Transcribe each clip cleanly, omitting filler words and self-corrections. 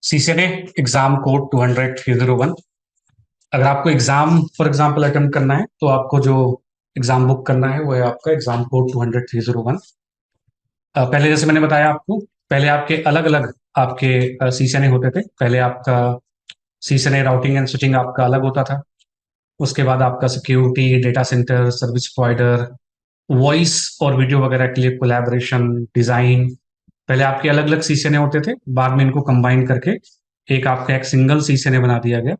CCNA exam code 200-301। अगर आपको exam for example attempt करना है तो आपको जो एग्जाम बुक करना है वो है आपका एग्जाम कोड 200-301। पहले जैसे मैंने बताया आपको, पहले आपके अलग अलग आपके सीसीएनए होते थे। पहले आपका सीसीएनए राउटिंग एंड स्विचिंग आपका अलग होता था। उसके बाद आपका security, data centre, service provider, voice और वीडियो वगैरह के लिए कोलैबोरेशन, डिजाइन, पहले आपके अलग अलग सीसीएनए होते थे। बाद में इनको कंबाइन करके एक आपका एक सिंगल सीसीएनए बना दिया गया।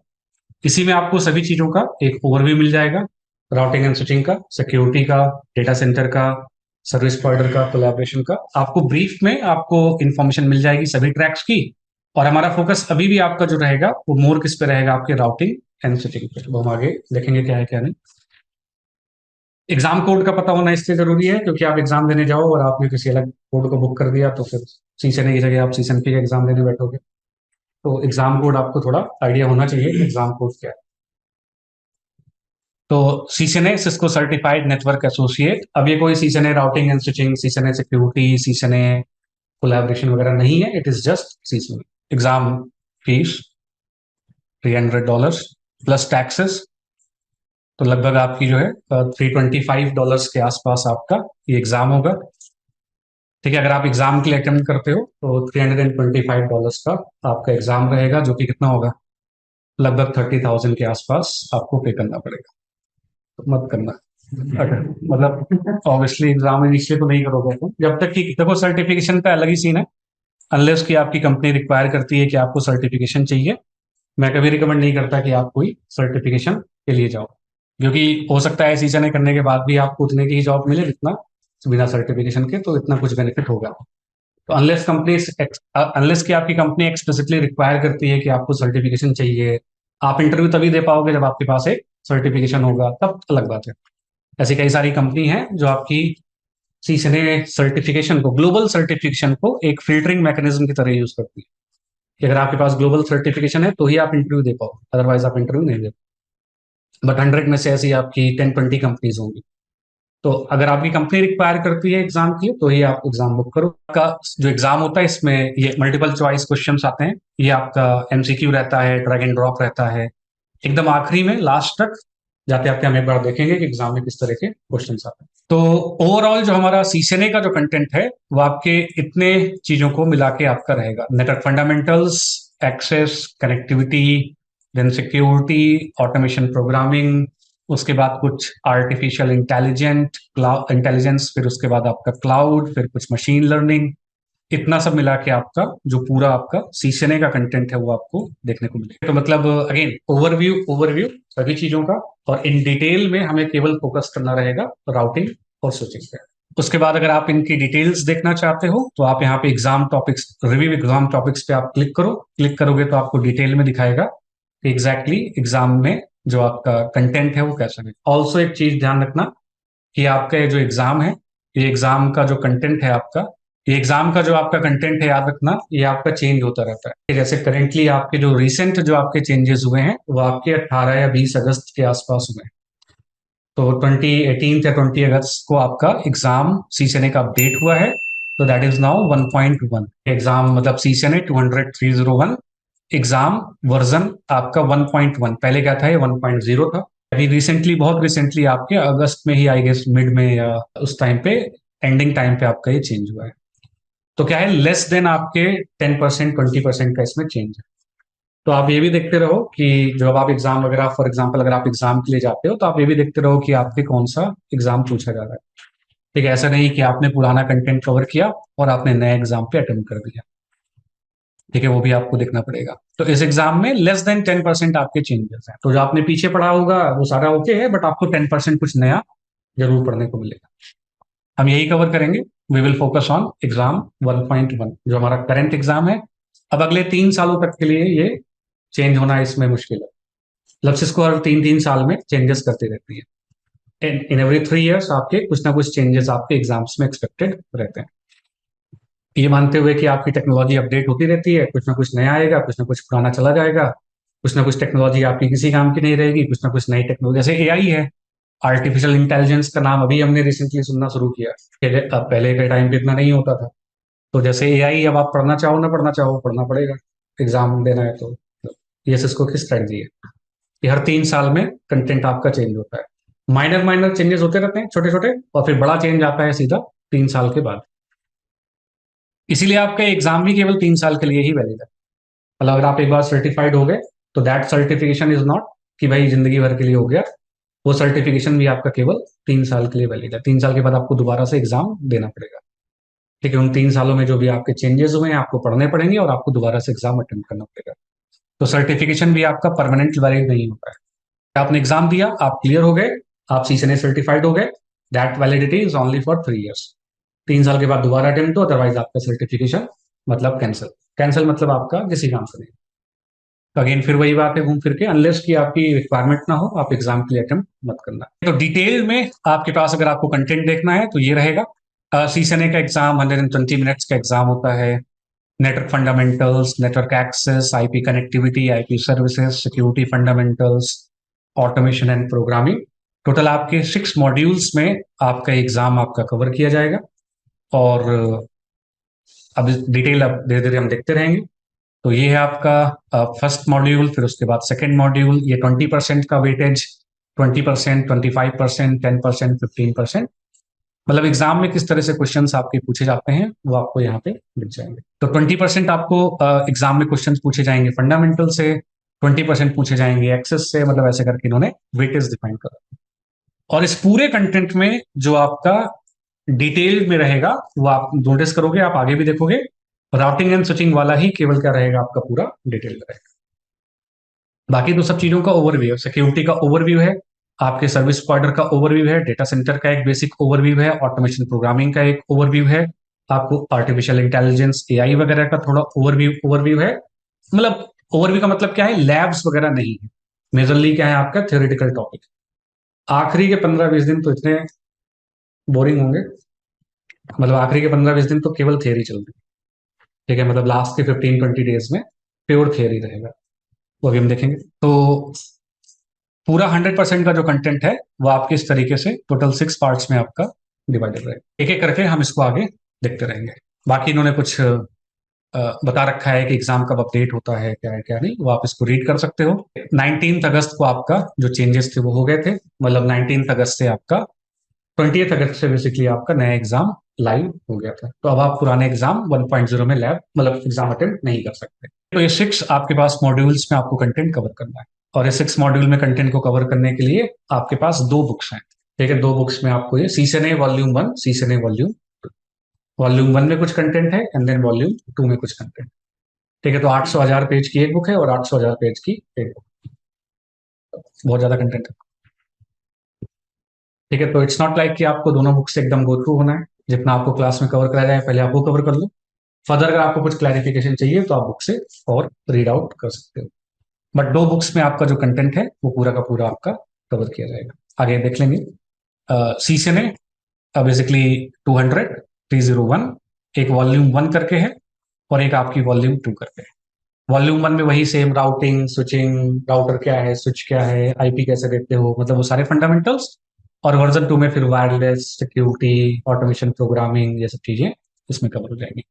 इसी में आपको सभी चीजों का एक ओवरव्यू मिल जाएगा, राउटिंग एंड स्विचिंग का, सिक्योरिटी का, डेटा सेंटर का, सर्विस प्रोवाइडर का, कोलैबोरेशन का। आपको ब्रीफ में आपको इंफॉर्मेशन मिल जाएगी सभी ट्रैक्स की। और हमारा फोकस अभी भी आपका जो रहेगा वो मोर किस पे रहेगा, आपके राउटिंग एंड स्विचिंग पे। वो हम आगे देखेंगे क्या है क्या नहीं। एग्जाम कोड का पता होना इसलिए जरूरी है क्योंकि आप एग्जाम देने जाओ और आपने किसी अलग कोड को बुक कर दिया तो फिर सीसीएनए की जगह आप सीसीएनपी का एग्जाम देने बैठोगे। तो एग्जाम कोड आपको थोड़ा आइडिया होना चाहिए एग्जाम कोड क्या है। तो CCNA Cisco certified network associate. अब ये कोई CCNA routing and switching, CCNA security, CCNA collaboration वगैरह नहीं है। It is just CCNA. Exam fees $300 plus taxes, तो लगभग आपकी जो है $325 के आसपास आपका ये एग्जाम होगा। ठीक है, अगर आप एग्जाम के लिए अटेम्प्ट करते हो तो $325 का आपका एग्जाम रहेगा, जो कि कितना होगा, लगभग 30,000 के आसपास आपको पे करना पड़ेगा। तो मत करना। मतलब ऑब्वियसली एग्जाम इनिशियली तो नहीं करोगे तुम, जब तक कि देखो सर्टिफिकेशन का अलग ही सीन है। अनलेस कि आपकी कंपनी रिक्वायर करती है कि आपको सर्टिफिकेशन चाहिए, मैं कभी रिकमेंड नहीं करता कि आप कोई सर्टिफिकेशन के लिए जाओ, क्योंकि हो सकता है सीजन करने के बाद भी आपको उतने की ही जॉब मिले जितना बिना सर्टिफिकेशन के, तो इतना कुछ बेनिफिट होगा। तो अनलेस कि आपकी कंपनी एक्सप्लिसिटली रिक्वायर करती है कि आपको सर्टिफिकेशन चाहिए, आप इंटरव्यू तभी दे पाओगे जब आपके पास एक सर्टिफिकेशन होगा, तब अलग बात है। ऐसी कई सारी कंपनी है जो आपकी सीसीएनए सर्टिफिकेशन को, ग्लोबल सर्टिफिकेशन को एक फिल्टरिंग मैकेनिज्म की तरह यूज करती है कि अगर आपके पास ग्लोबल सर्टिफिकेशन है तो ही आप इंटरव्यू दे पाओ, अदरवाइज आप इंटरव्यू नहीं दे पाओ। बट 100 में से ऐसी आपकी 10-20 कंपनीज होंगी। तो अगर आपकी कंपनी रिक्वायर करती है एग्जाम की तो ही आप एग्जाम बुक करो। आपका जो एग्जाम होता है इसमें ये मल्टीपल चॉइस क्वेश्चंस आते हैं, ये आपका एमसीक्यू रहता है, ड्रैग एंड ड्रॉप रहता है। एकदम आखिरी में लास्ट तक जाते आते हम एक बार देखेंगे कि एग्जाम में किस तरह के क्वेश्चन आते हैं। तो ओवरऑल जो हमारा सीसीएनए का जो कंटेंट है वो आपके इतने चीजों को मिला के आपका रहेगा: network fundamentals, access, connectivity, then security, automation programming, उसके बाद कुछ आर्टिफिशियल इंटेलिजेंस, फिर उसके बाद आपका क्लाउड, फिर कुछ मशीन लर्निंग। इतना सब मिला के आपका जो पूरा आपका सीसीएनए का कंटेंट है वो आपको देखने को मिलेगा। तो मतलब अगेन ओवरव्यू ओवरव्यू सभी चीजों का, और इन डिटेल में हमें केवल फोकस करना रहेगा राउटिंग और स्विचिंग पे। उसके बाद अगर आप इनकी डिटेल्स देखना चाहते हो तो आप यहाँ पे exam topics, review exam topics पे आप क्लिक करो। क्लिक करोगे तो आपको डिटेल में दिखाएगा कि एग्जैक्टली एग्जाम में जो आपका कंटेंट है वो कैसा है। ऑल्सो एक चीज ध्यान रखना कि आपका ये जो एग्जाम है, ये एग्जाम का जो कंटेंट है आपका, ये एग्जाम का जो आपका कंटेंट है, याद रखना ये आपका चेंज होता रहता है। जैसे करेंटली आपके जो रिसेंट जो आपके चेंजेस हुए हैं वो आपके 18 या 20 अगस्त के आसपास हुए हैं। तो 2018 या 20 अगस्त को आपका एग्जाम सीसीएनए का अपडेट हुआ है। तो दैट इज नाउ 1.1 एग्जाम, मतलब सीसीएनए 200-301 एग्जाम वर्जन आपका 1.1। पहले क्या था, ये 1.0 था। अभी रिसेंटली, बहुत रिसेंटली आपके अगस्त में ही, आई गेस मिड में या उस टाइम पे, एंडिंग टाइम पे आपका ये चेंज हुआ है। तो क्या है, लेस देन आपके 10%, 20% का इसमें चेंज है। तो आप ये भी देखते रहो कि जब आप एग्जाम वगैरह, फॉर एग्जाम्पल अगर आप एग्जाम के लिए जाते हो तो आप ये भी देखते रहो कि आपके कौन सा एग्जाम पूछा जा रहा है। ठीक है, ऐसा नहीं कि आपने पुराना कंटेंट कवर किया और आपने नए एग्जाम पे अटेम्प्ट कर दिया। ठीक है, वो भी आपको देखना पड़ेगा। तो इस एग्जाम में लेस देन 10% आपके चेंजेस हैं। तो जो आपने पीछे पढ़ा होगा वो सारा ओके है, बट आपको 10% कुछ नया जरूर पढ़ने को मिलेगा। हम यही कवर करेंगे। We will focus on exam 1.1 जो हमारा करंट एग्जाम है। अब अगले 3 सालों तक के लिए ये चेंज होना इसमें मुश्किल है। मतलब सिस्को हर 3-3 साल में चेंजेस करती रहती है। इन एवरी 3 इयर्स आपके कुछ ना कुछ चेंजेस आपके एग्जाम्स में एक्सपेक्टेड रहते हैं। ये मानते हुए कि आपकी टेक्नोलॉजी अपडेट होती रहती है, कुछ ना कुछ नया आएगा, कुछ ना कुछ पुराना चला जाएगा, कुछ ना कुछ टेक्नोलॉजी आपकी किसी काम की नहीं रहेगी, कुछ ना कुछ नई टेक्नोलॉजी, जैसे एआई है, आर्टिफिशियल इंटेलिजेंस का नाम अभी हमने रिसेंटली सुनना शुरू किया। पहले के टाइम पे इतना नहीं होता था। तो जैसे एआई, अब आप पढ़ना चाहो ना पढ़ना चाहो, पढ़ना पड़ेगा। एग्जाम देना है तो ये सिस्को की स्ट्रेटजी है कि हर 3 साल में कंटेंट आपका चेंज होता है। माइनर माइनर चेंजेस होते रहते हैं छोटे छोटे, और फिर बड़ा चेंज आता है सीधा 3 साल के बाद। इसीलिए आपका एग्जाम भी केवल 3 साल के लिए ही वैलिड है। मतलब अगर आप एक बार सर्टिफाइड हो गए तो दैट सर्टिफिकेशन इज नॉट कि भाई जिंदगी भर के लिए हो गया। वो सर्टिफिकेशन भी आपका केवल 3 साल के लिए वैलिड है। 3 साल के बाद आपको दोबारा से एग्जाम देना पड़ेगा। ठीक है, उन 3 सालों में जो भी आपके चेंजेस हुए हैं आपको पढ़ने पड़ेंगे और आपको दोबारा से एग्जाम अटेम्प्ट करना पड़ेगा। तो सर्टिफिकेशन भी आपका परमानेंट वैलिड नहीं होता है। आपने एग्जाम दिया, आप क्लियर हो गए, आप सीसीएनए सर्टिफाइड हो गए, that validity is only for 3 years. 3 साल के बाद दोबारा अटेम्प्ट हो, अदरवाइज आपका सर्टिफिकेशन मतलब कैंसिल। कैंसिल मतलब आपका किसी काम से नहीं। तो अगेन फिर वही बात है घूम फिर के, अनलेस की आपकी रिक्वायरमेंट ना हो आप एग्जाम के लिए अटेम्प्ट मत करना। तो डिटेल में आपके पास अगर आपको कंटेंट देखना है तो ये रहेगा। सीसीएनए का एग्जाम 120 मिनट्स का एग्जाम होता है। Network fundamentals, network access, IP connectivity, IP services, security fundamentals, automation and programming. Total आपके 6 मॉड्यूल्स में आपका एग्जाम आपका कवर किया जाएगा। और अब डिटेल अब धीरे धीरे हम देखते रहेंगे। तो ये है आपका फर्स्ट मॉड्यूल, फिर उसके बाद सेकेंड मॉड्यूल। ये 20% का वेटेज, 20%, 25%, 10%, 15%, मतलब एग्जाम में किस तरह से क्वेश्चंस आपके पूछे जाते हैं वो आपको यहाँ पे दिख जाएंगे। तो 20% आपको एग्जाम में क्वेश्चंस पूछे जाएंगे फंडामेंटल से, 20% पूछे जाएंगे एक्सेस से, मतलब ऐसे करके इन्होंने वेटेज डिफाइन करा। और इस पूरे कंटेंट में जो आपका डिटेल में रहेगा वो आप नोटिस करोगे, आप आगे भी देखोगे, राउटिंग एंड स्विचिंग वाला ही केवल क्या रहेगा आपका पूरा डिटेल में रहेगा। बाकी तो सब चीजों का ओवरव्यू है, सिक्योरिटी का ओवरव्यू है, आपके सर्विस प्रोवाइडर का ओवरव्यू है, डेटा सेंटर का एक बेसिक ओवरव्यू है, ऑटोमेशन प्रोग्रामिंग का एक ओवरव्यू है, आपको आर्टिफिशियल इंटेलिजेंस एआई वगैरह का थोड़ा ओवरव्यू ओवरव्यू है। मतलब ओवरव्यू का मतलब क्या है, लैब्स वगैरह नहीं है, मेजरली क्या है आपका थियोरेटिकल टॉपिक। आखिरी के 15-20 दिन तो इतने बोरिंग होंगे, मतलब आखिरी के 15-20 दिन तो केवल थियरी चल रही है। ठीक है, मतलब लास्ट के 15-20 डेज में प्योर थियरी रहेगा, वो अभी हम देखेंगे। तो पूरा 100% का जो कंटेंट है वो आपके इस तरीके से टोटल 6 पार्ट्स में आपका डिवाइडेड रहेगा। एक एक करके हम इसको आगे देखते रहेंगे। बाकी इन्होंने कुछ बता रखा है कि एग्जाम कब अपडेट होता है, क्या है क्या नहीं, वो आप इसको रीड कर सकते हो। 19 अगस्त को आपका जो चेंजेस थे वो हो गए थे, मतलब 19 अगस्त से आपका 20 अगस्त से बेसिकली आपका नया एग्जाम लाइव हो गया था। तो अब आप पुराने एग्जाम 1.0 में लैब मतलब एग्जाम अटेम्प्ट नहीं कर सकते। तो ये 6 आपके पास मॉड्यूल्स में आपको कंटेंट कवर करना है, और ये 6 मॉड्यूल में कंटेंट को कवर करने के लिए आपके पास 2 बुक्स हैं। ठीक है, 2 बुक्स में आपको ये सीसीएनए वॉल्यूम 1, सीसीएनए वॉल्यूम 1 में कुछ कंटेंट है, एंड देन वॉल्यूम 2 में कुछ कंटेंट। ठीक है, तो 800,000 पेज की एक बुक है और 800,000 पेज की एक बुक, बहुत ज्यादा कंटेंट है। ठीक है, तो इट्स नॉट लाइक कि आपको दोनों बुक से एकदम गो थ्रू होना है। जितना आपको क्लास में कवर कराया जाए पहले आप वो कवर कर लो, फर्दर अगर आपको कुछ क्लैरिफिकेशन चाहिए तो आप बुक से और रीड आउट कर सकते हो। बट 2 बुक्स में आपका जो कंटेंट है वो पूरा का पूरा आपका कवर किया जाएगा। आगे देख लेंगे। सीसीएनए बेसिकली 200, 301 एक वॉल्यूम 1 करके है, और एक आपकी वॉल्यूम 2 करके है। वॉल्यूम 1 में वही सेम राउटिंग स्विचिंग, राउटर क्या है, स्विच क्या है, आईपी कैसे देते हो, मतलब वो सारे फंडामेंटल्स। और वर्जन 2 में फिर वायरलेस, सिक्योरिटी, ऑटोमेशन प्रोग्रामिंग, ये सब चीजें इसमें कवर हो जाएंगी।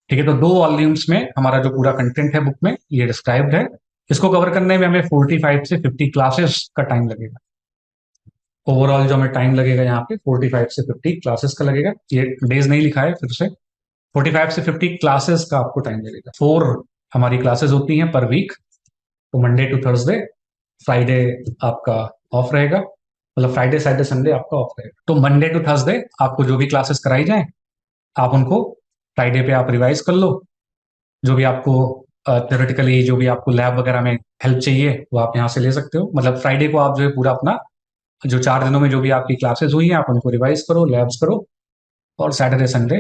ठीक है, तो 2 वॉल्यूम्स में हमारा जो पूरा कंटेंट है बुक में ये डिस्क्राइब्ड है। इसको कवर करने में हमें 45 से 50 क्लासेस का टाइम लगेगा। ओवरऑल जो हमें टाइम लगेगा यहाँ पे 45 से 50 क्लासेस का लगेगा। ये डेज नहीं लिखा है, फिर से 45 से 50 क्लासेस का आपको टाइम लगेगा। 4 हमारी क्लासेस होती हैं पर वीक, तो मंडे टू थर्सडे, फ्राइडे आपका ऑफ रहेगा, मतलब फ्राइडे सैटरडे संडे आपका ऑफ रहेगा। तो मंडे टू थर्सडे आपको जो भी क्लासेस कराई जाए आप उनको फ्राइडे पे आप रिवाइज कर लो। जो भी आपको थ्योरेटिकली जो भी आपको लैब वगैरह में हेल्प चाहिए वो आप यहाँ से ले सकते हो। मतलब फ्राइडे को आप जो है पूरा अपना जो 4 दिनों में जो भी आपकी क्लासेस हुई हैं आप उनको रिवाइज करो, लैब्स करो, और सैटरडे संडे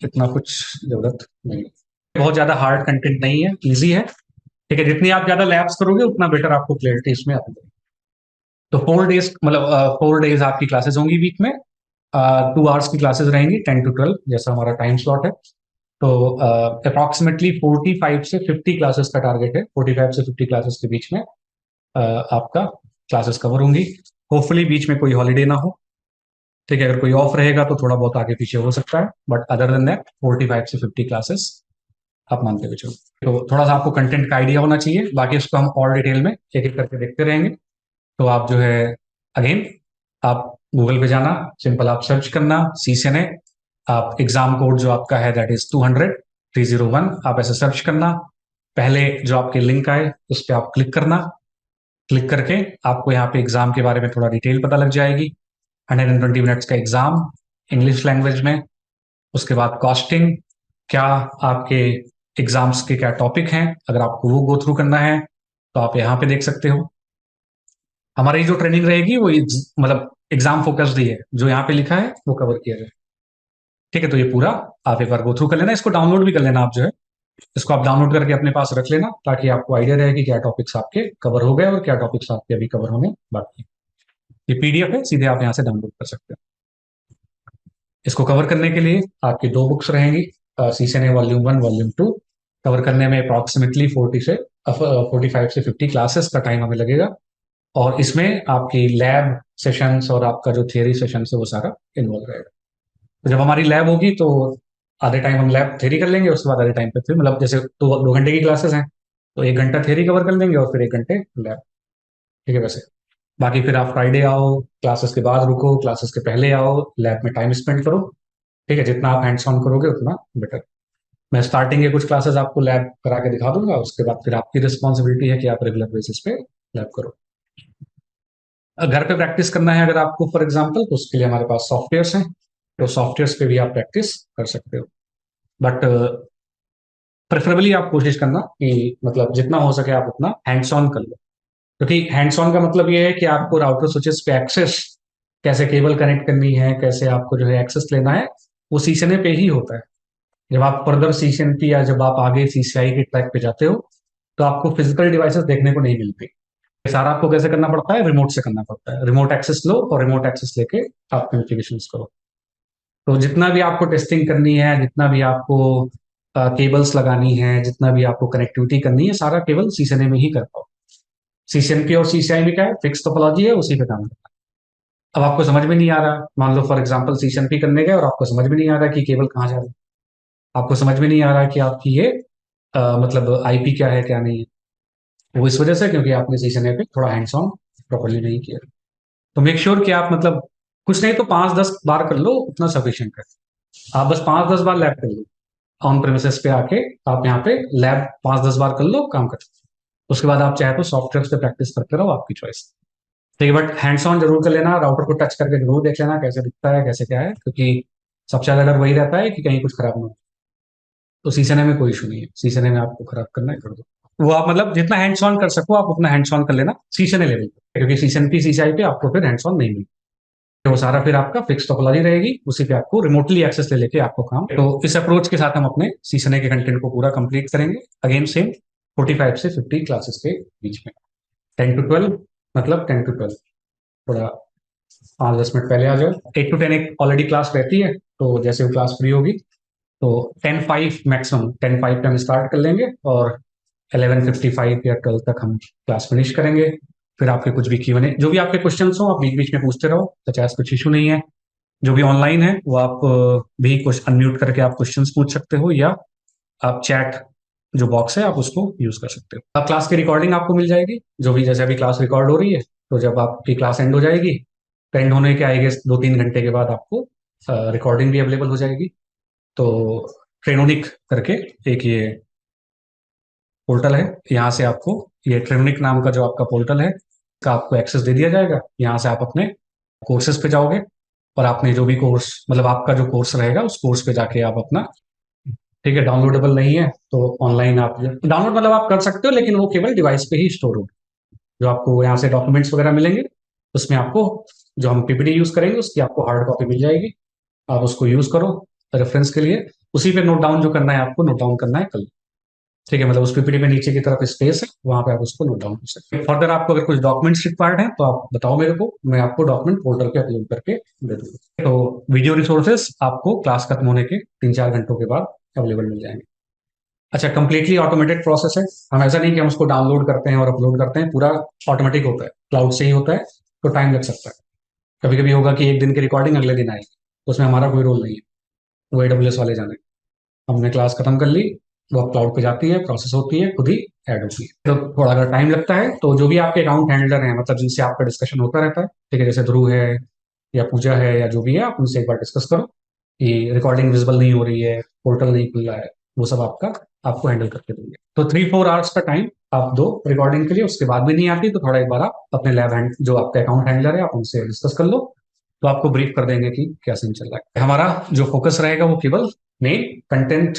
इतना कुछ जरूरत नहीं है। बहुत ज्यादा हार्ड कंटेंट नहीं है, इजी है। ठीक है, जितनी आप ज्यादा लैब्स करोगे उतना बेटर आपको क्लियरिटी इसमें आती है। तो 4 डेज मतलब 4 डेज आपकी क्लासेस होंगी वीक में। 2 आवर्स की क्लासेस रहेंगी 10 to 12 जैसा हमारा टाइम स्लॉट है। तो अप्रॉक्सीमेटली 45 से 50 क्लासेस का टारगेट है। 45 से 50 क्लासेस के बीच में आपका क्लासेस कवर होंगी। होपफुली बीच में कोई हॉलीडे ना हो। ठीक है, अगर कोई ऑफ रहेगा तो थोड़ा बहुत आगे पीछे हो सकता है, बट अदर देन दैट 45 से 50 क्लासेस आप मानते हुए चलो। तो थोड़ा सा आपको कंटेंट का आइडिया होना चाहिए, बाकी उसको हम और डिटेल में एक एक करके देखते रहेंगे। तो आप जो है अगेन आप गूगल पे जाना, सिंपल आप सर्च करना CCNA, आप एग्जाम कोड जो आपका है दैट इज 200-301, आप ऐसे सर्च करना। पहले जो आपके लिंक आए उस पर आप क्लिक करना। क्लिक करके आपको यहाँ पे एग्जाम के बारे में थोड़ा डिटेल पता लग जाएगी। 120 मिनट्स का एग्जाम इंग्लिश लैंग्वेज में। उसके बाद कॉस्टिंग, क्या आपके एग्जाम्स के क्या टॉपिक हैं, अगर आपको वो गो थ्रू करना है तो आप यहाँ पे देख सकते हो। हमारी जो ट्रेनिंग रहेगी वो मतलब एग्जाम फोकस्ड ही है, जो यहाँ पे लिखा है वो कवर किया जाए। ठीक है, तो ये पूरा आप एक बार गो थ्रू कर लेना, इसको डाउनलोड भी कर लेना। आप जो है इसको आप डाउनलोड करके अपने पास रख लेना, ताकि आपको आइडिया रहे कि क्या टॉपिक्स आपके कवर हो गए और क्या टॉपिक्स आपके अभी कवर होने बाकी हैं। ये PDF है, सीधे आप यहाँ से डाउनलोड कर सकते हैं। इसको कवर करने के लिए आपकी दो बुक्स रहेंगी, CCNA वॉल्यूम 1 वॉल्यूम 2। कवर करने में अप्रॉक्सीमेटली 45 से 50 क्लासेस का टाइम हमें लगेगा, और इसमें आपकी लैब सेशंस और आपका जो थियरी सेशन है वो सारा इन्वॉल्व रहेगा। तो जब हमारी लैब होगी तो आधे टाइम हम लैब थियरी कर लेंगे, उसके बाद आधे टाइम पे फिर मतलब जैसे 2 घंटे की क्लासेस हैं तो 1 घंटा थियरी कवर कर लेंगे और फिर 1 घंटे लैब। ठीक है, वैसे बाकी फिर आप फ्राइडे आओ, क्लासेस के बाद रुको, क्लासेस के पहले आओ, लैब में टाइम स्पेंड करो। ठीक है, जितना आप हैंड्स ऑन करोगे उतना बेटर। मैं स्टार्टिंग के कुछ क्लासेस आपको लैब करा के दिखा दूंगा, उसके बाद फिर आपकी रिस्पॉन्सिबिलिटी है कि आप रेगुलर बेसिस पे लैब करो। घर पे प्रैक्टिस करना है अगर आपको फॉर एग्जांपल, तो उसके लिए हमारे पास सॉफ्टवेयर्स हैं, तो सॉफ्टवेयर्स पे भी आप प्रैक्टिस कर सकते हो। बट प्रेफरेबली आप कोशिश करना कि मतलब जितना हो सके आप उतना हैंड्स ऑन कर लो, क्योंकि हैंड्स ऑन का मतलब ये है कि आपको राउटर स्विचेस पे एक्सेस, कैसे केबल कनेक्ट करनी है, कैसे आपको जो है एक्सेस लेना है, वो CCNA पे ही होता है। जब आप फर्दर CCNP या जब आप आगे CCI के ट्रैक पे जाते हो तो आपको फिजिकल डिवाइसेस देखने को नहीं मिलती। ये सारा आपको कैसे करना पड़ता है, रिमोट से करना पड़ता है। रिमोट एक्सेस लो और रिमोट एक्सेस लेके आप कॉन्फ़िगरेशन करो। तो जितना भी आपको टेस्टिंग करनी है, जितना भी आपको केबल्स लगानी है, जितना भी आपको कनेक्टिविटी करनी है, सारा केवल CCNA में ही कर पाओ। CCNP और CCI में क्या है, फिक्स टोपोलॉजी है, उसी पे काम करना है। अब आपको समझ में नहीं आ रहा, मान लो फॉर एग्जांपल CCNP करने गए और आपको समझ में नहीं आ रहा कि केबल कहाँ जा रहा है, आपको समझ में नहीं आ रहा कि आपकी ये मतलब IP क्या है क्या नहीं है, वो इस वजह से क्योंकि आपने CCNA पे थोड़ा हैंड्स ऑन प्रॉपरली नहीं किया। तो मेक श्योर कि आप मतलब कुछ नहीं तो 5-10 बार कर लो, उतना सफिशियंट है। आप बस 5-10 बार लैब कर लो, ऑन प्रेमिसेस पे आके आप यहाँ पे लैब 5-10 बार कर लो, काम कर। उसके बाद आप चाहे तो सॉफ्टवेयर पे प्रैक्टिस करते रहो, आपकी चॉइस। ठीक है, बट हैंड्स ऑन जरूर कर लेना, राउटर को टच करके जरूर देख लेना कैसे दिखता है कैसे क्या है, क्योंकि सबसे ज्यादा डर वही रहता है कि कहीं कुछ खराब ना हो। तो CCNA में कोई इशू नहीं है, CCNA में आपको खराब करना है कर दो। वो आप मतलब जितना हैंड्स ऑन कर सको आप उतना हैंड्स ऑन कर लेना CCNA लेवल पे, क्योंकि CCNP CCI पे आपको फिर हैंड्स ऑन नहीं मिलेगा। तो वो सारा फिर आपका फिक्स टोपोलॉजी रहेगी, उसी पे आपको रिमोटली एक्सेस ले लेके आपको काम। तो इस अप्रोच के साथ हम अपने CCNA के कंटेंट को पूरा कंप्लीट करेंगे। अगेन सेम 45 से 50 क्लासेस के बीच में, 10 to 12, मतलब 10 to 12, थोड़ा 5-10 मिनट पहले आ जाओ। 8 to 10 एक ऑलरेडी क्लास रहती है, तो जैसे वो क्लास फ्री होगी तो 10:05 मैक्सिमम 10:05 पे हम स्टार्ट कर लेंगे और 11:55 या 12 तक हम क्लास फिनिश करेंगे। फिर आपके कुछ भी Q&A, जो भी आपके क्वेश्चन हो आप बीच बीच में पूछते रहो, सच कुछ इशू नहीं है। जो भी ऑनलाइन है वो आप भी कुछ अनम्यूट करके आप क्वेश्चंस पूछ सकते हो, या आप चैट जो बॉक्स है आप उसको यूज कर सकते हो। अब क्लास की रिकॉर्डिंग आपको मिल जाएगी, जो भी जैसे अभी क्लास रिकॉर्ड हो रही है, तो जब आपकी क्लास एंड हो जाएगी, तो एंड होने के आएंगे 2-3 घंटे के बाद आपको रिकॉर्डिंग भी अवेलेबल हो जाएगी। तो ट्रेनोनिक करके एक ये पोर्टल है, यहाँ से आपको ये ट्रेनोनिक नाम का जो आपका पोर्टल है का आपको एक्सेस दे दिया जाएगा। यहाँ से आप अपने कोर्सेज पे जाओगे और आपने जो भी कोर्स मतलब आपका जो कोर्स रहेगा उस कोर्स पे जाके आप अपना, ठीक है, डाउनलोडेबल नहीं है तो ऑनलाइन आप डाउनलोड मतलब आप कर सकते हो, लेकिन वो केवल डिवाइस पे ही स्टोर होगा। जो आपको यहाँ से डॉक्यूमेंट्स वगैरह मिलेंगे उसमें आपको जो हम PPT यूज करेंगे उसकी आपको हार्ड कॉपी मिल जाएगी, आप उसको यूज करो रेफरेंस के लिए। उसी पे नोट डाउन जो करना है आपको नोट डाउन करना है कल। ठीक है, मतलब उस PPT में नीचे की तरफ स्पेस है, वहां पे आप उसको नोट डाउन कर सकते हैं। फर्दर आपको अगर कुछ डॉक्यूमेंट्स रिक्वायर्ड है तो आप बताओ मेरे को, मैं आपको डॉक्यूमेंट पोर्टल पे अपलोड करके दे दूंगा। तो वीडियो रिसोर्सेस आपको क्लास खत्म होने के 3-4 घंटों के बाद अवेलेबल मिल जाएंगे। अच्छा, कंप्लीटली ऑटोमेटेड प्रोसेस है, हम ऐसा नहीं कि हम उसको डाउनलोड करते हैं और अपलोड करते हैं, पूरा ऑटोमेटिक होता है, क्लाउड से ही होता है, तो टाइम लग सकता है। कभी कभी होगा कि एक दिन की रिकॉर्डिंग अगले दिन आएगी, तो उसमें हमारा कोई रोल नहीं है, वो AWS वाले जाने। हमने क्लास खत्म कर ली, वो क्लाउड पे जाती है, प्रोसेस होती है, खुद ही ऐड होती है। तो थोड़ा अगर टाइम लगता है तो जो भी आपके अकाउंट हैंडलर हैं, मतलब जिनसे आपका डिस्कशन होता रहता है, ठीक है, जैसे ध्रुव है या पूजा है या जो भी है, आप उनसे एक बार डिस्कस करो कि रिकॉर्डिंग विजिबल नहीं हो रही है, पोर्टल नहीं खुल रहा है, वो सब आपका आपको हैंडल करके देंगे। तो 3-4 आवर्स का टाइम आप दो रिकॉर्डिंग के लिए। उसके बाद भी नहीं आती तो थोड़ा एक बार आप अपने लैब हैंड जो आपका अकाउंट हैंडलर है आप उनसे डिस्कस कर लो, तो आपको ब्रीफ कर देंगे कि क्या सीन चल रहा है। हमारा जो फोकस रहेगा वो केवल मेन कंटेंट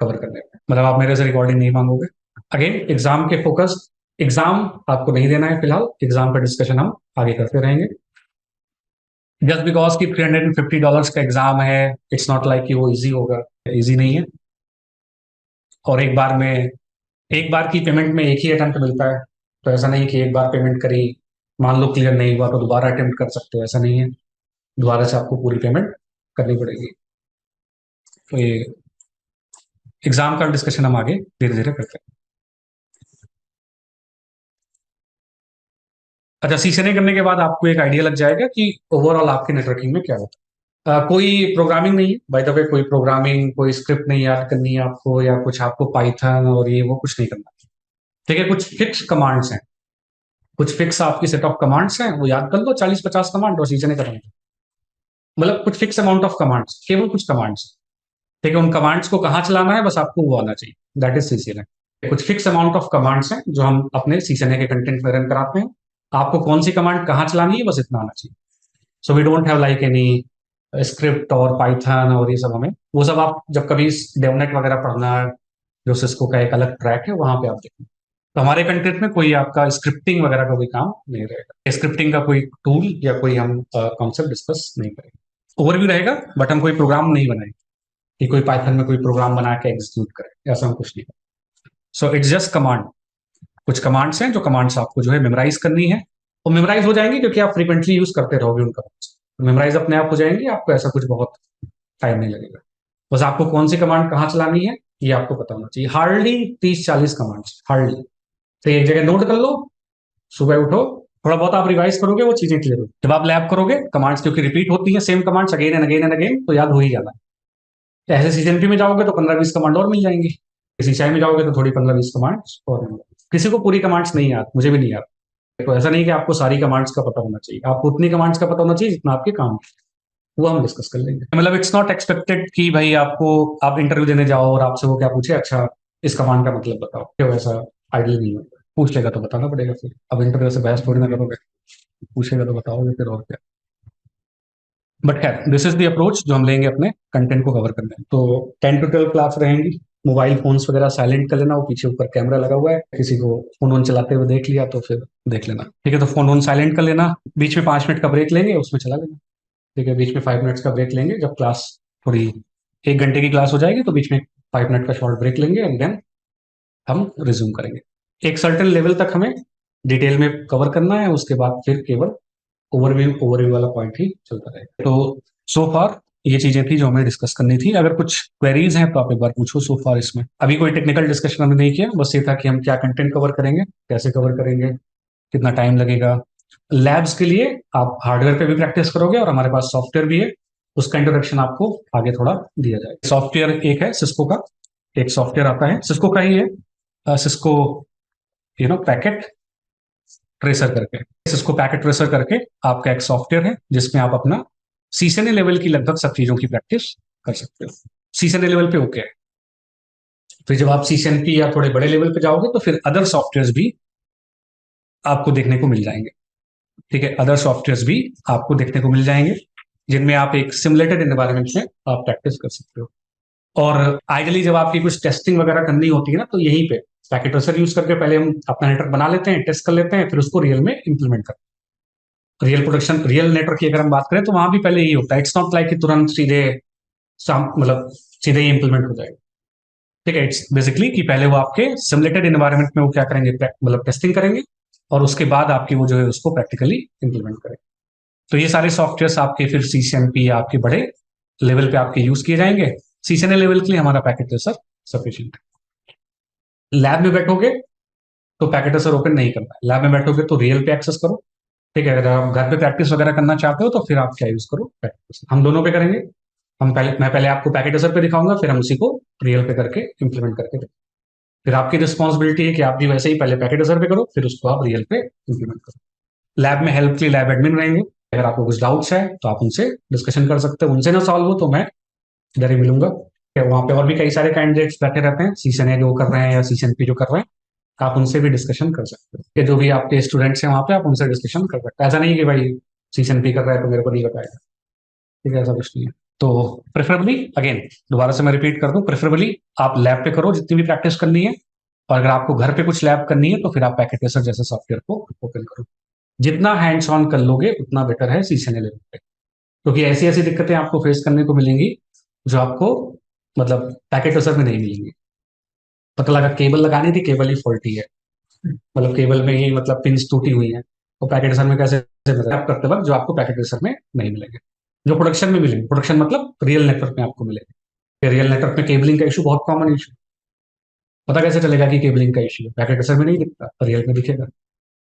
कवर करने में, मतलब आप मेरे से रिकॉर्डिंग नहीं मांगोगे। अगेन एग्जाम के फोकस, एग्जाम आपको नहीं देना है फिलहाल, एग्जाम का डिस्कशन हम आगे करते रहेंगे। जस्ट बिकॉज की $350 का एग्जाम है, इट्स नॉट लाइक कि वो इजी होगा, इजी नहीं है। और एक बार की पेमेंट में एक ही अटेम्प्ट मिलता है, तो ऐसा नहीं कि एक बार पेमेंट करी, मान लो क्लियर नहीं हुआ तो दोबारा अटेम्प्ट कर सकते हो, ऐसा नहीं है, दोबारा से आपको पूरी पेमेंट करनी पड़ेगी। तो ये एग्जाम का डिस्कशन हम आगे धीरे धीरे करते हैं। अच्छा, सीसीएनए करने के बाद आपको एक आइडिया लग जाएगा कि ओवरऑल आपके नेटवर्किंग में क्या होता है। कोई प्रोग्रामिंग नहीं है बाय द वे, कोई प्रोग्रामिंग, कोई स्क्रिप्ट नहीं याद करनी है आपको, या कुछ आपको पाइथन और ये वो कुछ नहीं करना। ठीक है, कुछ फिक्स कमांड्स हैं, कुछ फिक्स आपकी सेट ऑफ कमांड्स हैं, वो याद कर लो, 40-50 कमांड, और सीसीएनए करना। मतलब कुछ फिक्स अमाउंट ऑफ कमांड्स, केवल कुछ कमांड्स। ठीक है, उन कमांड्स को कहाँ चलाना है बस आपको वो आना चाहिए, दैट इज सीसीएनए। कुछ फिक्स अमाउंट ऑफ कमांड्स हैं जो हम अपने सीसीएनए के कंटेंट में रन कराते हैं, आपको कौन सी कमांड कहाँ चलानी है बस इतना आना चाहिए। So we don't have like any script और पाइथन और ये सब, हमें वो सब आप जब कभी डेवनेट वगैरह पढ़ना है, जो सिस्को का एक अलग ट्रैक है, वहां पे आप देखें। तो हमारे कंटेंट में कोई आपका स्क्रिप्टिंग वगैरह का कोई काम नहीं रहेगा, स्क्रिप्टिंग का कोई टूल या कोई हम कॉन्सेप्ट डिस्कस नहीं करेंगे। ओवरव्यू रहेगा, बट हम कोई प्रोग्राम नहीं बनाएंगे कि कोई पाइथन में कोई प्रोग्राम बना के एग्जीक्यूट करे, ऐसा हम कुछ नहीं करें। सो इट्स जस्ट कमांड, कुछ कमांड्स हैं जो कमांड्स आपको जो है मेमोराइज करनी है, और मेमोराइज हो जाएंगी क्योंकि आप फ्रीक्वेंटली यूज करते रहोगे उन कमांड्स, मेमोराइज अपने आप हो जाएंगी, आपको ऐसा कुछ बहुत टाइम नहीं लगेगा। बस आपको कौन सी कमांड कहाँ चलानी है ये आपको पता होना चाहिए। Hardly 30-40 commands, hardly. तो एक जगह नोट कर लो, सुबह उठो, थोड़ा बहुत आप रिवाइज करोगे, वो चीजें क्लियर होगी। जब आप लैब करोगे, कमांड्स क्योंकि रिपीट होती है, same commands again and again and again, तो याद हो ही जाना है। ऐसे सीजनपी में जाओगे तो 15-20 कमांड और मिल जाएंगी, सीसीआई में जाओगे तो थोड़ी 15-20 कमांड्स और मिल जाएंगी। किसी को पूरी कमांड्स नहीं याद, मुझे भी नहीं याद। तो ऐसा नहीं कि आपको सारी कमांड्स का पता होना चाहिए, आपको उतनी कमांड्स का पता होना चाहिए जितना आपके काम है, वो हम डिस्कस कर लेंगे। मतलब इट्स नॉट एक्सपेक्टेड कि भाई आपको, आप इंटरव्यू देने जाओ और आपसे वो क्या पूछे, अच्छा इस कमांड का मतलब बताओ, क्यों, ऐसा आइडियल नहीं होता। पूछ लेगा तो बताना पड़ेगा, फिर अब इंटरव्यू से बहस थोड़ी ना करोगे, पूछेगा तो बताओगे फिर, और क्या। बट खैर, दिस इज द अप्रोच जो हम लेंगे अपने कंटेंट को कवर करने में। तो 10 to 12 क्लास रहेंगी। मोबाइल फोन्स वगैरह साइलेंट कर लेना, वो पीछे ऊपर कैमरा लगा हुआ है, किसी को फोन ऑन चलाते हुए देख लिया तो फिर देख लेना। ठीक है, तो फोन ऑन साइलेंट कर लेना, बीच में 5 मिनट का ब्रेक लेंगे, उसमें चला लेना। ठीक है, बीच में 5 मिनट्स का ब्रेक लेंगे, जब क्लास थोड़ी 1 घंटे की क्लास हो जाएगी तो बीच में 5 मिनट का शॉर्ट ब्रेक लेंगे, एंड देन हम रिज्यूम करेंगे। एक सर्टेन लेवल तक हमें डिटेल में कवर करना है, उसके बाद फिर केवल ओवरव्यू ओवरव्यू वाला पॉइंट ही चलता रहेगा। तो सो फार ये चीजें थी जो हमें डिस्कस करनी थी। अगर कुछ क्वेरीज हैं तो आप एक बार पूछो। सो फार इसमें अभी कोई टेक्निकल डिस्कशन हमने नहीं किया, बस ये था कि हम क्या कंटेंट कवर करेंगे, कैसे कवर करेंगे, कितना टाइम लगेगा। लैब्स के लिए आप हार्डवेयर पे भी प्रैक्टिस करोगे, और हमारे पास सॉफ्टवेयर भी है, उसका इंट्रोडक्शन आपको आगे थोड़ा दिया जाएगा। सॉफ्टवेयर एक है सिस्को का, एक सॉफ्टवेयर आता है सिस्को का ही है, सिस्को पैकेट ट्रेसर करके, सिस्को पैकेट ट्रेसर करके आपका एक सॉफ्टवेयर है जिसमें आप अपना सीसीएनए लेवल की लगभग सब चीजों की प्रैक्टिस कर सकते हो। सीसीएनए लेवल पे ओके है, फिर जब आप सीसीएनपी या थोड़े बड़े लेवल पे जाओगे तो फिर अदर सॉफ्टवेयर भी आपको देखने को मिल जाएंगे। ठीक है, अदर सॉफ्टवेयर भी आपको देखने को मिल जाएंगे जिनमें आप एक सिमुलेटेड एनवायरनमेंट में आप प्रैक्टिस कर सकते हो। और आइडियली जब आपकी कुछ टेस्टिंग वगैरह करनी होती है ना, तो यहीं पे पैकेट ट्रेसर यूज करके पहले हम अपना नेटवर्क बना लेते हैं, टेस्ट कर लेते हैं, फिर उसको रियल में इंप्लीमेंट करते हैं। रियल प्रोडक्शन, रियल नेटवर्क की अगर हम बात करें तो वहां भी पहले यही होता है, इट्स नॉट लाइक कि तुरंत सीधे मतलब सीधे ही इंप्लीमेंट हो जाएगा। ठीक है, इट्स बेसिकली कि पहले वो आपके सिमुलेटेड एनवायरनमेंट में वो क्या करेंगे, मतलब टेस्टिंग करेंगे, और उसके बाद आपकी वो जो है उसको प्रैक्टिकली इंप्लीमेंट करेंगे। तो ये सारे सॉफ्टवेयर आपके फिर सीसीएनपी या आपके बड़े लेवल पे आपके यूज किए जाएंगे। सीसीएनए लेवल के लिए हमारा पैकेट ट्रेसर सफिशियंट है। लैब में बैठोगे तो पैकेट ट्रेसर ओपन नहीं करना है, लैब में बैठोगे तो रियल पे एक्सेस करो। ठीक है, अगर आप घर पे प्रैक्टिस वगैरह करना चाहते हो तो फिर आप क्या यूज करो, पैकेट ट्रेसर। हम दोनों पे करेंगे। मैं पहले आपको पैकेट ट्रेसर पे दिखाऊंगा, फिर हम उसी को रियल पे करके इम्प्लीमेंट करके देखो। फिर आपकी रिस्पॉन्सिबिलिटी है कि आप भी वैसे ही पहले पैकेट असर पे करो, फिर उसको आप रियल पे इम्प्लीमेंट करो। लैब में हेल्प के लिए लैब एडमिन रहेंगे, अगर आपको कुछ डाउट्स है तो आप उनसे डिस्कशन कर सकते हो। उनसे ना सॉल्व हो तो मैं इधर ही मिलूंगा। वहाँ पे और भी कई सारे कैंडिडेट्स बैठे रहते हैं, सीशन ए जो कर रहे हैं या सीशन पी जो कर रहे हैं, आप उनसे भी डिस्कशन कर सकते हो। कि जो भी आपके स्टूडेंट्स हैं वहाँ पे, आप उनसे डिस्कशन कर सकते हैं। ऐसा नहीं है कि भाई सीशन पी कर रहा है तो मेरे को नहीं बताएगा, ठीक है, ऐसा कुछ नहीं है। तो प्रेफरेबली, अगेन दोबारा से मैं रिपीट कर दूं, प्रेफरेबली आप लैब पे करो जितनी भी प्रैक्टिस करनी है, और अगर आपको घर पे कुछ लैब करनी है तो फिर आप पैकेट रेसर जैसे सॉफ्टवेयर को ओपन करो। जितना हैंड्स ऑन कर लोगे उतना बेटर है सीशन लेवल पे, क्योंकि ऐसी ऐसी दिक्कतें आपको फेस करने को मिलेंगी जो आपको मतलब पैकेट रेसर में नहीं मिलेंगी। पता लगा केबल लगानी थी, केबल ही फॉल्टी है, मतलब केबल में ही मतलब पिंस टूटी हुई हैं, तो पैकेट रेसर में कैसे मतलब करते वक्त जो आपको पैकेट रेसर में नहीं मिलेंगे, जो प्रोडक्शन में मिलेंगे। प्रोडक्शन मतलब रियल नेटवर्क में आपको मिलेंगे। रियल नेटवर्क में केबलिंग का इशू बहुत कॉमन इशू। पता कैसे चलेगा कि केबलिंग का इशू है? पैकेट रेसर में नहीं दिखता, रियल में दिखेगा।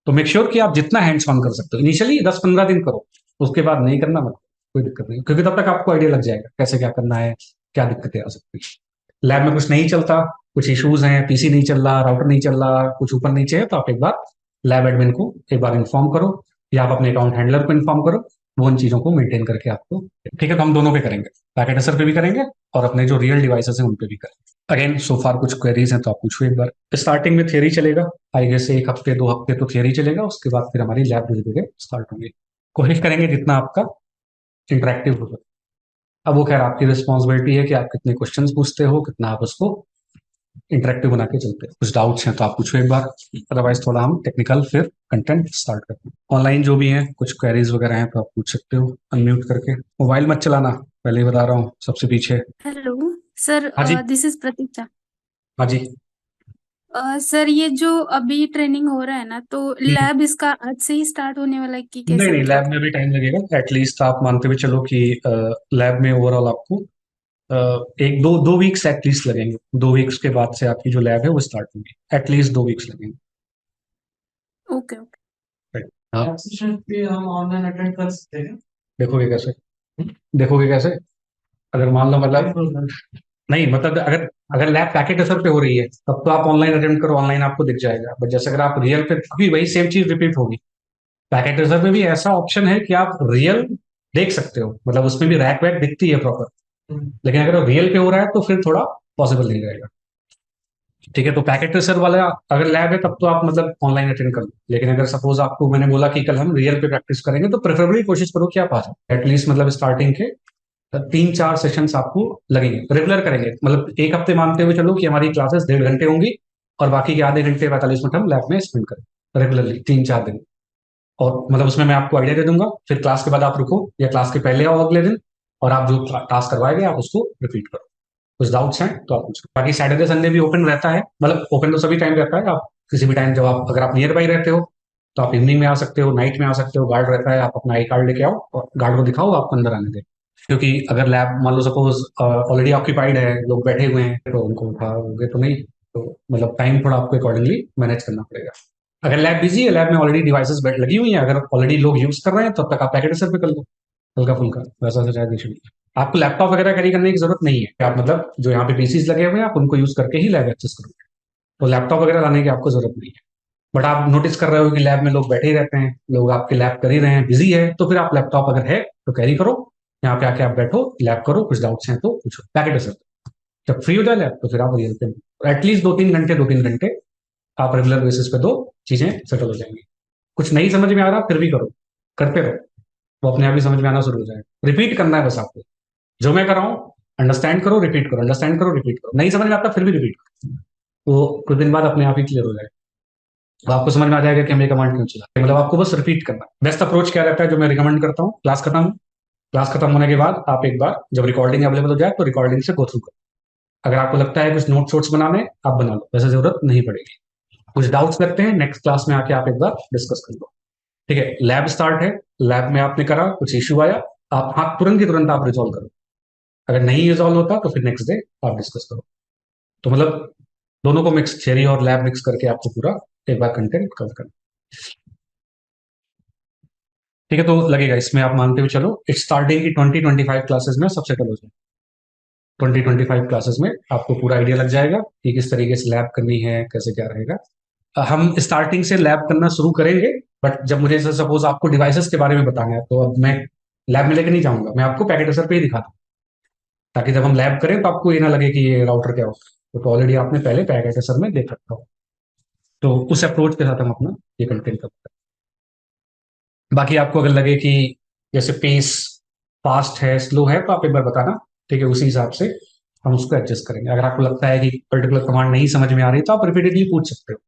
तो मेक श्योर कि आप जितना हैंड्स ऑन कर सकते हो, इनिशियली 10-15 दिन करो, उसके बाद नहीं करना मत, कोई दिक्कत नहीं, क्योंकि तब तक आपको आइडिया लग जाएगा कैसे क्या करना है, क्या दिक्कतें आ सकती है। लैब में कुछ नहीं चलता, कुछ इश्यूज हैं, पीसी नहीं चल रहा, राउटर नहीं चल रहा, कुछ ऊपर नीचे है, तो आप एक बार लैब एडमिन को एक बार इन्फॉर्म करो, या आप अपने अकाउंट हैंडलर को इन्फॉर्म करो, वो इन चीजों को मेंटेन करके आपको, ठीक है। तो हम दोनों पे करेंगे, पैकेट असर पे भी करेंगे और अपने जो रियल डिवाइसेस हैं उन पे भी करेंगे। अगेन सो फार कुछ क्वेरीज हैं तो आप पूछो एक बार। स्टार्टिंग में थियरी चलेगा, आई गेस 1 हफ्ते 2 हफ्ते तो थियरी चलेगा, उसके बाद फिर हमारी लैब धीरे धीरे स्टार्ट होंगी। कोशिश करेंगे जितना आपका इंटरेक्टिव हो। अब वो खैर आपकी रिस्पॉन्सिबिलिटी है कि आप कितने क्वेश्चंस पूछते हो, कितना आप उसको इंटरेक्टिव बना के चलते हैं। कुछ डाउट्स हैं तो आप पूछो एक बार, अदरवाइज थोड़ा हम टेक्निकल फिर कंटेंट स्टार्ट करते हैं। ऑनलाइन जो भी है कुछ क्वेरीज वगैरह हैं तो आप पूछ सकते हो अनम्यूट करके। मोबाइल मत चलाना, पहले ही बता रहा हूँ, सबसे पीछे। हेलो सर, हाँ जी। दिस इज प्रतीक्षा। हाँ जी। सर, ये जो अभी ट्रेनिंग हो रहा है ना, तो हम्म, लैब इसका आज से ही स्टार्ट होने वाला है कि नहीं कैसे नहीं, लैब मतलब? में भी टाइम लगेगा। एटलीस्ट आप मानते हुए चलो कि लैब में ओवरऑल आपको एक दो 2 वीक्स एटलीस्ट लगेंगे। 2 वीक्स के बाद से आपकी जो लैब है वो स्टार्ट होगी, एटलीस्ट 2 वीक्स लगेंगे। Okay okay. Right. हाँ, सेशन भी हम ऑनलाइन अटेंड कर सकते हैं। देखोगे कैसे? देखोगे कैसे? अगर मान लो मतलब, नहीं मतलब अगर अगर लैब पैकेट असर पे हो रही है तब तो आप ऑनलाइन अटेंड करो, ऑनलाइन आपको दिख जाएगा। बट जैसे अगर आप रियल पे, भी वही सेम चीज रिपीट होगी। पैकेट असर में भी ऐसा ऑप्शन है कि आप रियल देख सकते हो, मतलब उसमें भी रैक वैक दिखती है प्रॉपर। लेकिन अगर रियल पे हो रहा है तो फिर थोड़ा पॉसिबल नहीं रहेगा, ठीक है। तो पैकेट ट्रेसर वाला अगर लैब है तब तो आप मतलब ऑनलाइन अटेंड कर लो। लेकिन अगर सपोज आपको, मैंने बोला कि कल हम रियल पे प्रैक्टिस करेंगे, तो प्रेफरेबली कोशिश करो कि आप आ जाओ एटलीस्ट, मतलब स्टार्टिंग के 3-4 सेशंस आपको लगेंगे। रेगुलर करेंगे, मतलब 1 हफ्ते मानते हुए चलो कि हमारी क्लासेस 1.5 घंटे होंगी, और बाकी के आधे घंटे 45 मिनट हम लैब में स्पेंड करें रेगुलरली 3-4 दिन। और मतलब उसमें मैं आपको आइडिया दे दूंगा, फिर क्लास के बाद आप रुको या क्लास के पहले आओ अगले दिन, और आप जो टास्क करवाएंगे आप उसको रिपीट करो। कुछ डाउट्स हैं तो आप पूछो। बाकी सैटरडे संडे भी ओपन रहता है, मतलब ओपन तो सभी टाइम रहता है। आप किसी भी टाइम, जब आप, अगर आप नियर बाई रहते हो तो आप इवनिंग में आ सकते हो, नाइट में आ सकते हो, गार्ड रहता है, आप अपना आई कार्ड लेके आओ और गार्ड को दिखाओ, आपको अंदर आने दें। क्योंकि अगर लैब मान लो सपोज ऑलरेडी ऑक्यूपाइड है, लोग बैठे हुए हैं, तो उनको उठाओगे तो नहीं, तो मतलब टाइम थोड़ा आपको अकॉर्डिंगली मैनेज करना पड़ेगा। अगर लैब बिजी है, लैब में ऑलरेडी डिवाइसेस बैठ लगी हुई हैं, अगर ऑलरेडी लोग यूज कर रहे हैं, तब तक आप पैकेट सर पे कर लो हल्का फुल्का, वैसा सा शायद इशू। आपको लैपटॉप वगैरह कैरी करने की जरूरत नहीं है कि आप मतलब जो यहाँ पे पीसीज लगे हुए हैं आप उनको यूज करके ही लैब एक्सेस करोगे, तो लैपटॉप वगैरह लाने की आपको जरूरत नहीं है। बट आप नोटिस कर रहे हो कि लैब में लोग बैठे ही रहते हैं, लोग आपके लैब कर ही रहे हैं, बिजी है, तो फिर आप लैपटॉप अगर है तो कैरी करो, यहाँ पे आके आप बैठो, लैब करो, कुछ डाउट्स हैं तो पूछो, पैकेट असर। जब फ्री हो जाए लैब तो फिर आप रियल पे एटलीस्ट 2-3 घंटे, 2-3 घंटे आप रेगुलर बेसिस पे दो, चीजें सेटल हो जाएंगी। कुछ नहीं समझ में आ रहा फिर भी करो, करते रहो, वो अपने आप ही समझ में आना शुरू हो जाएगा। रिपीट करना है बस आपको, जो मैं कर रहा हूँ, अंडरस्टैंड करो, रिपीट करो, अंडरस्टैंड करो, रिपीट करो। नहीं समझ में आता फिर भी रिपीट करो, तो कुछ दिन बाद अपने आप ही क्लियर हो जाएगा। तो आपको समझ में आ जाएगा कि हमें कमांड क्यों चला, मतलब आपको बस रिपीट करना है। बेस्ट अप्रोच क्या रहता है जो मैं रिकमेंड करता हूँ, क्लास खत्म होने के बाद आप एक बार जब रिकॉर्डिंग अवेलेबल हो जाए तो रिकॉर्डिंग से गो थ्रू करो। अगर आपको लगता है कुछ नोट्स वोट्स बनाने, आप बना लो, वैसे जरूरत नहीं पड़ेगी। कुछ डाउट्स लगते हैं, नेक्स्ट क्लास में आके आप एक बार डिस्कस कर लो, ठीक है। लैब स्टार्ट है, लैब में आपने करा, कुछ इश्यू आया, आप हाँ तुरंत की तुरंत आप रिजॉल्व करो। अगर नहीं रिजॉल्व होता तो फिर नेक्स्ट डे आप डिस्कस करो। तो मतलब दोनों को मिक्स, थियरी और लैब मिक्स करके आपको पूरा एक बार कंटेंट कवर करना, ठीक है। तो लगेगा इसमें, आप मानते हुए चलो स्टार्टिंग की 20-25 क्लासेस में सब सेटल हो जाए। 20-25 क्लासेस में आपको पूरा आइडिया लग जाएगा कि किस तरीके से लैब करनी है, कैसे क्या रहेगा। हम स्टार्टिंग से लैब करना शुरू करेंगे, बट जब मुझे सपोज आपको डिवाइसेस के बारे में बताना है तो अब मैं लैब में लेके नहीं जाऊंगा, मैं आपको पैकेट असर पे ही दिखा दूँ, ताकि जब हम लैब करें तो आपको ये ना लगे कि ये राउटर क्या होता है, तो ऑलरेडी आपने पहले पैकेट असर में देख रखा हो। तो उस अप्रोच के साथ हम अपना ये कंटेंट करते हैं। बाकी आपको अगर लगे कि जैसे पेस फास्ट है, स्लो है, तो आप एक बार बताना, ठीक है, उसी हिसाब से हम उसको एडजस्ट करेंगे। अगर आपको लगता है कि पर्टिकुलर कमांड नहीं समझ में आ रही तो आप रिपीटेडली पूछ सकते हो,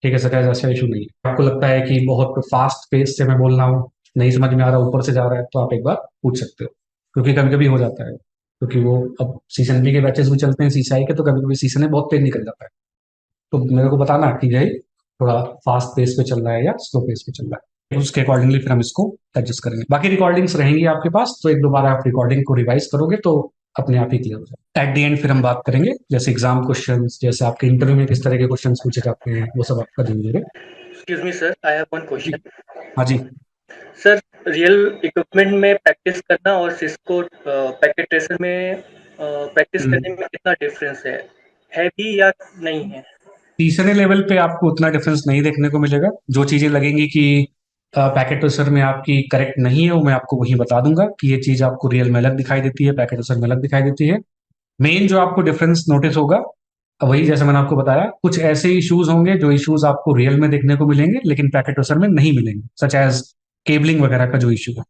ठीक है, सर ऐसा इशू नहीं है। आपको लगता है कि बहुत फास्ट पेस से मैं बोल रहा हूँ, नहीं समझ में आ रहा, ऊपर से जा रहा है, तो आप एक बार पूछ सकते हो, क्योंकि कभी कभी हो जाता है, क्योंकि वो अब सीजन बी के बैचेस भी चलते हैं सीसाई के, तो कभी कभी सीजन में बहुत तेज निकल जाता है, तो मेरे को बताना कि भाई थोड़ा फास्ट पेस पे चल रहा है या स्लो पेस पे चल रहा है, उसके अकॉर्डिंगली फिर हम इसको एडजस्ट करेंगे। बाकी रिकॉर्डिंग्स रहेंगी आपके पास, तो एक दो बार आप रिकॉर्डिंग को रिवाइज करोगे तो अपने आप ही क्लियर हो जाए। एट द एंड फिर हम बात करेंगे जैसे एग्जाम क्वेश्चंस, जैसे आपके इंटरव्यू में किस तरह के क्वेश्चंस पूछे जाते हैं, वो सब आपका देंगे। Excuse me, sir. I have one ji, question. हाँ जी। सर, रियल इक्विपमेंट में प्रैक्टिस करना और सिस्को पैकेट ट्रेसर में प्रैक्टिस करने में कितना डिफरेंस है भी या नहीं है? तीसरे लेवल पे आपको उतना डिफरेंस नहीं देखने को मिलेगा। जो चीजें लगेंगी कि पैकेट ट्रेसर में आपकी करेक्ट नहीं है, वो मैं आपको वही बता दूंगा कि ये चीज आपको रियल में अलग दिखाई देती है, पैकेट ट्रेसर में अलग दिखाई देती है। मेन जो आपको डिफरेंस नोटिस होगा, वही जैसे मैंने आपको बताया, कुछ ऐसे इश्यूज होंगे जो इश्यूज आपको रियल में देखने को मिलेंगे लेकिन पैकेट ट्रेसर में नहीं मिलेंगे, सच एज केबलिंग वगैरह का जो इश्यू है।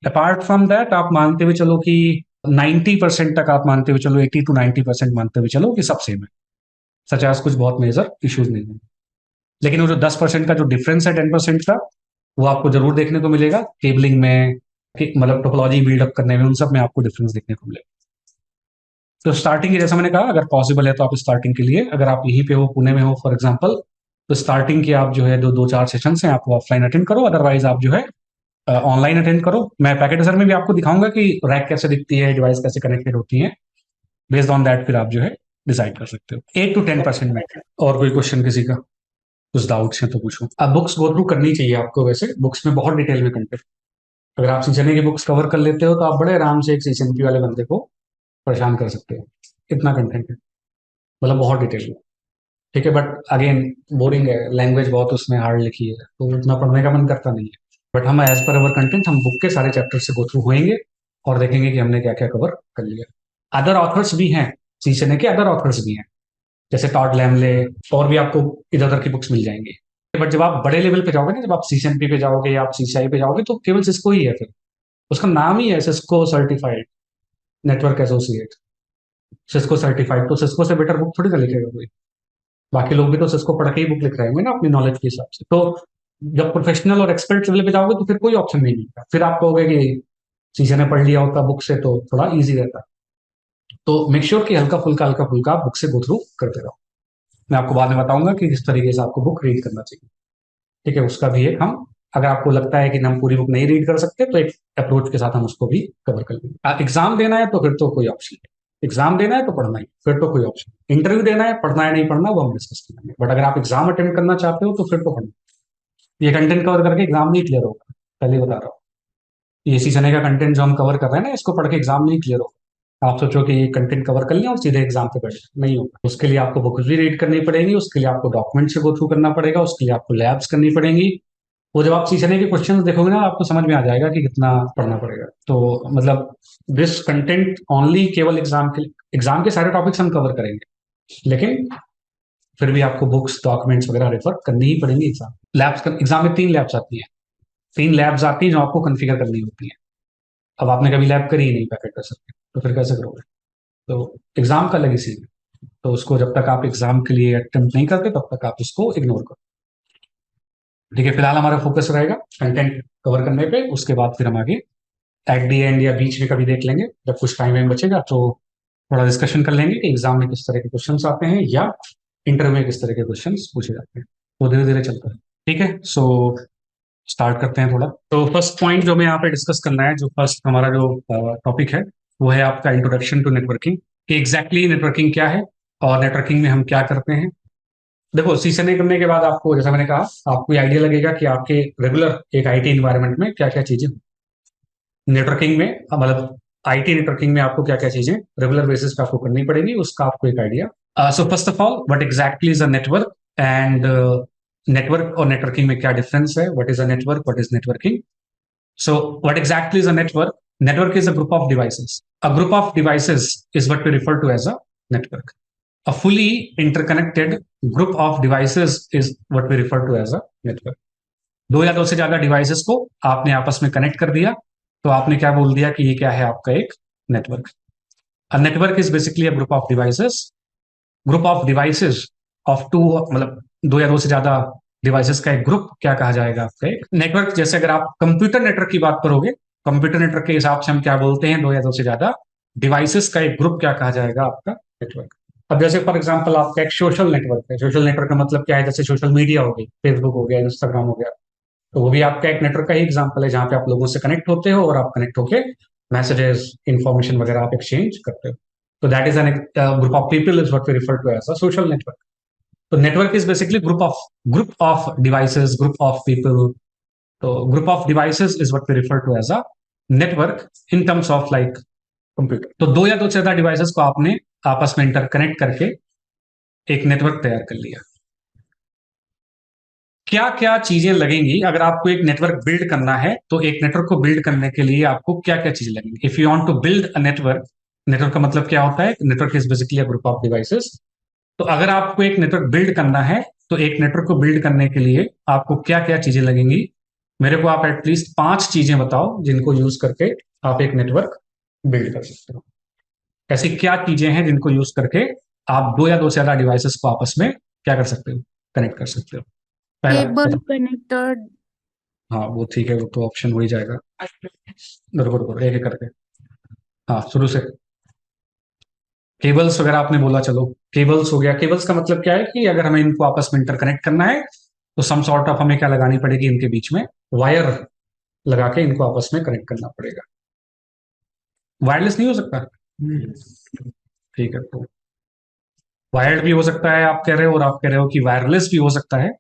अपार्ट फ्रॉम दैट आप मानते हुए चलो कि 90% तक, आप मानते हुए चलो 80 to 90% मानते हुए चलो कि सब सेम है, सच एज कुछ बहुत मेजर इश्यूज नहीं है। लेकिन वो जो 10% का जो डिफरेंस है, 10% का, वो आपको जरूर देखने को मिलेगा केबलिंग में, मतलब टोपोलॉजी बिल्डअप करने में, उन सब में आपको डिफरेंस देखने को मिलेगा। तो स्टार्टिंग जैसा मैंने कहा, अगर पॉसिबल है तो आप स्टार्टिंग के लिए, अगर आप यहीं पे हो, पुणे में हो फॉर एग्जाम्पल, तो स्टार्टिंग की आप जो है 2-4 सेशन हैं आप ऑफलाइन अटेंड करो, अदरवाइज आप जो है ऑनलाइन अटेंड करो। मैं पैकेट असर में भी आपको दिखाऊंगा कि रैक कैसे दिखती है, डिवाइस कैसे कनेक्टेड होती है, बेस्ड ऑन दैट फिर आप जो है डिसाइड कर सकते हो। 8 to 10% में। और कोई क्वेश्चन किसी का, कुछ डाउट्स हैं तो पूछो। अब बुक्स गो थ्रू करनी चाहिए आपको, वैसे बुक्स में बहुत डिटेल में कंटेंट, अगर आप सीजन की बुक्स कवर कर लेते हो तो आप बड़े आराम से एक सीजन वाले बंदे को परेशान कर सकते हो, इतना कंटेंट है, मतलब बहुत डिटेल में, ठीक है। बट अगेन बोरिंग है, लैंग्वेज बहुत उसमें हार्ड लिखी है, तो उतना पढ़ने का मन करता नहीं है। बट हम एज पर अवर कंटेंट हम बुक के सारे चैप्टर से गो थ्रू होएंगे और देखेंगे कि हमने क्या क्या कवर कर लिया। अदर ऑथर्स भी हैं, सीजन के अदर ऑथर्स भी हैं, जैसे टॉड लैमले, और भी आपको इधर उधर की बुक्स मिल जाएंगी। बट जब आप बड़े लेवल पे जाओगे ना, जब आप सीसीएनपी पे जाओगे या आप सीसीआई पे जाओगे, तो केवल सिस्को ही है, फिर उसका नाम ही है Cisco certified network associate, Cisco certified, तो सिस्को से बेटर बुक थोड़ी ना लिखेगा कोई। बाकी लोग भी तो सिस्को पढ़ के ही बुक लिख रहे होंगे ना अपनी नॉलेज के हिसाब से। तो जब प्रोफेशनल और एक्सपर्ट लेवल पे जाओगे तो फिर कोई ऑप्शन नहीं मिलता, फिर आप कहोगे कि सीजन ने पढ़ लिया होता बुक से तो थोड़ा ईजी रहता। तो मेक श्योर कि हल्का फुल्का आप बुक से गो थ्रू करते रहो। मैं आपको बाद में बताऊंगा कि किस तरीके से आपको बुक रीड करना चाहिए, ठीक है, उसका भी एक हम, अगर आपको लगता है कि हम पूरी बुक नहीं रीड कर सकते तो एक अप्रोच के साथ हम उसको भी कवर कर लेंगे। एग्जाम देना है तो फिर तो कोई ऑप्शन नहीं, एग्जाम देना है तो पढ़ना ही, फिर तो कोई ऑप्शन नहीं। इंटरव्यू देना है, पढ़ना है नहीं पढ़ना वो हम डिस्कस करेंगे, बट अगर आप एग्जाम अटेंड करना चाहते हो तो फिर तो पढ़ना। ये कंटेंट कवर करके एग्जाम नहीं क्लियर होगा, पहले बता रहा हूँ। ये सीजन का कंटेंट जो हम कवर कर रहे हैं ना, इसको पढ़ के एग्जाम नहीं क्लियर होगा। आप सोचो कि ये कंटेंट कवर कर लिया और सीधे एग्जाम पे बैठ, नहीं होगा। उसके लिए आपको बुक्स भी रीड करनी पड़ेगी, उसके लिए आपको डॉक्यूमेंट से गो थ्रू करना पड़ेगा, उसके लिए आपको लैब्स करनी पड़ेंगी। वो जब आप सीखने के क्वेश्चन देखोगे ना, आपको समझ में आ जाएगा कि कितना पढ़ना पड़ेगा। तो मतलब दिस कंटेंट ओनली केवल एग्जाम के सारे टॉपिक्स हम कवर करेंगे, लेकिन फिर भी आपको बुक्स डॉक्यूमेंट्स वगैरह रेफर करनी ही पड़ेंगी। एग्जाम में 3 लैब्स आती हैं, 3 लैब्स आती हैं जो आपको कन्फिगर करनी होती हैं। अब आपने कभी लैब करी ही नहीं पैकेट कर सकते, तो फिर कैसे करोगे। तो एग्जाम का अलग ही सीन है, तो उसको जब तक आप एग्जाम के लिए अटेम्प्ट नहीं करते तब तक आप उसको इग्नोर करो, ठीक है। फिलहाल हमारा फोकस रहेगा कंटेंट कवर करने पे, उसके बाद फिर हम आगे एट दी एंड या बीच में कभी देख लेंगे, जब कुछ टाइम बचेगा तो थोड़ा डिस्कशन कर लेंगे कि एग्जाम में किस तरह के क्वेश्चंस आते हैं या इंटरव्यू में किस तरह के क्वेश्चंस पूछे जाते हैं। तो धीरे धीरे चलता है, ठीक है। सो स्टार्ट करते हैं थोड़ा। तो फर्स्ट पॉइंट जो मैं यहाँ पे डिस्कस करना है, जो फर्स्ट हमारा जो टॉपिक है, वो है आपका इंट्रोडक्शन टू नेटवर्किंग, कि एग्जैक्टली नेटवर्किंग क्या है और नेटवर्किंग में हम क्या करते हैं। देखो, सीसीएनए करने के बाद आपको, जैसा मैंने कहा, आपको आइडिया लगेगा कि आपके रेगुलर एक आईटी इन्वायरमेंट में क्या क्या चीजें, नेटवर्किंग में मतलब आईटी नेटवर्किंग में आपको क्या क्या चीजें रेगुलर बेसिस पे आपको करनी पड़ेगी, उसका आपको एक idea. So first of all, what exactly is a network, and network और नेटवर्किंग में क्या डिफरेंस है, what is a network, what is networking. So what exactly is a network? Network is a group of devices. A group of devices is what we refer to as a network. A fully interconnected group of devices is what we refer to as a network. दो या दो से ज्यादा devices को आपने आपस में connect कर दिया, तो आपने क्या बोल दिया कि ये क्या है, आपका एक network. A network is basically a group of devices. Group of devices of two, मतलब दो या दो से ज्यादा डिवाइसेस का एक ग्रुप क्या कहा जाएगा, आपका एक नेटवर्क। जैसे अगर आप कंप्यूटर नेटवर्क की बात करोगे, कंप्यूटर नेटवर्क के हिसाब से हम क्या बोलते हैं, दो या दो से ज्यादा डिवाइसेस का एक ग्रुप क्या कहा जाएगा, आपका नेटवर्क। अब जैसे फॉर एग्जांपल आपका एक सोशल नेटवर्क है। सोशल नेटवर्क का मतलब क्या है, जैसे सोशल मीडिया हो गई, फेसबुक हो गया, इंस्टाग्राम हो गया, तो वो भी आपका एक नेटवर्क का ही एग्जाम्पल है, जहां पे आप लोगों से कनेक्ट होते हो और आप कनेक्ट होके मैसेजेस, इंफॉर्मेशन वगैरह आप एक्सचेंज करते हो। तो that is an group of people is what we refer to as a social network. तो network is basically group of devices, group of people. तो group of devices is what we refer to as a network in terms of like computer. तो दो या दो से ज्यादा devices को आपने आपस में इंटरकनेक्ट करके एक नेटवर्क तैयार कर लिया। क्या क्या चीजें लगेंगी अगर आपको एक नेटवर्क बिल्ड करना है, तो एक नेटवर्क को बिल्ड करने के लिए आपको क्या क्या चीजें लगेंगी। If you want to build a network, network का मतलब क्या होता है, network is basically a group of devices. तो अगर आपको एक नेटवर्क बिल्ड करना है, तो एक नेटवर्क को बिल्ड करने के लिए आपको क्या क्या चीजें लगेंगी। मेरे को आप एटलीस्ट 5 चीजें बताओ जिनको यूज करके आप एक नेटवर्क बिल्ड कर सकते हो। ऐसी क्या चीजें हैं जिनको यूज करके आप दो या दो से ज्यादा डिवाइसेस को आपस में क्या कर सकते हो, कनेक्ट कर सकते हो। पहला केबल बताओ। कनेक्टर। हाँ वो ठीक है, वो तो ऑप्शन हो ही जाएगा। रुको रुको, एक एक करके। हाँ शुरू से। केबल्स वगैरह आपने बोला, चलो केबल्स हो गया। केबल्स का मतलब क्या है कि अगर हमें इनको आपस में इंटरकनेक्ट करना है, तो सम सॉर्ट ऑफ हमें क्या लगानी पड़ेगी, इनके बीच में वायर लगा के इनको आपस में कनेक्ट करना पड़ेगा। वायरलेस नहीं हो सकता, ठीक है। तो वायर्ड भी हो सकता है आप कह रहे हो, और आप कह रहे हो कि वायरलेस भी हो सकता है।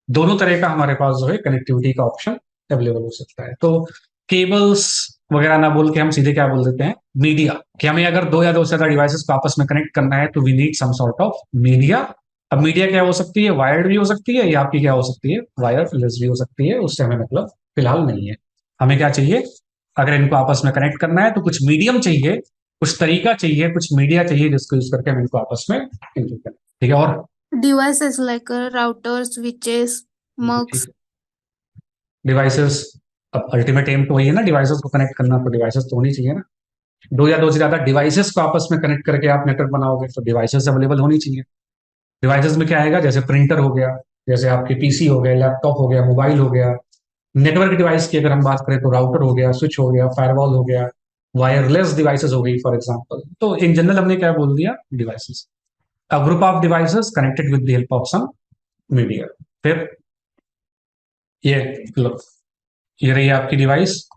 दोनों तरह का हमारे पास जो है कनेक्टिविटी का ऑप्शन अवेलेबल हो सकता है। तो केबल्स वगैरह ना बोल के हम सीधे क्या बोल देते हैं, मीडिया। कि हमें अगर दो या दो से ज्यादा डिवाइसेस को आपस में कनेक्ट करना है, तो we need some sort of media. अब मीडिया क्या हो सकती है, वायर्ड भी हो सकती है, या आपकी क्या हो सकती है, वायरलेस भी हो सकती है। उससे हमें मतलब फिलहाल नहीं है। हमें क्या चाहिए, अगर इनको आपस में कनेक्ट करना है, तो कुछ मीडियम चाहिए, कुछ तरीका चाहिए, कुछ मीडिया चाहिए, जिसको यूज करके हम इनको आपस में इंटर करें। ठीक है। और devices like router, switches, mugs. Devices, अब अल्टीमेट एम तो वही है ना, डिवाइसेस को कनेक्ट करना, तो डिवाइसेस तो होनी चाहिए ना। दो या दो से ज्यादा डिवाइसेस को आपस में कनेक्ट करके आप नेटवर्क बनाओगे, तो डिवाइसेस अवेलेबल होनी चाहिए। डिवाइसेस में क्या आएगा, जैसे प्रिंटर हो गया, जैसे आपके पीसी हो गए, लैपटॉप हो गया, मोबाइल हो गया। नेटवर्क डिवाइस की अगर हम बात करें, तो राउटर हो गया, स्विच हो गया, फायरवॉल हो गया, वायरलेस डिवाइसेस हो गई फॉर एग्जाम्पल। तो इन जनरल हमने क्या बोल दिया, devices, a group of devices connected with the help of some media. फिर ये लो, ये रही आपकी डिवाइस,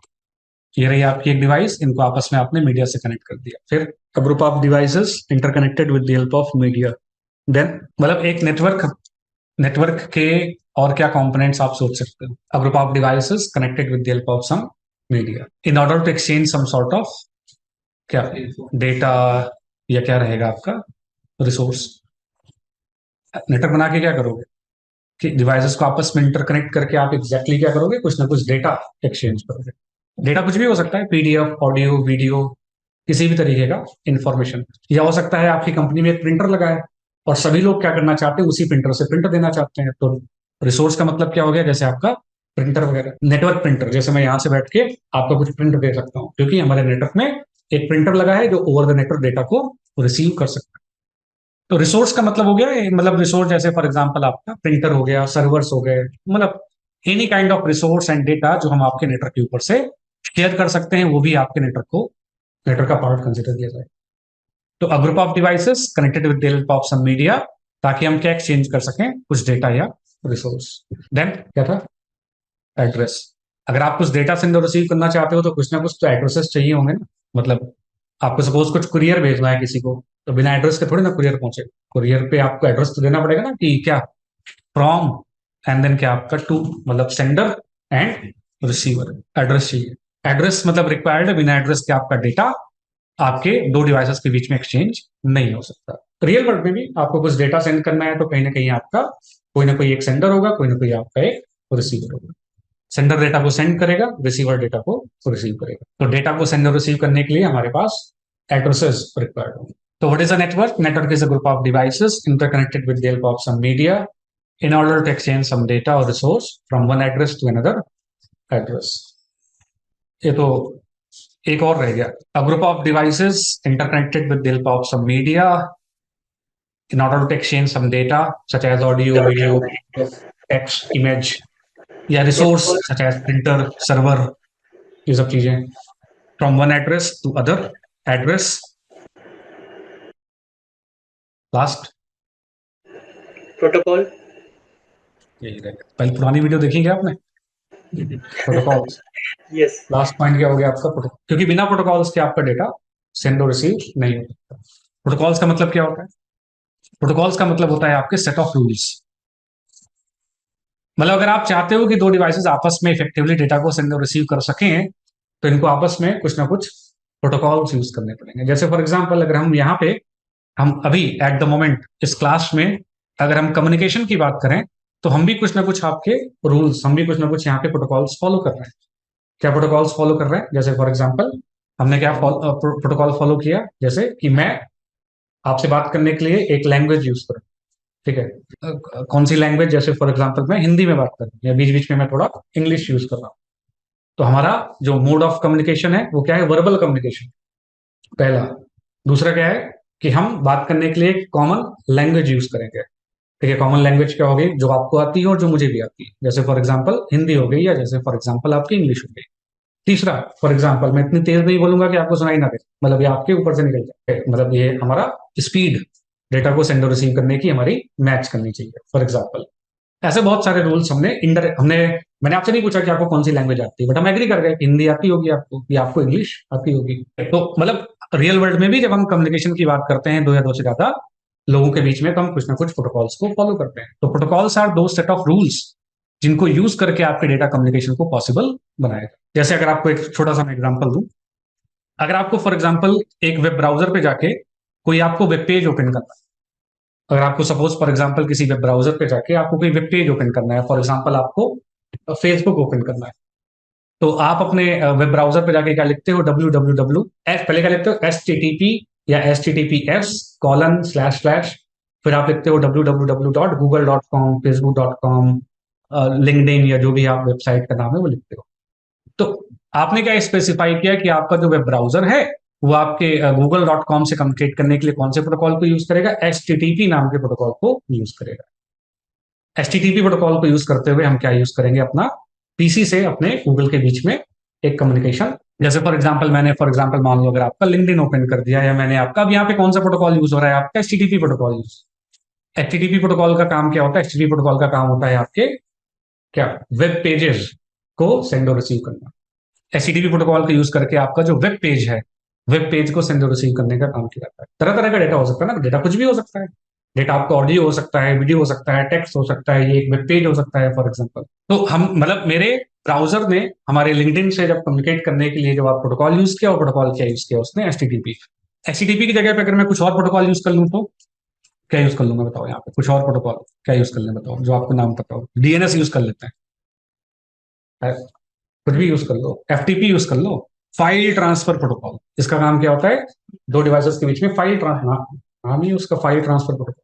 ये रही आपकी एक डिवाइस, इनको आपस में आपने मीडिया से कनेक्ट कर दिया। फिर a group of devices interconnected with the help of media. Then मतलब एक नेटवर्क, नेटवर्क के और क्या कंपोनेंट्स आप सोच सकते हो, a group of devices connected with the help of some media in order to exchange some sort of क्या, डेटा, या क्या रहेगा आपका रिसोर्स। नेटवर्क बना के क्या करोगे, कि डिवाइसेस को आपस में इंटरकनेक्ट करके आप एग्जैक्टली क्या करोगे, कुछ ना कुछ डेटा एक्सचेंज करोगे। डेटा कुछ भी हो सकता है, पीडीएफ, ऑडियो, वीडियो, किसी भी तरीके का इंफॉर्मेशन। या हो सकता है आपकी कंपनी में एक प्रिंटर लगा है, और सभी लोग क्या करना चाहते हैं, उसी प्रिंटर से प्रिंटर देना चाहते हैं। तो रिसोर्स का मतलब क्या हो गया, जैसे आपका प्रिंटर वगैरह, नेटवर्क प्रिंटर। जैसे मैं यहाँ से बैठ के आपको कुछ प्रिंट दे सकता हूँ, क्योंकि हमारे नेटवर्क में एक प्रिंटर लगा है जो ओवर द नेटवर्क डेटा को रिसीव कर सकता है। तो रिसोर्स का मतलब हो गया, मतलब रिसोर्स जैसे फॉर एग्जांपल आपका प्रिंटर हो गया, सर्वर्स हो गए, मतलब any kind of resource and data जो हम आपके नेटवर्क के ऊपर से शेयर कर सकते हैं, वो भी आपके नेटवर्क को, नेटवर्क का पार्ट कंसिडर किया जाए। तो a group of devices connected with the help of some media, ताकि हम क्या एक्सचेंज कर सकें, कुछ डेटा या रिसोर्स। देन क्या था, एड्रेस। अगर आप कुछ डेटा सेंड और रिसीव करना चाहते हो, तो कुछ ना कुछ तो एड्रेसेस चाहिए होंगे ना। मतलब आपको सपोज कुछ कुरियर भेजना है किसी को, तो बिना एड्रेस के थोड़ी ना कुरियर पहुंचे। कुरियर पे आपको एड्रेस तो देना पड़ेगा ना, कि क्या, फ्रॉम, एंड देन क्या आपका टू, मतलब सेंडर एंड रिसीवर, एड्रेस चाहिए। एड्रेस मतलब रिक्वायर्ड है, बिना एड्रेस के आपका डेटा आपके दो डिवाइसेस के बीच में एक्सचेंज नहीं हो सकता। रियल वर्ल्ड में भी आपको कुछ डेटा सेंड करना है तो कहीं ना कहीं आपका कोई ना कोई एक सेंडर होगा, कोई ना कोई आपका एक रिसीवर होगा। सेंडर डेटा को सेंड करेगा, रिसीवर डेटा को रिसीव करेगा। तो डेटा को सेंड और रिसीव करने के लिए हमारे पास एड्रेसेस रिक्वायर्ड होंगे। तो what is a network? Network is a group of devices interconnected with the help of some media in order to exchange some data or resource from one address to another address. ये तो एक और रह गया, a group of devices interconnected with the help of some media in order to exchange some data such as audio, video, text, image या resource such as printer, server, ये सब चीजें from one address to other address. Last protocol. यही रह गया। पहले पुरानी video देखी क्या आपने? प्रोटोकॉल। यस। लास्ट पॉइंट क्या हो गया आपका? क्योंकि बिना प्रोटोकॉल्स के आपका डेटा सेंड और रिसीव नहीं हो सकता। प्रोटोकॉल्स का मतलब क्या होता है? प्रोटोकॉल्स का मतलब होता है आपके सेट ऑफ रूल्स। मतलब अगर आप चाहते हो कि दो डिवाइसेस आपस में इफेक्टिवली डेटा को सेंड और रिसीव कर सकें तो इनको आपस में कुछ ना कुछ प्रोटोकॉल्स यूज करने पड़ेंगे। जैसे फॉर एग्जाम्पल अगर हम यहाँ पे हम अभी एट द मोमेंट इस क्लास में अगर हम कम्युनिकेशन की बात करें तो हम भी कुछ ना कुछ आपके रूल्स, हम भी कुछ ना कुछ यहाँ पे प्रोटोकॉल्स फॉलो कर रहे हैं। क्या प्रोटोकॉल्स फॉलो कर रहे हैं? जैसे फॉर एग्जांपल हमने क्या प्रोटोकॉल फॉलो किया, जैसे कि मैं आपसे बात करने के लिए एक लैंग्वेज यूज करूं, ठीक है? कौन सी लैंग्वेज? जैसे फॉर एग्जांपल मैं हिंदी में बात कर रहा हूं या बीच बीच में मैं थोड़ा इंग्लिश यूज कर रहा हूं। तो हमारा जो मोड ऑफ कम्युनिकेशन है वो क्या है? वर्बल कम्युनिकेशन, पहला। दूसरा क्या है कि हम बात करने के लिए कॉमन लैंग्वेज यूज करेंगे। ठीक है, कॉमन लैंग्वेज क्या होगी? जो आपको आती है और जो मुझे भी आती है। जैसे फॉर एग्जांपल हिंदी हो गई या जैसे फॉर एग्जांपल आपकी इंग्लिश हो गई। तीसरा, फॉर एग्जांपल मैं इतनी तेज नहीं बोलूंगा कि आपको सुनाई ना दे, मतलब ये आपके ऊपर से निकल जाए, मतलब ये हमारा स्पीड डेटा को सेंड और रिसीव करने की हमारी मैच करनी चाहिए फॉर एग्जांपल। ऐसे बहुत सारे रूल्स मैंने आपसे नहीं पूछा कि आपको कौन सी लैंग्वेज आती है, बट हम एग्री कर गए हिंदी आती होगी आपको या आपको इंग्लिश आती होगी। तो मतलब रियल वर्ल्ड में भी जब हम कम्युनिकेशन की बात करते हैं दो या दो से ज्यादा लोगों के बीच में, तो हम कुछ ना कुछ प्रोटोकॉल्स को फॉलो करते हैं। तो प्रोटोकॉल्स आर दो सेट ऑफ रूल्स जिनको यूज करके आपके डेटा कम्युनिकेशन को पॉसिबल बनाएगा। जैसे अगर आपको एक छोटा सा मैं एग्जांपल दूं, अगर आपको फॉर एग्जांपल एक वेब ब्राउजर पे जाके कोई आपको वेब पेज ओपन करना है, अगर आपको सपोज फॉर एग्जांपल किसी वेब ब्राउजर पे जाके आपको कोई वेब पेज ओपन करना है, फॉर एग्जांपल आपको फेसबुक ओपन करना है, तो आप अपने वेब ब्राउजर पे जाके क्या लिखते हो? www, पहले क्या लिखते हो? HTTP या https:// फिर आप लिखते हो www.google.com, facebook.com, लिंक्डइन या जो भी आप वेबसाइट का नाम है वो लिखते हो। तो आपने क्या स्पेसिफाई किया कि आपका जो वेब ब्राउजर है वो आपके google.com से कम्युनिकेट करने के लिए कौन से प्रोटोकॉल को यूज करेगा? HTTP नाम के प्रोटोकॉल को यूज करेगा। HTTP प्रोटोकॉल को यूज करते हुए हम क्या यूज करेंगे? अपना पीसी से अपने गूगल के बीच में एक कम्युनिकेशन। जैसे फॉर एग्जांपल मान लो अगर आपका लिंक्डइन ओपन कर दिया या मैंने आपका, अब यहाँ पे कौन सा प्रोटोकॉल यूज हो रहा है? आपका HTTP protocol use. HTTP protocol का काम क्या होता है? HTTP प्रोटोकॉल का काम होता है आपके क्या? वेब पेजेस को सेंड और रिसीव करना। HTTP प्रोटोकॉल का यूज करके आपका जो वेब पेज है, वेब पेज को सेंड और रिसीव करने का काम किया जाता है। तरह तरह का डेटा हो सकता है ना, डेटा कुछ भी हो सकता है। डेटा आपका ऑडियो हो सकता है, वीडियो हो सकता है, टेक्स्ट हो सकता है, ये एक वेब पेज हो सकता है फॉर एग्जांपल। तो हम मतलब मेरे ब्राउजर ने हमारे लिंक्डइन से जब कम्युनिकेट करने के लिए जब आप प्रोटोकॉल यूज किया, और प्रोटोकॉल क्या यूज किया उसने? HTTP। HTTP की जगह पे अगर मैं कुछ और प्रोटोकॉल यूज कर लूँ तो क्या यूज कर लूंगा? बताओ यहाँ पे कुछ और प्रोटोकॉल क्या यूज कर लें? बताओ जो आपको नाम पता हो। DNS यूज कर लेते हैं, कुछ भी यूज कर लो, FTP यूज कर लो, फाइल ट्रांसफर प्रोटोकॉल। इसका काम क्या होता है? दो डिवाइसेस के बीच में फाइल ट्रांसफर, नाम ही उसका फाइल ट्रांसफर प्रोटोकॉल।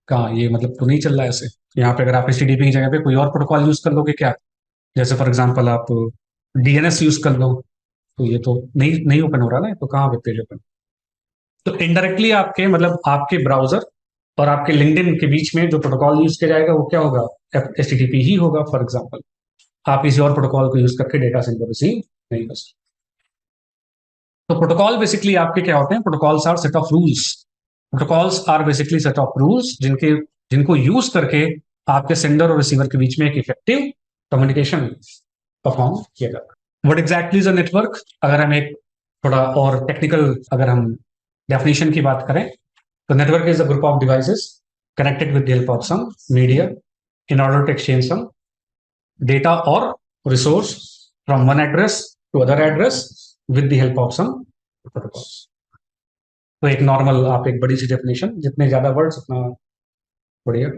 कहाँ ये मतलब तो नहीं चल रहा है ऐसे। यहाँ पे अगर आप HTTP की जगह पे कोई और प्रोटोकॉल यूज कर लोगे क्या? जैसे फॉर एग्जांपल आप DNS यूज कर लो, तो ये तो नहीं ओपन हो रहा ना, तो कहाँ वेब पेज ओपन? तो इनडायरेक्टली आपके मतलब आपके ब्राउजर और आपके लिंक्डइन के बीच में जो प्रोटोकॉल यूज किया जाएगा वो क्या होगा? HTTP ही होगा फॉर एग्जांपल। आप किसी और प्रोटोकॉल को यूज करके डेटा सेंड और रिसीव नहीं कर सकते। तो प्रोटोकॉल बेसिकली आपके क्या होते हैं? Protocols are set of rules. Protocols are basically set of rules जिनको यूज करके आपके सेंडर और रिसीवर के बीच में एक इफेक्टिव कम्युनिकेशन परफॉर्म किया जाता है। What exactly is a network? अगर हम एक थोड़ा और टेक्निकल अगर हम डेफिनेशन की बात करें तो network is a group of devices connected with the help of some media in order to exchange some data or resource from one address to other address with the help of some protocols. तो एक normal, आप एक बड़ी सी definition, जितने ज्यादा words उतना बढ़िया,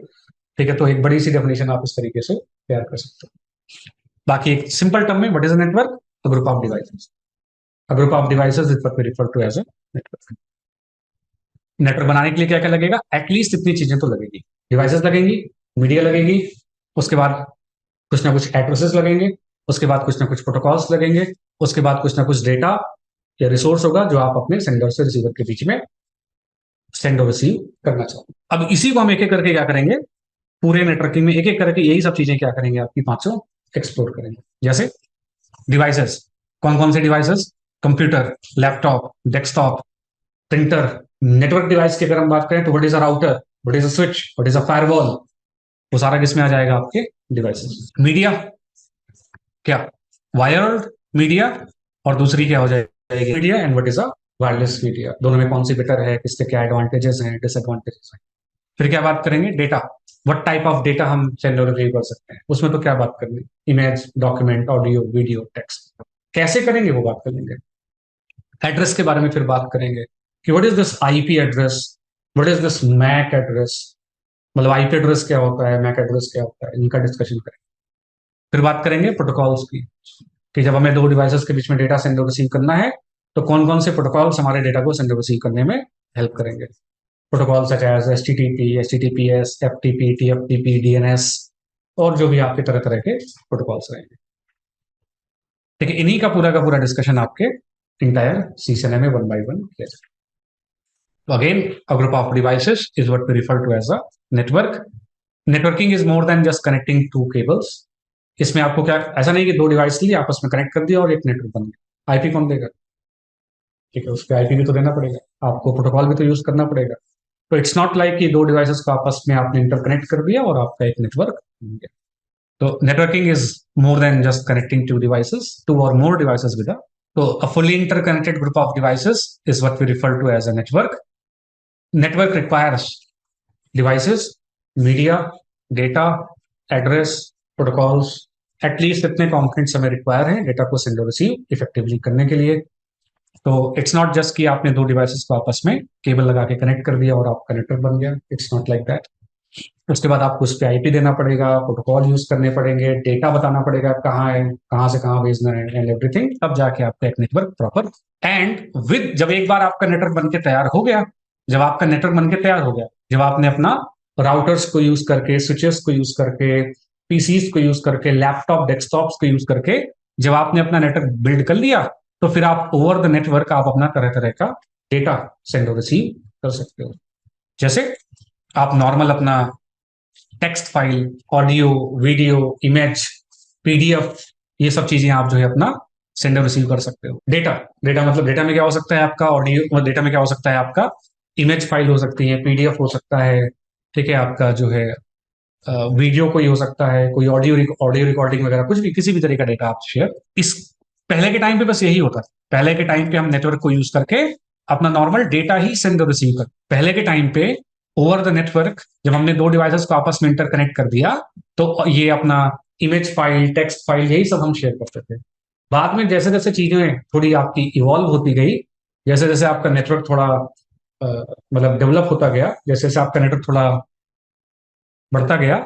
ठीक है। तो एक बड़ी सी डेफिनेशन आप इस तरीके से तैयार कर सकते हो। बाकी एक सिंपल टर्म में, what is a network? A group of devices. A group of devices is what we refer to as a network. Network बनाने के लिए क्या क्या लगेगा? एटलीस्ट इतनी चीजें तो लगेगी। डिवाइसेस लगेंगी, मीडिया लगेगी, उसके बाद कुछ ना कुछ एड्रेसेस लगेंगे, उसके बाद कुछ ना कुछ प्रोटोकॉल्स लगेंगे, उसके बाद कुछ ना कुछ डेटा या रिसोर्स होगा जो आप अपने सेंडर से रिसीवर के बीच में सेंड और रिसीव करना चाहते हैं। अब इसी को हम एक एक करके क्या करेंगे, पूरे नेटवर्किंग में एक एक करके यही सब चीजें क्या करेंगे, आपकी पांचों एक्सप्लोर करेंगे। जैसे डिवाइसेस, कौन कौन से devices? Computer, laptop, desktop, printer. Network device की अगर हम बात करें तो what is a router, what is a switch, what is a firewall, वो सारा किसमें आ जाएगा? आपके डिवाइसेस। मीडिया क्या? वायर्ड मीडिया, और दूसरी क्या हो जाएगी? Media. And what is a wireless media. दोनों में कौन सी बेटर है, किसके क्या एडवांटेजेस हैं, डिसएडवांटेजेस हैं। फिर क्या बात करेंगे? Data. What type of data हम सेंड और रिसीव कर सकते हैं, उसमें तो क्या बात करनी, image, document, audio, video, text. कैसे करेंगे वो बात कर लेंगे। एड्रेस के बारे में फिर बात करेंगे कि what is this IP address, what is this MAC address, मतलब आईपी एड्रेस क्या होता है, मैक एड्रेस क्या होता है, इनका डिस्कशन करेंगे। फिर बात करेंगे प्रोटोकॉल्स की, कि जब हमें दो डिवाइसेस के बीच में डेटा सेंड और रिसीव करना है तो कौन कौन से प्रोटोकॉल्स हमारे डेटा को सेंड और रिसीव करने में हेल्प करेंगे। Protocol such as HTTP, HTTPS, FTP, TFTP, DNS, और जो भी आपके तरह तरह के प्रोटोकॉल्स रहेंगे। ठीक है, इन्हीं का पूरा डिस्कशन आपके इंटायर CCNA में 1 by 1 किया जाए। तो again, a group of devices is what we refer to as a network. Networking is more than just connecting to cables. इसमें आपको क्या, ऐसा नहीं कि दो डिवाइस लिए आपस में कनेक्ट कर दिया और एक नेटवर्क बन गया। आईपी कौन देगा? ठीक है, उसके आईपी भी तो देना पड़ेगा, आपको प्रोटोकॉल भी तो यूज करना पड़ेगा। तो इट्स नॉट लाइक कि दो डिवाइसेस को आपस में आपने इंटरकनेक्ट कर दिया और आपका एक नेटवर्क बन गया। तो networking is more than just connecting to devices, to और मोर डिवाइसेस विद अ, तो a fully interconnected group of devices is what we refer to as a network. Network requires devices, media, data, address, protocols, at least इतने components हमें require हैं data को send और receive effectively करने के लिए। तो इट्स नॉट जस्ट कि आपने दो डिवाइसेस को आपस में केबल लगा के कनेक्ट कर दिया और आपका नेटवर्क बन गया। It's not like that. उसके बाद आपको उस पर आईपी देना पड़ेगा, प्रोटोकॉल यूज करने पड़ेंगे, डेटा बताना पड़ेगा कहाँ है, कहाँ से कहाँ भेजना है, एंड एवरीथिंग, तब जाके आपका एक नेटवर्क प्रॉपर। एंड विद, जब एक बार आपका नेटवर्क बन के तैयार हो गया, जब आपका नेटवर्क बन के तैयार हो गया, जब आपने अपना राउटर्स को यूज करके, स्विचेस को यूज करके, पीसीस को यूज करके, लैपटॉप, डेस्कटॉप्स को यूज करके जब आपने अपना नेटवर्क बिल्ड कर लिया, तो फिर आप ओवर द नेटवर्क आप अपना तरह तरह का डेटा सेंड और रिसीव कर सकते हो। जैसे आप नॉर्मल अपना text file, audio, video, image, PDF, ये सब चीजें आप जो है अपना सेंड और रिसीव कर सकते हो। डेटा, डेटा मतलब डेटा में क्या हो सकता है आपका, ऑडियो, डेटा में क्या हो सकता है आपका, इमेज फाइल हो सकती है, पीडीएफ हो सकता है, ठीक है, आपका जो है वीडियो कोई हो सकता है, कोई ऑडियो रिकॉर्डिंग वगैरह, कुछ भी, किसी भी तरह का डेटा आप शेयर। इस पहले के टाइम पे बस यही होता था। पहले के टाइम पे हम नेटवर्क को यूज करके अपना नॉर्मल डेटा ही सेंड और रिसीव कर, पहले के टाइम पे ओवर द नेटवर्क जब हमने दो डिवाइसेस को आपस में इंटरकनेक्ट कर दिया तो ये अपना इमेज फाइल, टेक्स्ट फाइल, यही सब हम शेयर करते थे। बाद में जैसे जैसे चीजें थोड़ी आपकी इवॉल्व होती गई, जैसे जैसे आपका नेटवर्क थोड़ा मतलब डेवलप होता गया, जैसे जैसे आपका नेटवर्क थोड़ा बढ़ता गया,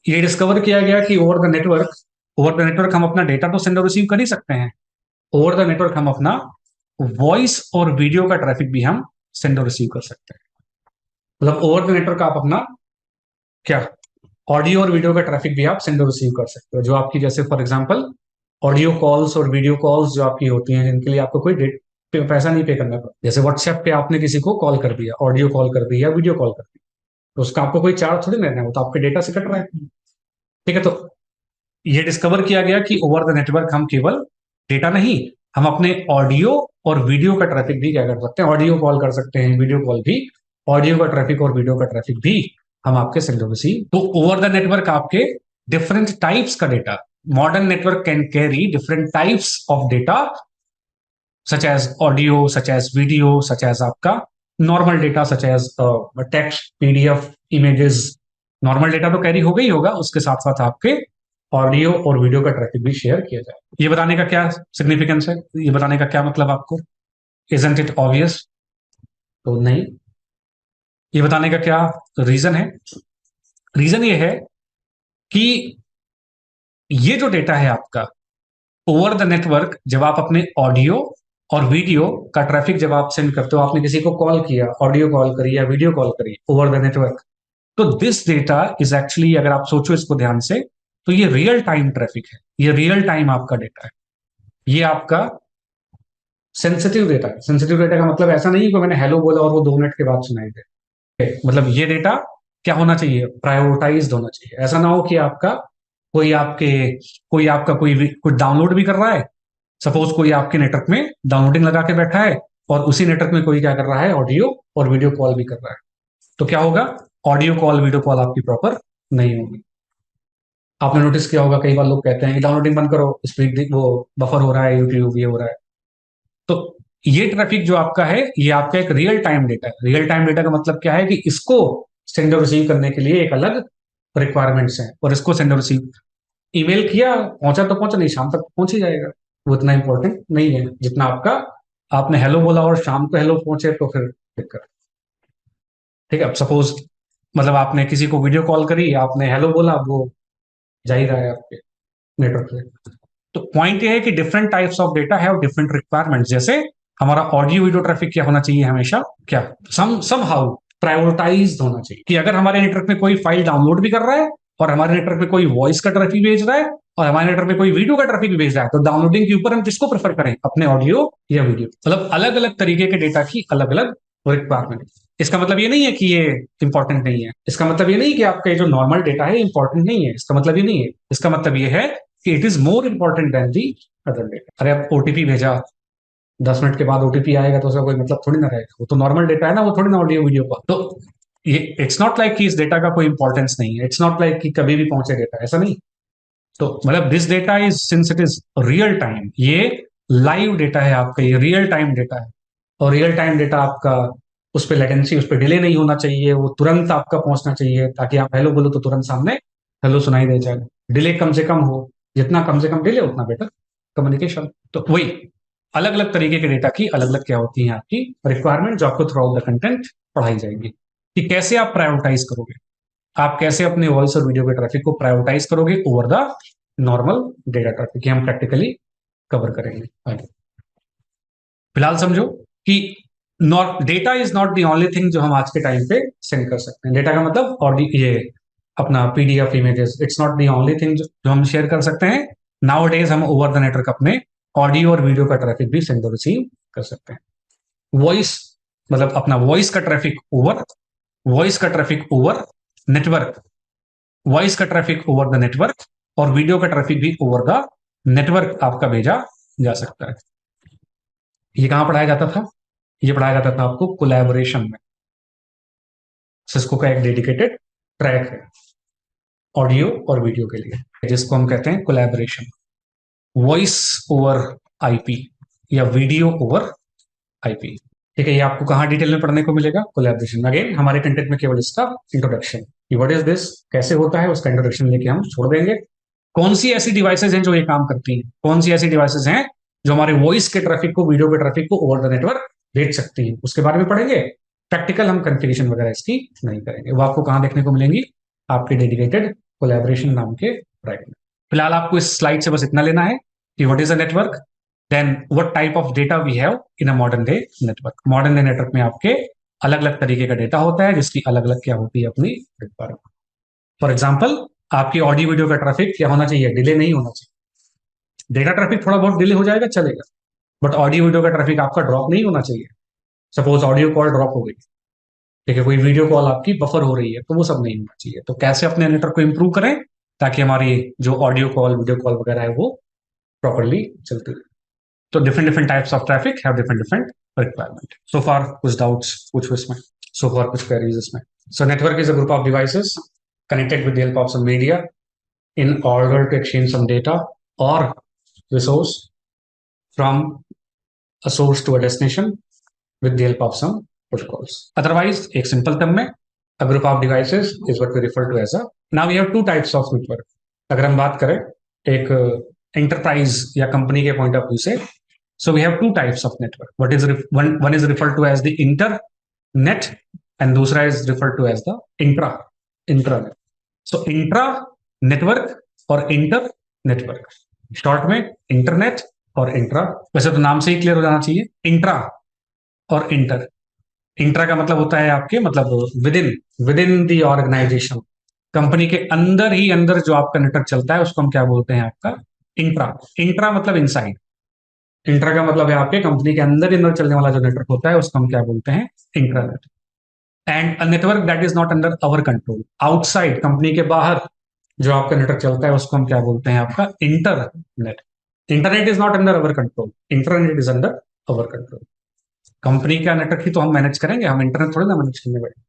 ये डिस्कवर किया गया कि ओवर द नेटवर्क हम अपना डेटा तो सेंड और रिसीव कर ही सकते हैं, ओवर द नेटवर्क हम अपना वॉइस और वीडियो का ट्रैफिक भी हम सेंड और रिसीव कर सकते हैं। मतलब ओवर द नेटवर्क आप अपना क्या, ऑडियो और वीडियो का ट्रैफिक भी आप सेंड और रिसीव कर सकते हो। जो आपकी, जैसे फॉर एग्जांपल ऑडियो कॉल्स और वीडियो कॉल्स जो आपकी होती हैं, जिनके लिए आपको कोई पैसा नहीं पे करना पड़ता। जैसे व्हाट्सएप पे आपने किसी को कॉल कर दिया, ऑडियो कॉल कर दी या वीडियो कॉल कर दी, तो उसका आपको कोई चार्ज थोड़ी लेना है, वो तो आपके डेटा से कट रहा है। ठीक है, तो ये डिस्कवर किया गया कि ओवर द नेटवर्क हम केवल डेटा नहीं, हम अपने ऑडियो और वीडियो का ट्रैफिक भी क्या कर सकते हैं, ऑडियो कॉल कर सकते हैं, वीडियो कॉल भी, ऑडियो का ट्रैफिक और वीडियो का ट्रैफिक भी हम आपके सेंड और रिसीव। तो ओवर द नेटवर्क आपके डिफरेंट टाइप्स का data, modern network can carry different types of data such as audio, such as video, such as आपका normal data, such as text, PDF, images. Normal data तो carry होगा ही होगा, उसके साथ साथ आपके ऑडियो और वीडियो का ट्रैफिक भी शेयर किया जाए। ये बताने का क्या सिग्निफिकेंस है, ये बताने का क्या मतलब आपको, इजंट इट ऑब्वियस? तो नहीं। ये बताने का क्या रीजन है? रीजन ये है कि ये जो डेटा है आपका ओवर द नेटवर्क, जब आप अपने ऑडियो और वीडियो का ट्रैफिक जब आप सेंड करते हो, आपने किसी को कॉल किया, ऑडियो कॉल करी या वीडियो कॉल करी ओवर द नेटवर्क, तो दिस डेटा इज एक्चुअली, अगर आप सोचो इसको ध्यान से, तो ये रियल टाइम ट्रैफिक है, ये रियल टाइम आपका डेटा है, ये आपका सेंसिटिव डेटा है। सेंसिटिव डेटा का मतलब ऐसा नहीं कि मैंने हेलो बोला और वो 2 मिनट के बाद सुनाई दे। मतलब ये डेटा क्या होना चाहिए? प्रायोरिटाइज्ड होना चाहिए। ऐसा ना हो कि आपका कोई आपके कोई डाउनलोड भी कर रहा है, सपोज कोई आपके नेटवर्क में डाउनलोडिंग लगा के बैठा है और उसी नेटवर्क में कोई क्या कर रहा है, ऑडियो और वीडियो कॉल भी कर रहा है, तो क्या होगा? ऑडियो कॉल वीडियो कॉल आपकी प्रॉपर नहीं होगी। आपने नोटिस किया होगा, कई बार लोग कहते हैं कि डाउनलोडिंग बंद करो, स्पीड वो बफर हो रहा है, यूट्यूब ये हो रहा है। तो ये ट्रैफिक जो आपका है, ये आपका एक रियल टाइम डेटा है। रियल टाइम डेटा का मतलब क्या है कि इसको सेंड और रिसीव करने के लिए एक अलग रिक्वायरमेंट्स हैं, और इसको सेंड और रिसीव, ईमेल किया, पहुंचा तो पहुंचा, नहीं शाम तक पहुंच ही जाएगा। वो इतना इंपॉर्टेंट नहीं है जितना आपका, आपने हेलो बोला और शाम को हेलो पहुंचे तो फिर दिक्कत। ठीक है, अब सपोज मतलब आपने किसी को वीडियो कॉल करी, आपने हेलो बोला, वो जा ही रहा है आपके नेटवर्क से। तो पॉइंट ये है कि डिफरेंट टाइप्स ऑफ डेटा है और डिफरेंट रिक्वायरमेंट्स। जैसे हमारा ऑडियो वीडियो ट्रैफिक क्या होना चाहिए हमेशा, क्या सम हाउ प्रायोरिटाइज होना चाहिए, कि अगर हमारे नेटवर्क में कोई फाइल डाउनलोड भी कर रहा है और हमारे नेटवर्क में कोई वॉइस का ट्रैफिक भेज रहा है और हमारे नेटवर्क में कोई वीडियो का ट्रैफिक भी भेज रहा है, तो डाउनलोडिंग के ऊपर हम किसको प्रेफर करें, अपने ऑडियो या वीडियो? मतलब अलग अलग तरीके के डेटा की अलग अलग रिक्वायरमेंट। इसका मतलब ये नहीं है कि ये इंपॉर्टेंट नहीं है, इसका मतलब ये नहीं कि आपका ये जो नॉर्मल डेटा है इंपॉर्टेंट नहीं है, इसका मतलब ये नहीं है। इसका मतलब ये है कि it is more important than the other data. अरे आप ओटीपी भेजा, 10 मिनट के बाद ओटीपी आएगा तो उसका कोई मतलब थोड़ी ना रहेगा, वो तो नॉर्मल डेटा है ना, वो थोड़ी ना ऑडियो वीडियो का। तो ये इट्स नॉट लाइक कि इस डेटा का कोई इंपॉर्टेंस नहीं है, इट्स नॉट लाइक कि कभी भी पहुंचे डेटा, ऐसा नहीं। तो मतलब this data is, since it is real time, ये लाइव डेटा है आपका, ये रियल टाइम डेटा है। और रियल टाइम डेटा आपका, उस पर लेटेंसी, उस पर डिले नहीं होना चाहिए, वो तुरंत आपका पहुंचना चाहिए, ताकि आप हेलो बोलो तो तुरंत सामने हेलो सुनाई दे जाए। डिले कम से कम हो, जितना कम से कम डिले उतना बेटर कम्युनिकेशन। तो वही अलग अलग तरीके के डेटा की अलग अलग क्या होती हैं आपकी रिक्वायरमेंट, जो आपको थ्रू आउट द कंटेंट पढ़ाई जाएगी कि कैसे आप प्रायोरिटाइज करोगे, आप कैसे अपने वॉइस और वीडियो के ट्रैफिक को प्रायोरिटाइज करोगे over the normal data traffic, हम प्रैक्टिकली कवर करेंगे आगे। फिलहाल समझो कि data is not the only thing जो हम आज के टाइम पे सेंड कर सकते हैं। डेटा का मतलब और ये अपना PDF images, it's not the only thing जो हम शेयर कर सकते हैं। नाउ डेज हम ओवर द नेटवर्क अपने ऑडियो और वीडियो का ट्रैफिक भी सेंड और रिसीव कर सकते हैं। वॉइस मतलब अपना वॉइस का ट्रैफिक ओवर नेटवर्क, वॉइस का ट्रैफिक ओवर द नेटवर्क, और वीडियो का ट्रैफिक भी ओवर द नेटवर्क आपका भेजा जा सकता है। ये कहां पढ़ाया जाता था? ये पढ़ाया जाता था आपको कोलैबोरेशन में। सिस्को का एक डेडिकेटेड ट्रैक है ऑडियो और वीडियो के लिए, जिसको हम कहते हैं कोलैबोरेशन, वॉइस ओवर आईपी या वीडियो ओवर आईपी। ठीक है, ये आपको कहां डिटेल में पढ़ने को मिलेगा? कोलैबोरेशन। अगेन हमारे कंटेंट में केवल इसका इंट्रोडक्शन, व्हाट इज दिस, कैसे होता है, उसका इंट्रोडक्शन लेके हम छोड़ देंगे। कौन सी ऐसी डिवाइसेज हैं जो ये काम करती हैं, कौन सी ऐसी डिवाइसेज हैं जो हमारे वॉइस के ट्रैफिक को, वीडियो के ट्रैफिक को ओवर द नेटवर्क भेज सकती हैं, उसके बारे में पढ़ेंगे। प्रैक्टिकल हम कॉन्फ़िगरेशन वगैरह इसकी नहीं करेंगे, वो आपको कहां देखने को मिलेंगी? आपके डेडिकेटेड कोलैबोरेशन नाम के ट्रैक में। फिलहाल आपको इस स्लाइड से बस इतना लेना है कि what is a network, then what type of data we have in a modern day network. Modern day network में आपके अलग अलग तरीके का डेटा होता है, जिसकी अलग अलग क्या होती है अपनी रिक्वायरमेंट। फॉर एग्जाम्पल, आपकी ऑडियो वीडियो का ट्रैफिक क्या होना चाहिए? डिले नहीं होना चाहिए। डेटा ट्रैफिक थोड़ा बहुत डिले हो जाएगा चलेगा, बट ऑडियो वीडियो का ट्रैफिक आपका ड्रॉप नहीं होना चाहिए। सपोज ऑडियो कॉल ड्रॉप हो गई, ठीक है, कोई वीडियो कॉल आपकी बफर हो रही है, तो वो सब नहीं होना चाहिए। तो कैसे अपने नेटवर्क को इंप्रूव करें ताकि हमारी जो ऑडियो कॉल वीडियो कॉल वगैरह है वो प्रॉपरली चलती रहे। तो different types of traffic have different requirement. So far कुछ डाउट्स पूछो इसमें, सो फार कुछ क्वेरीज इसमें। So network is a group of devices connected with the help of some media in order to exchange some data or resource from a source to a destination with the help of some protocols. Otherwise, एक simple term में a group of devices is what we refer to as a. Now we have two types of network. अगर हम बात करें एक enterprise या company के point of view से, So we have two types of network. One is referred to as the internet, and दूसरा is referred to as the intranet. So intra network और इंटर नेटवर्क, शॉर्ट में internet और intra. वैसे तो नाम से ही clear हो जाना चाहिए, इंट्रा और इंटर. इंट्रा का मतलब होता है आपके मतलब within the organisation, company के अंदर ही अंदर जो आपका नेटवर्क चलता है उसको हम क्या बोलते हैं आपका इंट्रा. इंट्रा मतलब इनसाइड. इंट्रा का मतलब है आपके कंपनी के अंदर ही अंदर चलने वाला जो नेटवर्क होता है उसको हम क्या बोलते हैं intranet. And a network that is not under our control, outside company के बाहर जो आपका नेटवर्क चलता है उसको हम क्या बोलते हैं आपका internet. Internet is not under our control, internet is under our control. Company का नेटवर्क ही तो हम मैनेज करेंगे, हम इंटरनेट थोड़ी ना मैनेज करने बैठे.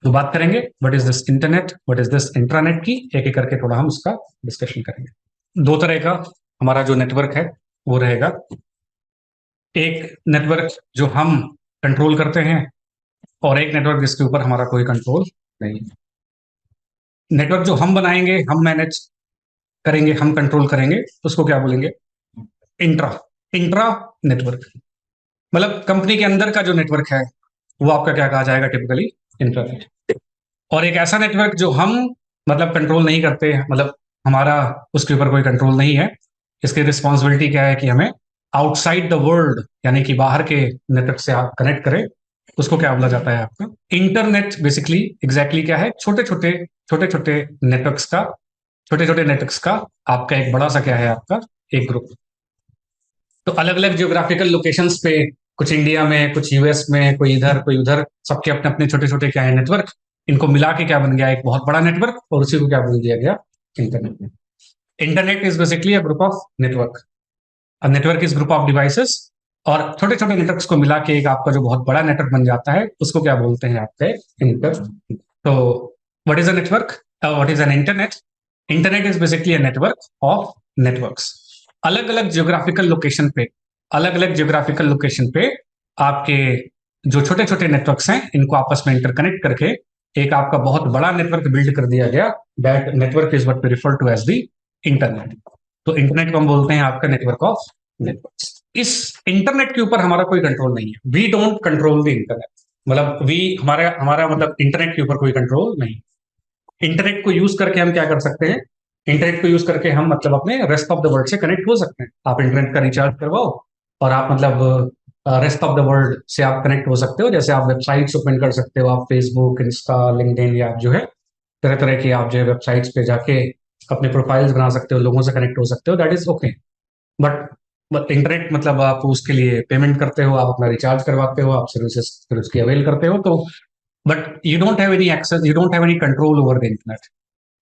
तो बात करेंगे what is this internet, what is this intranet की, एक एक करके थोड़ा हम उसका डिस्कशन करेंगे. दो तरह का हमारा जो नेटवर्क है वो रहेगा. एक नेटवर्क जो हम कंट्रोल करते हैं और एक नेटवर्क जिसके ऊपर हमारा कोई कंट्रोल नहीं. नेटवर्क जो हम बनाएंगे, हम मैनेज करेंगे, हम कंट्रोल करेंगे, उसको क्या बोलेंगे इंट्रा नेटवर्क. मतलब कंपनी के अंदर का जो नेटवर्क है वो आपका क्या कहा जाएगा टिपिकली इंटरनेट. और एक ऐसा नेटवर्क जो हम मतलब कंट्रोल नहीं करते, मतलब हमारा उसके ऊपर कोई कंट्रोल नहीं है, इसकी रिस्पॉन्सिबिलिटी क्या है कि हमें आउटसाइड द वर्ल्ड यानी कि बाहर के नेटवर्क से आप कनेक्ट करें, उसको क्या बोला जाता है आपका इंटरनेट. बेसिकली एग्जैक्टली क्या है, छोटे छोटे नेटवर्क्स का आपका एक बड़ा सा क्या है आपका एक ग्रुप. तो अलग अलग जियोग्राफिकल लोकेशंस पे, कुछ इंडिया में, कुछ यूएस में, कोई इधर कोई उधर, सबके अपने अपने छोटे छोटे क्या है नेटवर्क. इनको मिला के क्या बन गया एक बहुत बड़ा नेटवर्क, और उसी को क्या बोल दिया गया internet. Internet is basically a group of network. A network is group of devices, और छोटे छोटे नेटवर्क्स को मिला के एक आपका जो बहुत बड़ा नेटवर्क बन जाता है उसको क्या बोलते हैं आपके इंटरनेट. तो what is a network, what is an internet. Internet is basically a network of networks. अलग अलग जियोग्राफिकल लोकेशन पे आपके जो छोटे छोटे नेटवर्क्स हैं इनको आपस में इंटरकनेक्ट करके एक आपका बहुत बड़ा नेटवर्क बिल्ड कर दिया गया. That network is what we refer to as the internet. तो इंटरनेट को हम बोलते हैं आपका नेटवर्क ऑफ नेटवर्क्स. इस इंटरनेट के ऊपर हमारा कोई कंट्रोल नहीं है. We don't control the internet. मतलब हमारा मतलब इंटरनेट के ऊपर कोई कंट्रोल नहीं. इंटरनेट को यूज करके हम क्या कर सकते हैं, इंटरनेट को यूज करके हम मतलब अपने रेस्ट ऑफ द वर्ल्ड से कनेक्ट हो सकते हैं. आप इंटरनेट का रिचार्ज करवाओ और आप मतलब रेस्ट ऑफ द वर्ल्ड से आप कनेक्ट हो सकते हो. जैसे आप वेबसाइट्स ओपन कर सकते हो, आप फेसबुक, इंस्टा, लिंक्डइन, या आप जो है तरह तरह की आप जो है वेबसाइट्स पे जाके अपने प्रोफाइल्स बना सकते हो, लोगों से कनेक्ट हो सकते हो. That is okay. But internet मतलब आप उसके लिए पेमेंट करते हो, आप अपना रिचार्ज करवाते हो, आप सर्विसेज फिर उसकी अवेल करते हो. तो but you don't have any access, you don't have any control over the internet.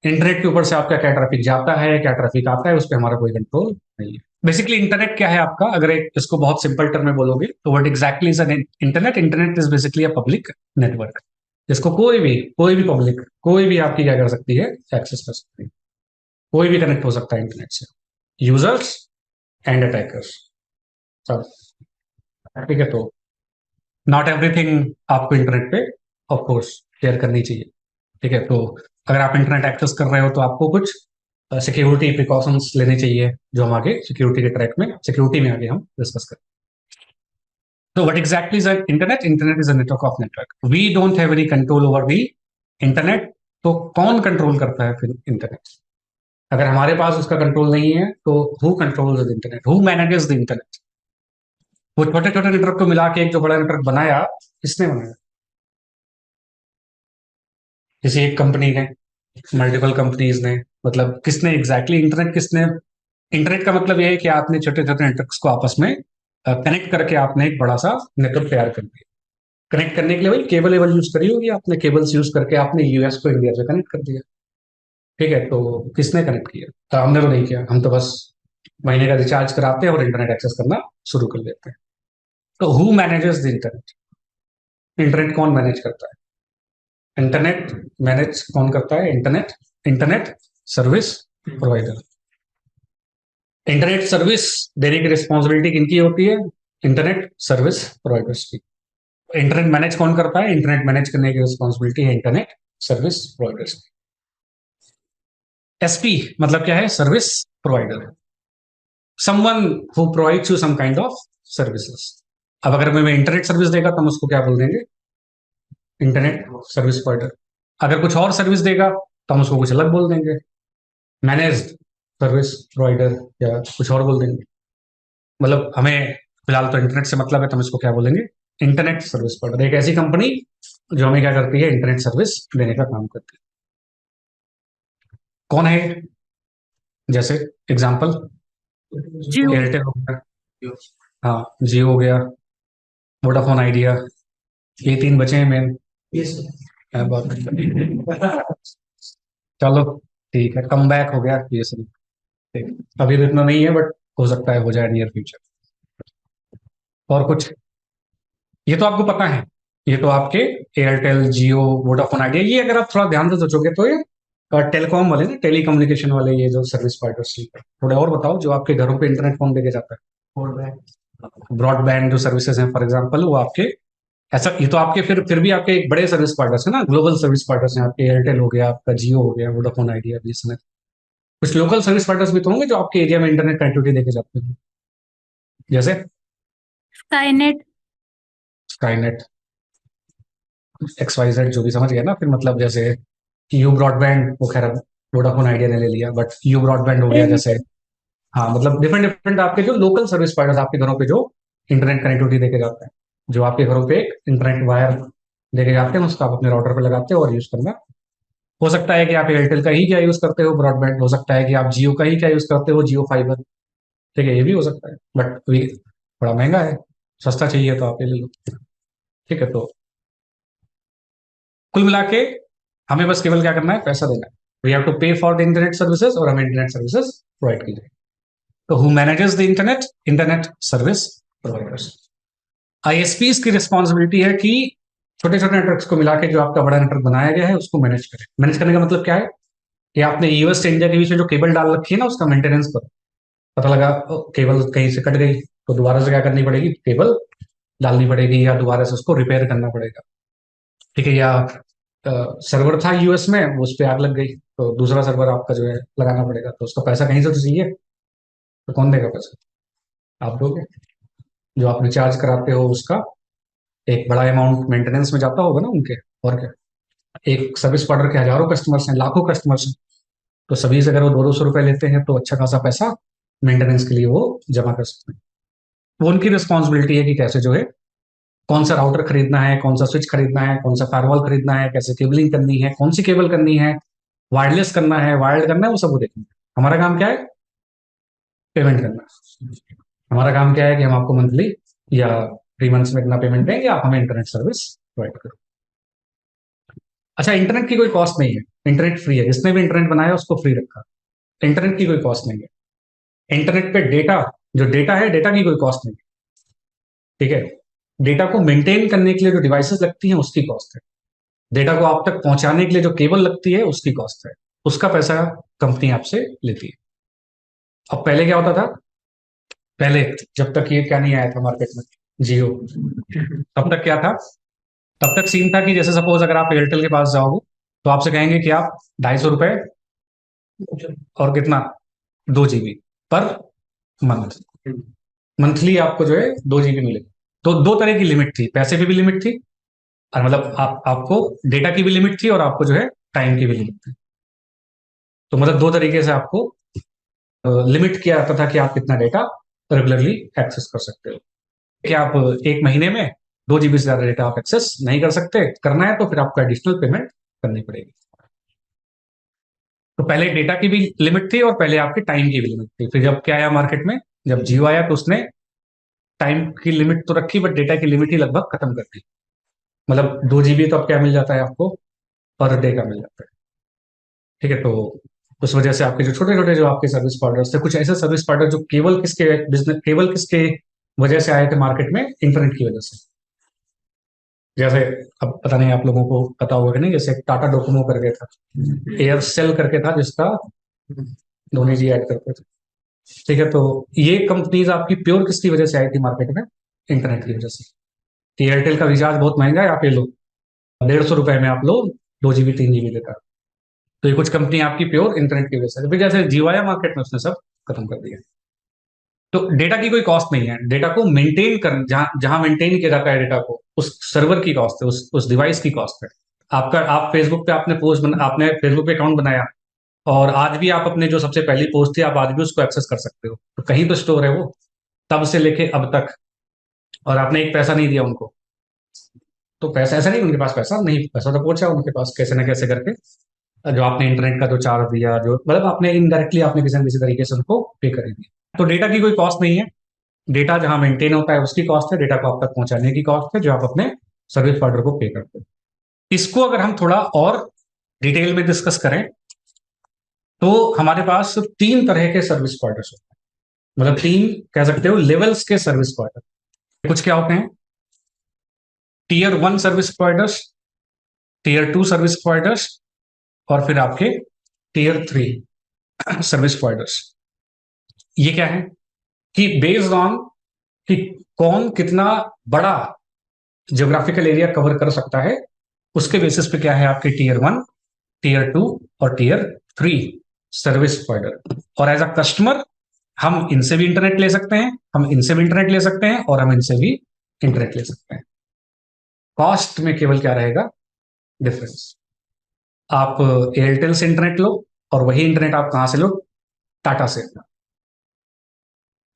Internet के ऊपर से आपका क्या ट्रैफिक जाता है, क्या ट्रैफिक आता है, उस पर हमारा कोई कंट्रोल नहीं है. बेसिकली इंटरनेट क्या है आपका, अगर इसको बहुत सिंपल टर्म में बोलोगे तो what exactly is an internet. Internet is basically a public network जिसको कोई भी पब्लिक, कोई भी आपकी क्या कर सकती है, एक्सेस कर सकती है. कोई भी कनेक्ट हो सकता है इंटरनेट से, यूजर्स एंड अटैकर्स सब. ठीक है, तो नॉट एवरीथिंग आपको इंटरनेट पे ऑफ कोर्स शेयर करनी चाहिए. ठीक है, तो अगर आप इंटरनेट एक्सेस कर रहे हो तो आपको कुछ सिक्योरिटी प्रिकॉशंस लेने चाहिए, जो हम आगे सिक्योरिटी के ट्रैक में, सिक्योरिटी में आगे हम डिस्कस करें. तो what exactly is internet. Internet is a network of network. We don't have any control over the internet. तो कौन कंट्रोल करता है फिर इंटरनेट. अगर हमारे पास उसका कंट्रोल नहीं है तो who controls the internet, who manages the internet. वो छोटे छोटे नेटवर्क को मिला के एक जो बड़ा नेटवर्क बनाया, किसने बनाया. किसी एक कंपनी ने, मल्टीपल कंपनीज ने, मतलब किसने एग्जैक्टली इंटरनेट का मतलब यह है कि आपने छोटे छोटे नेटवर्क्स को आपस में कनेक्ट करके आपने एक बड़ा सा नेटवर्क तैयार कर दिया. कनेक्ट करने के लिए भाई केबल यूज करी होगी आपने, केबल्स यूज करके आपने यूएस को इंडिया से कनेक्ट कर दिया. ठीक है, तो किसने कनेक्ट किया, तो हमने तो नहीं किया. हम तो बस महीने का रिचार्ज कराते हैं और इंटरनेट एक्सेस करना शुरू कर देते हैं. तो who manages the internet. Internet कौन मैनेज करता है. इंटरनेट मैनेज कौन करता है, internet service provider. Internet service देने की रिस्पॉन्सिबिलिटी किनकी होती है, इंटरनेट सर्विस प्रोवाइडर्स की. इंटरनेट मैनेज कौन करता है, इंटरनेट मैनेज करने की रिस्पॉन्सिबिलिटी है इंटरनेट सर्विस प्रोवाइडर्स की. एसपी मतलब क्या है, service provider. Someone who provides you some kind of services. अब अगर मैं इंटरनेट सर्विस देगा तो हम उसको क्या बोल देंगे, इंटरनेट सर्विस प्रोवाइडर। अगर कुछ और सर्विस देगा तो हम उसको कुछ अलग बोल देंगे, मैनेज्ड सर्विस प्रोवाइडर या कुछ और बोल देंगे। मतलब हमें फिलहाल तो इंटरनेट से मतलब है तो हम इसको क्या बोलेंगे, इंटरनेट सर्विस प्रोवाइडर। एक ऐसी कंपनी जो हमें क्या करती है, इंटरनेट सर्विस देने का काम करती है। कौन है ये? जैसे एग्जांपल जियो। एयरटेल हो गया, हाँ जियो हो गया, वोडाफोन आइडिया, ये तीन बचे हैं मेन। चलो ठीक है, कम बैक हो गया ये सब। ठीक, अभी तो इतना नहीं है बट हो सकता है हो जाए नियर फ्यूचर। और कुछ, ये तो आपको पता है, ये तो आपके एयरटेल जियो वोडाफोन आइडिया, ये अगर आप थोड़ा ध्यान से सोचोगे तो ये टेलीकॉम वाले ना, टेलीकम्युनिकेशन वाले ये जो सर्विस प्रोवाइडर्स। थोड़े और बताओ, जो आपके घरों पे इंटरनेट कौन देके जाता है, ब्रॉडबैंड जो सर्विसेज हैं फॉर एग्जांपल, वो आपके, ऐसा ये तो आपके फिर भी आपके एक बड़े सर्विस प्रोवाइडर्स है ना, ग्लोबल सर्विस प्रोवाइडर्स हैं आपके, एयरटेल हो गया आपका, जियो हो गया, वोडाफोन आइडिया, बीएसएनएल। कुछ लोकल सर्विस प्रोवाइडर्स भी तो होंगे जो आपके एरिया में इंटरनेट कनेक्टिविटी देके जाते हैं, जैसे स्काईनेट। स्काईनेट, XYZ, जो भी समझ गया ना। फिर मतलब जैसे यू ब्रॉडबैंड, वो खैर वोडाफोन आइडिया ने ले लिया, बट यू ब्रॉडबैंड हो गया जैसे। हाँ मतलब डिफरेंट डिफरेंट आपके जो लोकल सर्विस प्रोवाइडर्स आपके घरों पे जो इंटरनेट कनेक्टिविटी देके जाते हैं, जो आपके घरों पे एक इंटरनेट वायर देके जाते हैं, उसका आप अपने राउटर पे लगाते हो और यूज करना। हो सकता है कि आप एयरटेल का ही क्या यूज करते हो ब्रॉडबैंड, हो सकता है कि आप जियो का ही क्या यूज करते हो, जियो फाइबर। ठीक है, ये भी हो सकता है, बट थोड़ा महंगा है, सस्ता चाहिए तो आप ये ले लो। ठीक है, तो कुल मिला के हमें बस केवल क्या करना है, पैसा देना है। We have to pay for the internet services, और हमें इंटरनेट सर्विसेज प्रोवाइड की जाए। तो who manages the internet, internet service providers. ISPs की रिस्पॉन्सिबिलिटी है कि छोटे छोटे नेटवर्क्स को मिला के जो आपका बड़ा नेटवर्क बनाया गया है उसको मैनेज करें। मैनेज करने का मतलब क्या है, कि आपने यूएस से इंडिया के बीच में जो केबल डाल रखी है ना, उसका मेंटेनेंस करो। पता लगा केबल कहीं से कट गई तो दोबारा से क्या करनी पड़ेगी, केबल डालनी पड़ेगी, या दोबारा से उसको रिपेयर करना पड़ेगा। ठीक है, या सर्वर था यूएस में, वो उस पर आग लग गई तो दूसरा सर्वर आपका जो है लगाना पड़ेगा, तो उसका पैसा कहीं से तो चाहिए। तो कौन देगा पैसा, आप दोगे। जो आप रिचार्ज कराते हो उसका एक बड़ा अमाउंट मेंटेनेंस में जाता होगा ना उनके, और क्या। एक सर्विस प्रोवाइडर के हजारों कस्टमर्स हैं, लाखों कस्टमर्स हैं, तो सभी से अगर वो 200-200 रुपए लेते हैं तो अच्छा खासा पैसा मेंटेनेंस के लिए वो जमा कर सकते हैं। वो उनकी रिस्पॉन्सिबिलिटी है कि कैसे जो है, कौन सा राउटर खरीदना है, कौन सा स्विच खरीदना है, कौन सा फायरवॉल खरीदना है, कैसे केबलिंग करनी है, कौन सी केबल करनी है, वायरलेस करना है, वायर्ड करना है, वो सब वो देखेंगे। हमारा काम क्या है, पेमेंट करना। हमारा काम क्या है कि हम आपको मंथली या 3 मंथ्स में इतना पेमेंट देंगे, आप हमें इंटरनेट सर्विस प्रोवाइड करो। अच्छा, इंटरनेट की कोई कॉस्ट नहीं है, इंटरनेट फ्री है, जिसने भी इंटरनेट बनाया उसको फ्री रखा। इंटरनेट की कोई कॉस्ट नहीं है। इंटरनेट पे डेटा, जो डेटा है, डेटा की कोई कॉस्ट नहीं है। ठीक है, डेटा को मेंटेन करने के लिए जो डिवाइसेस लगती हैं उसकी कॉस्ट है। डेटा को आप तक पहुंचाने के लिए जो केबल लगती है उसकी कॉस्ट है, उसका पैसा कंपनी आपसे लेती है। अब पहले क्या होता था, पहले जब तक ये क्या नहीं आया था मार्केट में, जियो, तब तक क्या था, तब तक सीन था कि जैसे सपोज अगर आप एयरटेल के पास जाओगे तो आपसे कहेंगे कि आप 250 रुपए और कितना, 2 GB पर मंथ, मंथली आपको जो है 2 GB मिलेगा। तो दो तरह की लिमिट थी, पैसे की भी लिमिट थी, और मतलब आपको डेटा की भी लिमिट थी, और आपको जो है टाइम की भी लिमिट थी। तो मतलब दो तरीके से आपको लिमिट किया जाता था कि आप कितना डेटा रेगुलरली एक्सेस कर सकते हो। कि आप एक महीने में 2 GB से ज्यादा डेटा आप एक्सेस नहीं कर सकते, करना है तो फिर आपको एडिशनल पेमेंट करनी पड़ेगी। तो पहले डेटा की भी लिमिट थी और पहले आपकी टाइम की भी लिमिट थी। फिर जब क्या आया मार्केट में, जब जियो आया तो उसने टाइम की लिमिट तो रखी बट डेटा की लिमिट ही लगभग खत्म कर दी। मतलब 2 GB तो अब क्या मिल जाता है आपको, पर डे का मिल जाता है। ठीक है, तो उस वजह से आपके जो छोटे छोटे जो आपके सर्विस प्रोवाइडर्स थे, कुछ ऐसे सर्विस प्रोवाइडर जो केवल किसके बिजनेस, केवल किसके वजह से आए थे मार्केट में, इंटरनेट की वजह से। जैसे अब पता नहीं आप लोगों को पता होगा कि नहीं, जैसे टाटा डोकोमो करके था, एयरसेल करके था जिसका धोनी जी ऐड करते थे। ठीक है, तो ये कंपनीज आपकी प्योर किसकी वजह से आई थी मार्केट में, इंटरनेट की वजह से। कि एयरटेल का रिचार्ज बहुत महंगा है, आप ये लो 150 रुपए में आप लो 2 GB 3 GB देता। तो ये कुछ कंपनी आपकी प्योर इंटरनेट की वजह से, फिर जैसे जियो आया मार्केट में उसने सब खत्म कर दिया। तो डेटा की कोई कॉस्ट नहीं है, डेटा को मेंटेन कर, जहां मेंटेन किया जाता है डेटा को, उस सर्वर की कॉस्ट है, उस डिवाइस की कॉस्ट है। आप फेसबुक पे आपने फेसबुक पे अकाउंट बनाया, और आज भी आप अपने जो सबसे पहली पोस्ट थी आप आज भी उसको एक्सेस कर सकते हो, तो कहीं तो स्टोर है वो, तब से लेके अब तक, और आपने एक पैसा नहीं दिया उनको। तो पैसा ऐसा नहीं उनके पास पैसा नहीं, पैसा तो पहुंचा उनके पास कैसे ना कैसे करके, जो आपने इंटरनेट का जो चार्ज दिया, जो मतलब आपने इनडायरेक्टली आपने किसी न किसी तरीके से उनको पे कर दिया। तो डेटा की कोई कॉस्ट नहीं है, डेटा जहां मेंटेन होता है उसकी कॉस्ट है, डेटा को आप तक पहुंचाने की कॉस्ट है जो आप अपने सर्विस प्रोवाइडर को पे करते हो। इसको अगर हम थोड़ा और डिटेल में डिस्कस करें, तो हमारे पास 3 तरह के सर्विस प्रोवाइडर्स होते हैं, मतलब 3 कह सकते हो लेवल्स के सर्विस प्रोवाइडर। कुछ क्या होते हैं, Tier 1 service providers, Tier 2 service providers, और फिर आपके Tier 3 सर्विस प्रोवाइडर्स। ये क्या है कि बेस्ड ऑन कि कौन कितना बड़ा ज्योग्राफिकल एरिया कवर कर सकता है, उसके बेसिस पे क्या है आपके Tier 1, Tier 2 और Tier 3 सर्विस प्रोवाइडर। और एज अ कस्टमर हम इनसे भी इंटरनेट ले सकते हैं, हम इनसे भी इंटरनेट ले सकते हैं, और हम इनसे भी इंटरनेट ले सकते हैं। कॉस्ट में केवल क्या रहेगा डिफरेंस, आप एयरटेल से इंटरनेट लो, और वही इंटरनेट आप कहां से लो, टाटा से।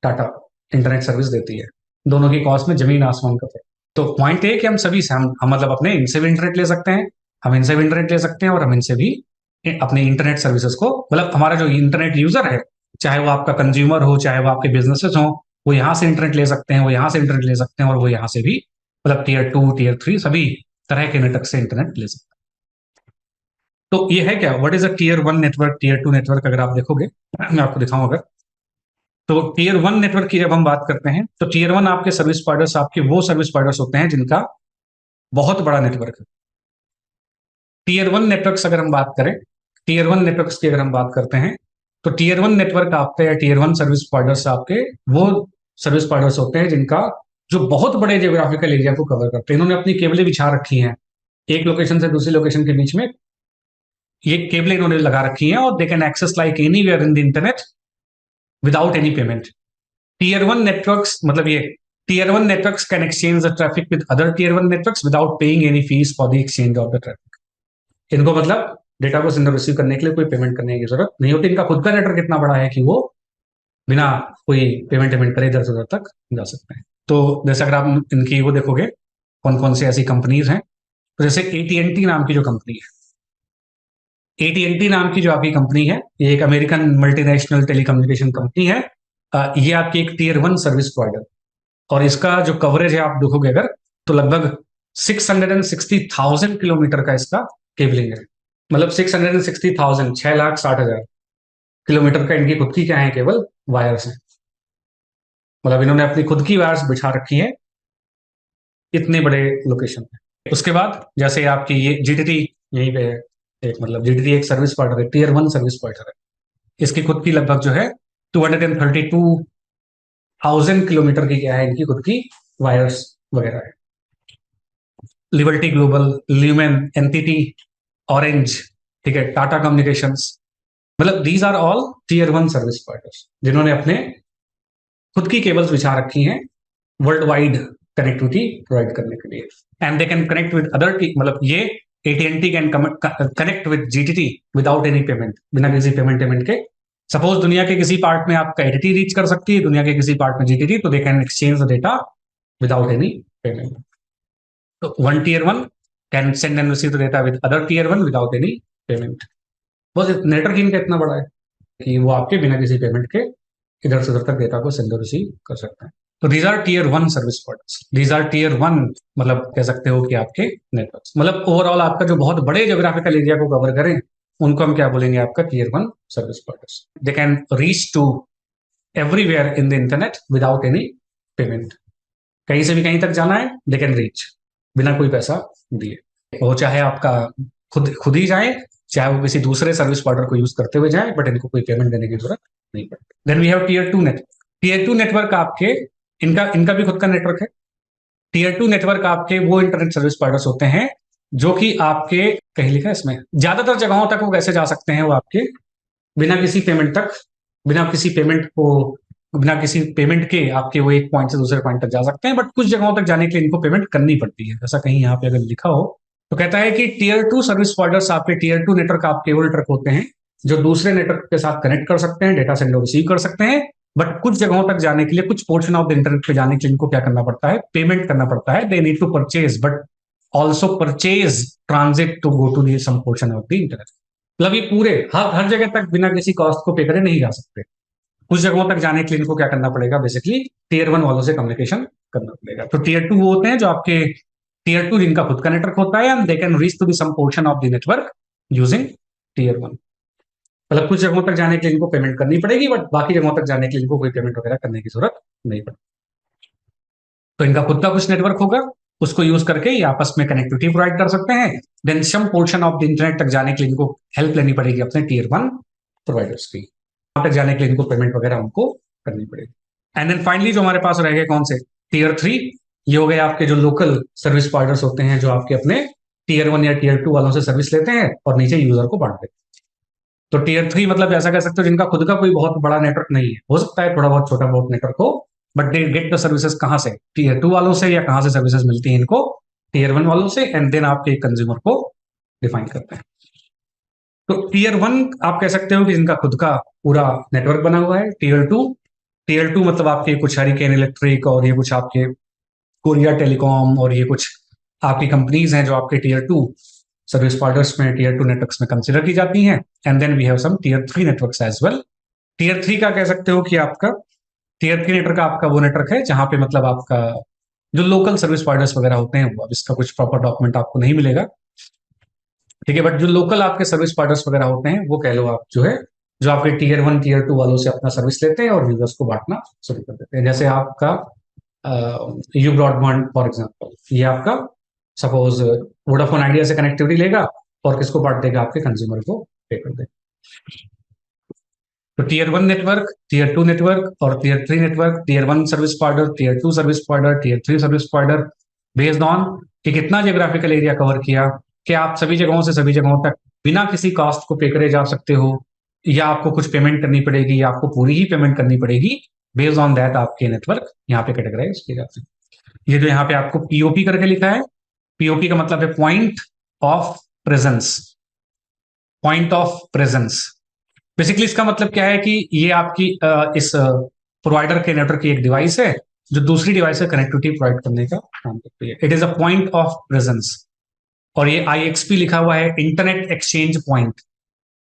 टाटा इंटरनेट सर्विस देती है, दोनों की कॉस्ट में जमीन आसमान का फर्क। तो पॉइंट है कि हम सभी से हम मतलब अपने इनसे भी इंटरनेट ले सकते हैं, हम इनसे भी इंटरनेट ले सकते हैं, और हम इनसे भी अपने इंटरनेट सर्विसेज को, मतलब हमारा जो इंटरनेट यूजर है, चाहे वो आपका कंज्यूमर हो, चाहे वो आपके बिजनेसेस हो, वो यहाँ से इंटरनेट ले सकते हैं, वो यहाँ से इंटरनेट ले सकते हैं, और वो यहाँ से भी, मतलब Tier 2 Tier 3 सभी तरह के नेटवर्क से इंटरनेट ले सकते हैं। तो ये है क्या, what is a Tier 1 network, Tier 2 network, अगर आप देखोगे, मैं आपको दिखाऊं अगर, तो Tier 1 नेटवर्क की जब हम बात करते हैं, तो Tier 1 आपके सर्विस प्रोवाइडर्स, आपके वो सर्विस प्रोवाइडर्स होते हैं जिनका बहुत बड़ा नेटवर्क है। Tier 1 नेटवर्क्स अगर हम बात करें, Tier 1 नेटवर्क्स की अगर हम बात करते हैं, तो Tier 1 नेटवर्क आपके, या Tier 1 सर्विस प्रोवाइडर्स आपके वो सर्विस प्रोवाइडर्स होते हैं जिनका जो बहुत बड़े जियोग्राफिकल एरिया को कवर करते हैं। इन्होंने अपनी केबलें बिछा रखी हैं, एक लोकेशन से दूसरी लोकेशन के बीच में ये केबलें इन्होंने लगा रखी हैं, और they can access like anywhere in the internet without any payment. Tier 1 networks मतलब ये Tier 1 networks can exchange the traffic with other Tier 1 networks without paying any fees for the exchange of the traffic. इनको मतलब data को send receive करने के लिए कोई payment करने की जरूरत नहीं होती। इनका खुद का नेटवर्क इतना बड़ा है कि वो बिना कोई पेमेंट करे इधर से उधर तक जा सकते हैं। तो जैसे अगर आप इनकी वो देखोगे कौन कौन से ऐसी कंपनीज हैं, तो जैसे AT&T नाम की जो कंपनी है, AT&T नाम की जो आपकी कंपनी है, ये एक अमेरिकन मल्टीनेशनल टेलीकम्युनिकेशन कंपनी है। ये आपकी एक Tier 1 सर्विस प्रोवाइडर, और इसका जो कवरेज है आप देखोगे अगर, तो लगभग 660,000 किलोमीटर का इसका केबलिंग है। मतलब 660,000, 6,60,000 किलोमीटर का इनकी खुद की क्या है, केवल वायर्स है। मतलब इन्होंने अपनी खुद की वायर्स बिछा रखी है इतने बड़े लोकेशन पे। उसके बाद जैसे आपकी ये GTT यहीं पे है, एक मतलब GTT एक सर्विस प्रोवाइडर है, Tier 1 सर्विस प्रोवाइडर है। इसकी खुद की लगभग जो है 232,000 किलोमीटर की क्या है, इनकी खुद की वायर्स वगैरह है। Liberty Global, Lumen, NTT, Orange, ठीक है, टाटा कम्युनिकेशंस, मतलब these are all Tier 1 service providers जिन्होंने अपने खुद की केबल्स बिछा रखी हैं वर्ल्ड वाइड कनेक्टिविटी प्रोवाइड करने के लिए। And they can connect with other, मतलब ये AT&T can connect with GTT without any payment, बिना किसी पेमेंट के। सपोज दुनिया के किसी पार्ट में आपका AT&T रीच कर सकती है, दुनिया के किसी पार्ट में GTT, तो they can exchange the data without any payment. तो one Tier 1 can send and receive the data with other Tier 1 without any payment। बस नेटवर्क इनका इतना बड़ा है कि वो आपके बिना किसी पेमेंट के इधर से उधर तक डेटा को सेंड और रिसीव कर सकते हैं। तो these are Tier 1 service providers, these are Tier 1 मतलब कह सकते हो कि आपके नेटवर्क, मतलब ओवरऑल आपका जो बहुत बड़े ज्योग्राफिकल एरिया को कवर करें उनको हम क्या बोलेंगे, आपका Tier 1 service providers. They can reach to everywhere in the internet without any payment. कहीं से भी कहीं तक जाना है, दे कैन रीच बिना कोई पैसा दिए, वो चाहे आपका खुद ही जाए, चाहे वो किसी दूसरे सर्विस प्रोवाइडर को यूज करते हुए जाए, बट इनको कोई पेमेंट देने की जरूरत नहीं पड़ती। Then we have Tier 2 network. Tier 2 network आपके इनका भी खुद का नेटवर्क है। Tier 2 नेटवर्क आपके वो इंटरनेट सर्विस प्रोवाइडर्स होते हैं जो कि आपके, कहीं लिखा है इसमें, ज्यादातर जगहों तक वो कैसे जा सकते हैं, वो आपके बिना किसी पेमेंट को बिना किसी पेमेंट के आपके वो एक पॉइंट से दूसरे पॉइंट तक जा सकते हैं, बट कुछ जगहों तक जाने के लिए इनको पेमेंट करनी पड़ती है। ऐसा कहीं यहाँ पे अगर लिखा हो तो कहता है कि टीयर 2 सर्विस प्रोवाइडर्स, आपके टीयर 2 नेटवर्क आपके वो नेटवर्क होते हैं जो दूसरे नेटवर्क के साथ कनेक्ट कर सकते हैं, डेटा सेंड और रिसीव कर सकते हैं, बट कुछ जगहों तक जाने के लिए, कुछ पोर्शन ऑफ द इंटरनेट पे जाने के लिए इनको क्या करना पड़ता है, पेमेंट करना पड़ता है। They need to purchase, but also purchase transit to go to the some portion of the internet. मतलब ये पूरे हर जगह तक बिना किसी कॉस्ट को पे करे नहीं जा सकते। कुछ जगहों तक जाने के लिए इनको क्या करना पड़ेगा, बेसिकली टीयर 1 वालों से कम्युनिकेशन करना पड़ेगा। तो टीयर 2 वो होते हैं जो आपके टीयर 2 जिनका खुद का नेटवर्क होता है, and they can reach to the some portion of the network using tier 1। मतलब कुछ जगहों तक जाने के लिए इनको पेमेंट करनी पड़ेगी, बट बाकी जगहों तक जाने के लिए इनको कोई पेमेंट वगैरह करने की जरूरत नहीं पड़ती। तो इनका खुद का कुछ नेटवर्क होगा, उसको यूज करके ये आपस में कनेक्टिविटी प्रोवाइड कर सकते हैं। Then some portion of the internet तक जाने के लिए इनको हेल्प लेनी पड़ेगी अपने टीयर 1 प्रोवाइडर्स की। वहां तक जाने के लिए इनको पेमेंट वगैरह उनको करनी पड़ेगी। एंड देन फाइनली जो हमारे पास रह गए कौन से, टीयर 3, ये हो गए आपके जो लोकल सर्विस प्रोवाइडर्स होते हैं जो आपके अपने टीयर 1 या टीयर 2 वालों से सर्विस लेते हैं और नीचे यूजर को बांट देते हैं। तो टीयर 3 मतलब ऐसा कह सकते हो जिनका खुद का कोई बहुत बड़ा नेटवर्क नहीं है, हो सकता है थोड़ा बहुत छोटा बहुत नेटवर्क हो, but they get the services कहां से, टीयर 2 वालों से, या कहां से सर्विसेज मिलती है इनको, टीयर 1 वालों से, एंड देन आपके कंज्यूमर को डिफाइन करते हैं। तो टीयर 1 आप कह सकते हो कि जिनका खुद का पूरा नेटवर्क बना हुआ है। टीयर 2 मतलब आपके कुछ हरिकेन इलेक्ट्रिक और ये कुछ आपके कोरिया टेलीकॉम और ये कुछ आपकी कंपनीज हैं जो आपके टीयर 2 सर्विस प्रोवाइडर्स में, टीयर 2 नेटवर्क्स में कंसिडर की जाती हैं। And then we have some tier 3 networks as well. Tier 3 का कह सकते हो कि आपका टीयर 3 नेटवर्क आपका वो नेटवर्क है जहां पे मतलब आपका जो लोकल सर्विस प्रोवाइडर्स वगैरह होते हैं, वो अब इसका कुछ प्रॉपर डॉक्यूमेंट आपको नहीं मिलेगा, ठीक है, बट जो लोकल आपके सर्विस प्रोवाइडर्स वगैरह होते हैं वो कह लो आप जो है, जो आपके टीयर 1 टीयर 2 वालों से अपना सर्विस लेते हैं और यूजर्स को बांटना शुरू कर देते हैं। जैसे आपका यू ब्रॉडबैंड फॉर एग्जांपल, ये आपका सपोज वोडाफोन आइडिया से कनेक्टिविटी लेगा और किसको बांट देगा, आपके कंज्यूमर को पे कर देगा। तो टीयर 1 नेटवर्क, टीयर 2 नेटवर्क और tier 3 network, tier 1 service provider, tier 2 service provider, tier 3 service provider, based on कि कितना जियोग्राफिकल एरिया कवर किया, कि आप सभी जगहों से सभी जगहों तक बिना किसी कॉस्ट को पे करे जा सकते हो, या आपको कुछ पेमेंट करनी पड़ेगी, या आपको पूरी ही पेमेंट करनी पड़ेगी। बेस्ड ऑन दैट आपके नेटवर्क यहाँ पे कैटेगराइज किए जाते हैं। ये जो यहाँ पे आपको पीओपी करके लिखा है, पीओपी का मतलब है point of presence. Point of presence basically इसका मतलब क्या है कि ये आपकी इस प्रोवाइडर के नेटवर्क की एक डिवाइस है जो दूसरी डिवाइस से कनेक्टिविटी प्रोवाइड करने का काम करती है। It is a point of presence. और ये IXP लिखा हुआ है, इंटरनेट एक्सचेंज पॉइंट,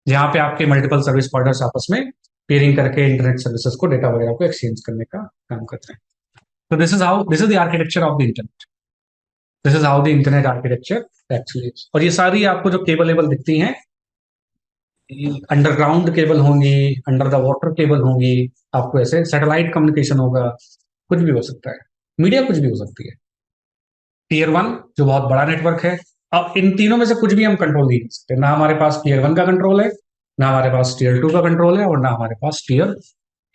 जहां पे आपके मल्टीपल सर्विस प्रोवाइडर्स आपस में पेयरिंग करके इंटरनेट सर्विसेज को, डेटा वगैरह को एक्सचेंज करने का काम करते हैं। तो this is the architecture of the internet. This is how the internet architecture actually. और ये सारी आपको जो केबल दिखती हैं, अंडरग्राउंड केबल होंगी, अंडर द वाटर केबल होंगी, आपको ऐसे सैटेलाइट कम्युनिकेशन होगा, कुछ भी हो सकता है, मीडिया कुछ भी हो सकती है। टीयर 1 जो बहुत बड़ा नेटवर्क है, अब इन तीनों में से कुछ भी हम कंट्रोल नहीं कर सकते, ना हमारे पास टीयर 1 का कंट्रोल है, ना हमारे पास टीयर 2 का कंट्रोल है, और ना हमारे पास टीयर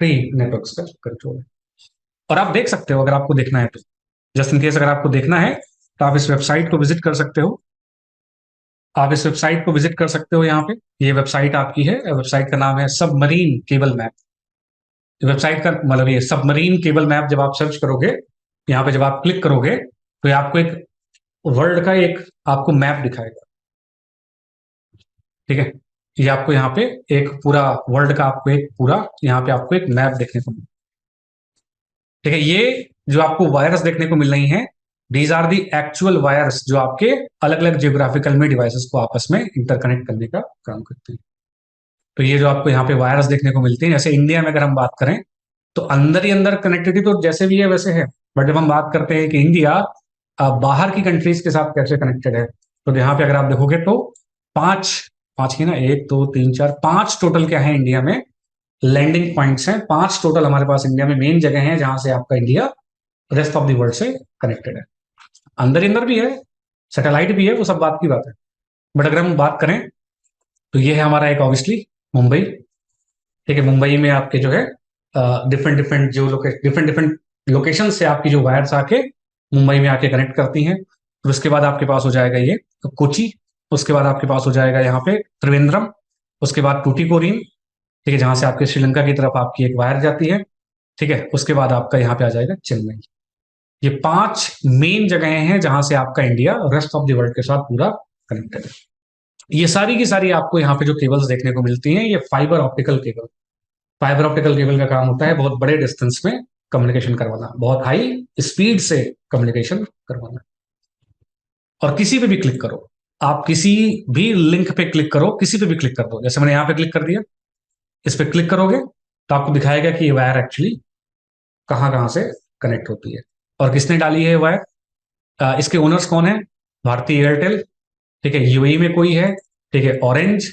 3 नेटवर्क्स का कंट्रोल है। और आप देख सकते हो अगर आपको देखना है तो, जस्ट इन केस अगर आपको देखना है तो आप इस वेबसाइट को विजिट कर सकते हो। आप इस वेबसाइट को विजिट कर सकते हो। यहाँ पे ये वेबसाइट आपकी है, वेबसाइट का नाम है सबमरीन केबल मैप। वेबसाइट का मतलब ये सबमरीन केबल मैप, जब आप सर्च करोगे, यहाँ पे जब आप क्लिक करोगे तो ये आपको एक वर्ल्ड का एक आपको मैप दिखाएगा, ठीक है। ये आपको यहाँ पे एक पूरा वर्ल्ड का आपको एक पूरा यहाँ पे आपको एक मैप देखने को मिलेगा, ठीक है। ये जो आपको वायर्स देखने को मिल रही हैं, these are the actual wires जो आपके अलग अलग जियोग्राफिकल में डिवाइसेस को आपस में इंटरकनेक्ट करने का काम करते हैं। तो ये जो आपको यहाँ पे वायर्स देखने को मिलती हैं, जैसे इंडिया में अगर हम बात करें तो अंदर ही अंदर कनेक्टिविटी तो जैसे भी है वैसे है, बट जब हम बात करते हैं कि इंडिया बाहर की कंट्रीज के साथ कैसे कनेक्टेड है, तो यहाँ पे अगर आप देखोगे तो पांच ही ना, 1 2 3 4 5 टोटल क्या है इंडिया में लैंडिंग पॉइंट्स हैं। 5 टोटल हमारे पास इंडिया में मेन जगह है जहां से आपका India rest of the world से कनेक्टेड है। अंदर भी है, सैटेलाइट भी है, वो सब बात की बात है। बट अगर हम बात करें तो ये है हमारा एक ऑब्वियसली मुंबई, ठीक है। मुंबई में आपके जो है डिफरेंट लोकेशन से आपकी जो वायर्स आके मुंबई में आके कनेक्ट करती हैं। तो उसके बाद आपके पास हो जाएगा ये कोची, उसके बाद आपके पास हो जाएगा यहाँ पे त्रिवेंद्रम, उसके बाद टूटीकोरिन, ठीक है, जहां से आपके श्रीलंका की तरफ आपकी एक वायर जाती है। ठीक है, उसके बाद आपका यहाँ पे आ जाएगा चेन्नई। ये 5 मेन जगह हैं जहां से आपका India rest of the world के साथ पूरा कनेक्टेड है। ये सारी की सारी आपको यहाँ पे जो केबल्स देखने को मिलती हैं, ये fibre optical cable. Fibre optical cable का काम होता है बहुत बड़े डिस्टेंस में कम्युनिकेशन करवाना, बहुत हाई स्पीड से कम्युनिकेशन करवाना। और किसी पे भी क्लिक करो, आप किसी भी लिंक पे क्लिक करो, किसी पे भी क्लिक कर दो, जैसे मैंने यहाँ पे क्लिक कर दिया, इस पे क्लिक करोगे तो आपको दिखाएगा कि ये वायर एक्चुअली कहाँ कहाँ से कनेक्ट होती है और किसने डाली है वायर। इसके ओनर्स कौन है? भारती एयरटेल, ठीक है, यूएई में कोई है, ठीक है, ऑरेंज,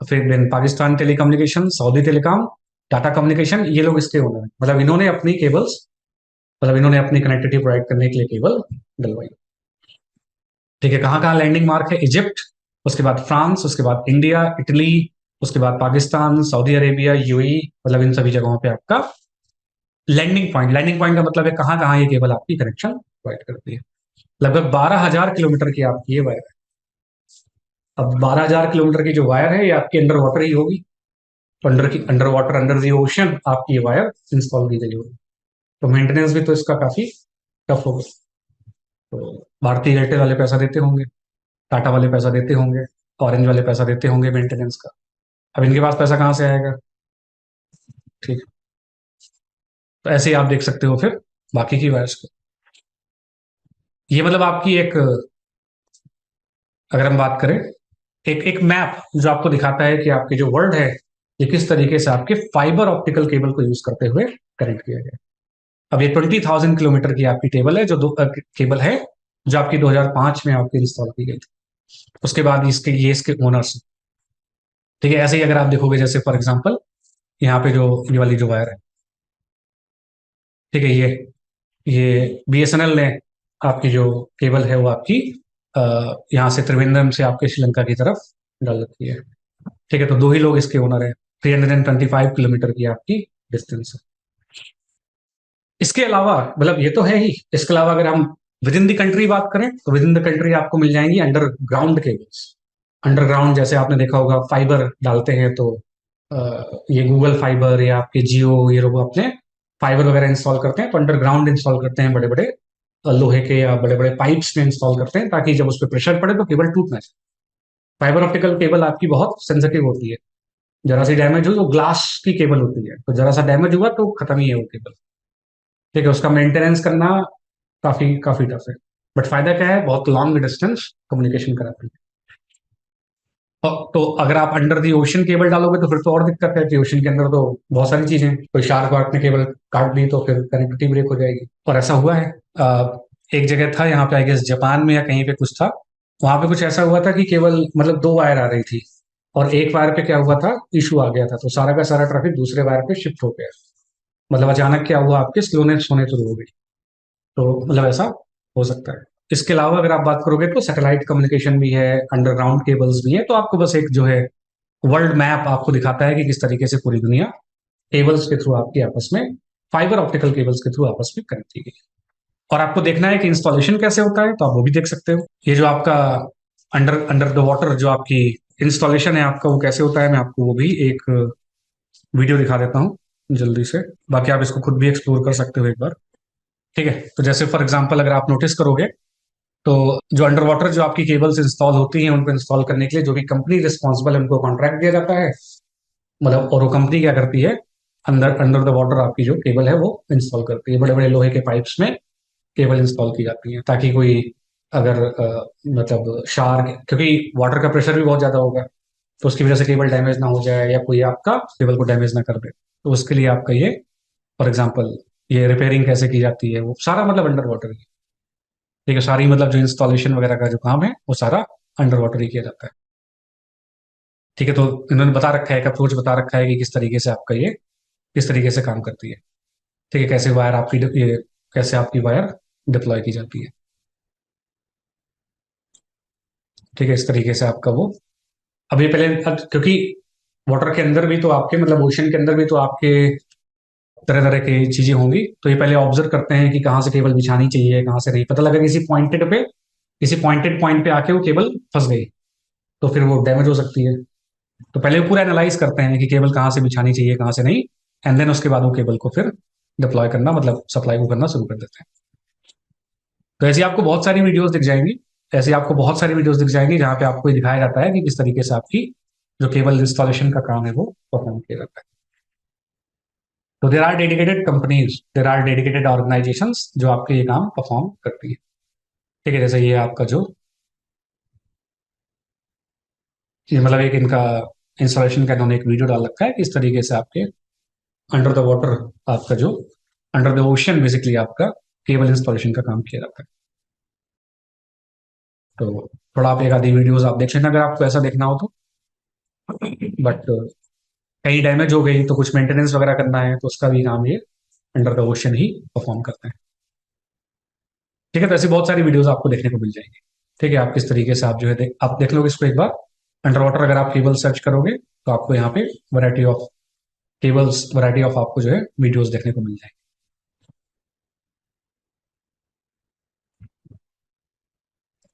फिर then Pakistan telecommunication, Saudi telecom, Tata communication, ये लोग इसके ओनर हैं। मतलब इन्होंने अपनी केबल्स, मतलब इन्होंने अपनी कनेक्टिविटी प्रोवाइड करने के लिए केबल डलवाई। ठीक है, कहाँ कहाँ लैंडिंग मार्क है? इजिप्ट, उसके बाद फ्रांस, उसके बाद इंडिया, इटली, उसके बाद पाकिस्तान, सऊदी अरेबिया, यूएई, मतलब इन सभी जगहों पे आपका लैंडिंग पॉइंट। लैंडिंग पॉइंट का मतलब है कहाँ कहाँ ये केबल आपकी कनेक्शन प्रोवाइड करती है। लगभग 12,000 किलोमीटर की आपकी ये वायर है। अब 12,000 किलोमीटर की जो वायर है ये आपकी अंडर वाटर ही होगी, तो under water, under the ocean आपकी ये वायर इंस्टॉल की गई होगी। तो मेंटेनेंस भी तो इसका काफी टफ होगा। तो भारतीय एयरटेल वाले पैसा देते होंगे, टाटा वाले पैसा देते होंगे, ऑरेंज वाले पैसा देते होंगे मेंटेनेंस का। अब इनके पास पैसा कहाँ से आएगा? ठीक, तो ऐसे ही आप देख सकते हो फिर बाकी की वायर्स को। ये मतलब आपकी एक, अगर हम बात करें, एक एक मैप जो आपको दिखाता है कि आपकी जो वर्ल्ड है ये किस तरीके से आपके फाइबर ऑप्टिकल केबल को यूज करते हुए कनेक्ट किया गया। अब ये 20,000 किलोमीटर की आपकी टेबल है, जो केबल है जो आपकी 2005 में आपकी इंस्टॉल की गई थी। उसके बाद इसके ओनर्स, ठीक है। ऐसे ही अगर आप देखोगे, जैसे फॉर एग्जांपल यहाँ पे जो ये वाली जो वायर है, ठीक है, ये बीएसएनएल ने आपकी जो केबल है वो आपकी यहाँ से त्रिवेंद्रम से आपके श्रीलंका की तरफ डाल रखी है। ठीक है, तो 2 ही लोग इसके ओनर है। 325 किलोमीटर की आपकी डिस्टेंस है। इसके अलावा, मतलब ये तो है ही, इसके अलावा अगर हम विद इन द कंट्री बात करें तो विद इन द कंट्री आपको मिल जाएंगी अंडरग्राउंड केबल्स। अंडरग्राउंड जैसे आपने देखा होगा फाइबर डालते हैं तो ये गूगल फाइबर या आपके जियो, ये लोग अपने फाइबर वगैरह इंस्टॉल करते हैं, तो अंडरग्राउंड इंस्टॉल करते हैं, बड़े बड़े लोहे के या बड़े बड़े पाइप्स में इंस्टॉल करते हैं, ताकि जब उस पर प्रेशर पड़े तो केबल टूट ना जाए। फाइबर ऑप्टिकल केबल आपकी बहुत सेंसिटिव होती है, जरा सी डैमेज हुई, वो ग्लास की केबल होती है, तो जरा सा डैमेज हुआ तो खत्म ही है वो केबल। ठीक है, उसका मेंटेनेंस करना काफी काफी टफ है, बट फायदा क्या है? बहुत लॉन्ग डिस्टेंस कम्युनिकेशन कराती है। तो अगर आप अंडर दी ओशन केबल डालोगे तो फिर तो और दिक्कत है कि ओशन के अंदर तो बहुत सारी चीजें, कोई शार्क वार्क ने केबल काट दी तो फिर कनेक्टिविटी ब्रेक हो जाएगी। और ऐसा हुआ है, एक जगह था यहाँ पे, आई गेस जापान में या कहीं पे कुछ था, वहां पे कुछ ऐसा हुआ था कि केवल मतलब 2 वायर आ रही थी और एक वायर पे क्या हुआ था, इशू आ गया था, तो सारा का सारा ट्रैफिक दूसरे वायर पे शिफ्ट हो गया। मतलब अचानक क्या हुआ, आपके स्लोनेस होने शुरू हो गई। तो मतलब ऐसा हो सकता है। इसके अलावा अगर आप बात करोगे तो सैटेलाइट कम्युनिकेशन भी है, अंडरग्राउंड केबल्स भी है। तो आपको बस एक जो है वर्ल्ड मैप आपको दिखाता है कि किस तरीके से पूरी दुनिया केबल्स के थ्रू आपकी आपस में, फाइबर ऑप्टिकल केबल्स के थ्रू आपस में कनेक्ट की गई। और आपको देखना है कि इंस्टॉलेशन कैसे होता है, तो आप वो भी देख सकते हो। ये जो आपका अंडर अंडर द वाटर जो आपकी इंस्टॉलेशन है आपका, वो कैसे होता है, मैं आपको वो भी एक वीडियो दिखा देता हूँ जल्दी से। बाकी आप इसको खुद भी एक्सप्लोर कर सकते हो एक बार। ठीक है, तो जैसे फॉर एग्जांपल अगर आप नोटिस करोगे तो जो अंडर वाटर जो आपकी केबल्स इंस्टॉल होती हैं, उनको इंस्टॉल करने के लिए जो भी कंपनी रिस्पॉन्सिबल है उनको कॉन्ट्रैक्ट दिया जाता है। मतलब और वो कंपनी क्या करती है, अंदर अंडर द वाटर आपकी जो केबल है वो इंस्टॉल करती है। बड़े बड़े लोहे के पाइप्स में केबल इंस्टॉल की जाती है, ताकि कोई अगर मतलब शार्क, क्योंकि वाटर का प्रेशर भी बहुत ज्यादा होगा, तो उसकी वजह से केबल डैमेज ना हो जाए या कोई आपका केबल को डैमेज ना कर दे, तो उसके लिए आपका ये, फॉर एग्जाम्पल, ये रिपेयरिंग कैसे की जाती है वो सारा मतलब अंडर वाटर ही। ठीक है, सारी मतलब जो इंस्टॉलेशन वगैरह का जो काम है वो सारा अंडर वाटर ही किया जाता है। ठीक है, तो इन्होंने बता रखा है, एक अप्रोच बता रखा है कि किस तरीके से आपका ये किस तरीके से काम करती है। ठीक है, कैसे वायर आपकी ये कैसे आपकी वायर डिप्लॉय की जाती है। ठीक है, इस तरीके से आपका वो, अभी पहले क्योंकि वाटर के अंदर भी तो आपके, मतलब ओशन के अंदर भी तो आपके तरह तरह की चीजें होंगी, तो ये पहले ऑब्जर्व करते हैं कि कहाँ से केबल बिछानी चाहिए, कहाँ से नहीं। पता लगा किसी पॉइंटेड पॉइंट पे आके वो केबल फंस गई, तो फिर वो डैमेज हो सकती है। तो पहले वो पूरा एनालाइज करते हैं कि केबल कहाँ से बिछानी चाहिए, कहाँ से नहीं, एंड देन उसके बाद वो केबल को फिर डिप्लॉय करना, मतलब सप्लाई को करना शुरू कर देते हैं। तो ऐसी आपको बहुत सारी वीडियोस दिख जाएंगी, ऐसे आपको बहुत सारी वीडियोस दिख जाएंगी जहां पे आपको ये दिखाया जाता है कि किस तरीके से आपकी जो केबल इंस्टॉलेशन का काम है वो परफॉर्म किया जाता है। तो there are dedicated companies, there are dedicated organisations जो आपके ये काम परफॉर्म करती है। ठीक है, जैसे ये आपका जो ये मतलब एक इनका इंस्टॉलेशन का इन्होंने एक वीडियो डाल रखा है कि इस तरीके से आपके अंडर द वाटर आपका जो अंडर द ओशन बेसिकली आपका केबल इंस्टॉलेशन का काम किया जाता है। तो थोड़ा आप एक आधी वीडियोस आप देख लेना अगर आपको ऐसा देखना हो तो। बट कहीं डैमेज हो गई तो कुछ मेंटेनेंस वगैरह करना है तो उसका भी काम ये under the ocean he perform करते हैं। ठीक है, तो ऐसी बहुत सारी वीडियोस आपको देखने को मिल जाएंगी। ठीक है, आप किस तरीके से आप जो है आप देख लोगे इसको एक बार। अंडर वाटर अगर आप केबल सर्च करोगे तो आपको यहाँ पे variety of cables, variety of आपको जो है वीडियोस देखने को मिल जाएंगे।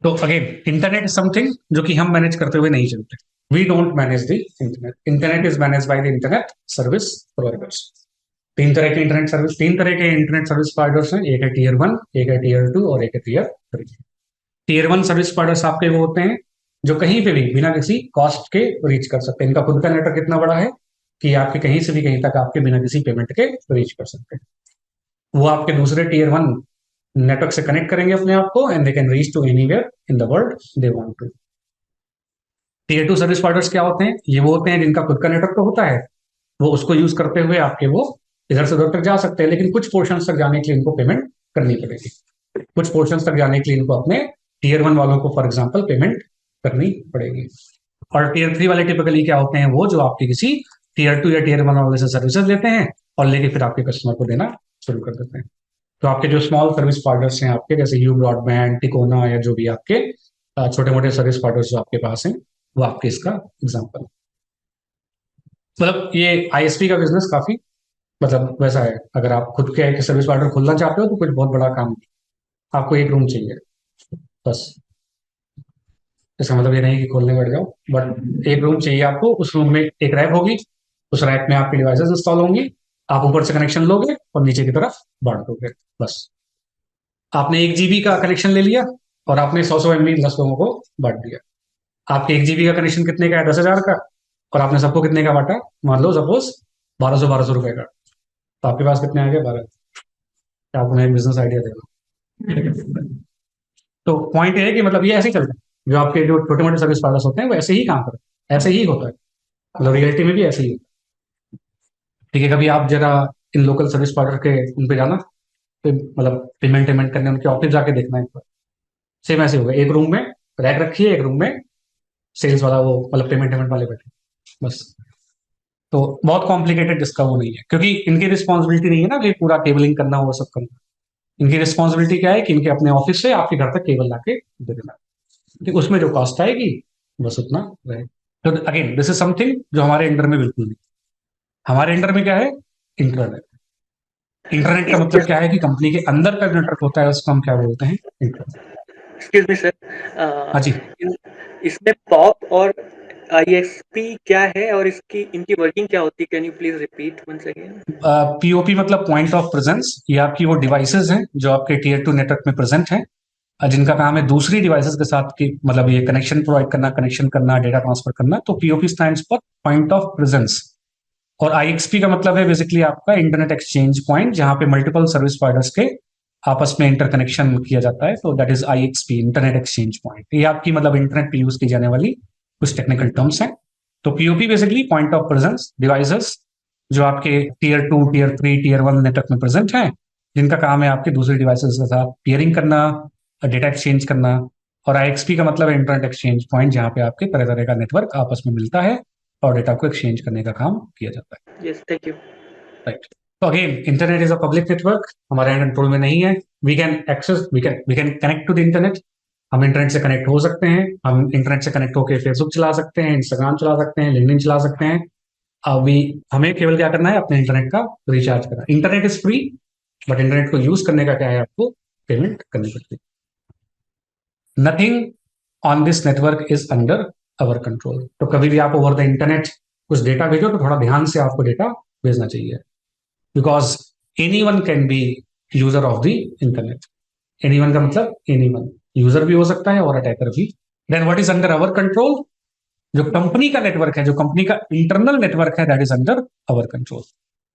तो अगेन इंटरनेट इज समथिंग जो कि हम मैनेज करते हुए नहीं चलते। We don't manage the internet, internet is manage by the internet service providers. तीन तरह के इंटरनेट सर्विस, तीन तरह के इंटरनेट सर्विस प्रोवाइडर्स हैं, एक है टीयर 1, एक है टीयर 2 और एक है टीयर 3। टीयर 1 सर्विस प्रोवाइडर्स आपके वो होते हैं जो कहीं पे भी बिना किसी कॉस्ट के रीच कर सकते हैं। इनका खुद का नेटवर्क इतना बड़ा है कि आपके कहीं से भी कहीं तक आपके बिना किसी पेमेंट के रीच कर सकते हैं। वो आपके दूसरे टीयर 1 नेटवर्क से कनेक्ट करेंगे अपने आप को and they can reach to anywhere in the world they want to. Tier 2 service providers क्या होते हैं? ये वो होते हैं जिनका खुद का नेटवर्क तो होता है, वो उसको यूज करते हुए आपके वो इधर से उधर तक जा सकते हैं, लेकिन कुछ पोर्शन तक जाने के लिए इनको पेमेंट करनी पड़ेगी। कुछ पोर्शन तक जाने के लिए इनको अपने टीयर 1 वालों को फॉर एग्जाम्पल पेमेंट करनी पड़ेगी। और टीयर 3 वाले टिपिकली क्या होते हैं? वो जो आपके किसी टीयर 2 या टीयर 1 वाले से सर्विसेज लेते हैं और लेके फिर आपके कस्टमर को देना शुरू कर देते हैं। तो आपके जो स्मॉल सर्विस प्रोवाइडर्स हैं आपके, जैसे यू ब्रॉडबैंड, टिकोना या जो भी आपके छोटे मोटे सर्विस प्रोवाइडर्स जो आपके पास हैं, वो आपके इसका एग्जाम्पल। मतलब ये आईएसपी का बिजनेस काफी मतलब वैसा है, अगर आप खुद के एक सर्विस प्रोवाइडर खोलना चाहते हो तो कुछ बहुत बड़ा काम नहीं, आपको एक रूम चाहिए बस। इसका मतलब ये नहीं कि खोलने बैठ जाओ, बट एक रूम चाहिए आपको, उस रूम में एक रैक होगी, उस रैक में आपकी डिवाइसेस इंस्टॉल होंगी, आप ऊपर से कनेक्शन लोगे और नीचे की तरफ बांट दोगे बस। आपने 1 GB का कनेक्शन ले लिया और आपने 100 MB 10 लोगों को बांट दिया। आपके 1 GB का कनेक्शन कितने का है? 10,000 का। और आपने सबको कितने का बांटा? मान लो सपोज 1200 रुपए का। तो आपके पास कितने आ गए? 12। आप उन्हें एक बिजनेस आइडिया दे दो। तो पॉइंट ये है कि मतलब ये ऐसे ही चलता है, जो आपके जो छोटे मोटे सर्विस प्रोवाइडर्स होते हैं वो ऐसे ही काम करते हैं, ऐसे ही होता है, मतलब रियलिटी में भी ऐसे ही होता है। ठीक है, कभी आप जरा इन लोकल सर्विस प्रोवाइडर के उन पे जाना, तो मतलब पेमेंट करने उनके ऑफिस जाके देखना एक बार। सेम ऐसे होगा, एक रूम में रैक रखी है, एक रूम में सेल्स वाला वो मतलब पेमेंट वाले बैठे बस। तो बहुत कॉम्प्लिकेटेड इसका वो नहीं है, क्योंकि इनकी रिस्पॉन्सिबिलिटी नहीं है ना कि पूरा केबलिंग करना वो सब करना। इनकी रिस्पॉन्सिबिलिटी क्या है कि इनके अपने ऑफिस से आपके घर तक केबल लाके दे देना, कि उसमें जो कॉस्ट आएगी बस उतना रहे। तो अगेन दिस इज समथिंग जो हमारे अंडर में बिल्कुल नहीं। हमारे अंडर में क्या है? इंटरनेट। इंटरनेट का मतलब क्या है कि कंपनी के अंदर का नेटवर्क होता है, उसको हम क्या बोलते हैं? इंटरनेट। एक्सक्यूज मी सर, हाँ जी। इसमें पॉप और आईएसपी क्या है और इसकी इनकी वर्किंग क्या होती है? Can you please repeat once again? POP मतलब पॉइंट ऑफ प्रेजेंस। ये आपकी वो डिवाइसेस हैं जो आपके टीयर 2 नेटवर्क में प्रेजेंट हैं, जिनका काम है दूसरी डिवाइसेस के साथ की मतलब ये कनेक्शन प्रोवाइड करना, कनेक्शन करना, डेटा ट्रांसफर करना। तो POP stands for point of presence. और आईएक्सपी का मतलब है बेसिकली आपका इंटरनेट एक्सचेंज पॉइंट, जहां पे मल्टीपल सर्विस प्रोवाइडर्स के आपस में इंटरकनेक्शन किया जाता है। तो that is IXP, internet exchange point. ये आपकी मतलब इंटरनेट पे यूज की जाने वाली कुछ टेक्निकल टर्म्स हैं। तो POP basically point of presence devices जो आपके टीयर 2, टीयर 3, टीयर 1 नेटवर्क में प्रेजेंट हैं, जिनका काम है आपके दूसरे डिवाइसेस के साथ पेयरिंग करना, डेटा एक्सचेंज करना। और आईएक्सपी का मतलब है इंटरनेट एक्सचेंज पॉइंट, जहां पे आपके तरह तरह का नेटवर्क आपस में मिलता है और डेटा को एक्सचेंज करने का काम किया जाता है। Yes, thank you. राइट। तो again internet is a public network, हमारे कंट्रोल में नहीं है। We can access, we can connect to the internet. हम इंटरनेट से कनेक्ट हो सकते हैं, हम इंटरनेट से कनेक्ट होकर फेसबुक चला सकते हैं, इंस्टाग्राम चला सकते हैं, लिंक्डइन चला सकते हैं। अभी हमें केवल क्या करना है? अपने इंटरनेट का रिचार्ज करना। Internet is free, but internet को यूज करने का क्या है? आपको पेमेंट करनी पड़ती है। Nothing on this network is under our control. तो कभी भी आप ओवर द इंटरनेट कुछ डेटा भेजो तो थोड़ा ध्यान से आपको डेटा भेजना चाहिए, because anyone can be user of the internet. Anyone का मतलब एनीवन, यूजर भी हो सकता है और अटैकर भी। Then what is under our control? जो कंपनी का नेटवर्क है, जो कंपनी का इंटरनल नेटवर्क है, that is under our control.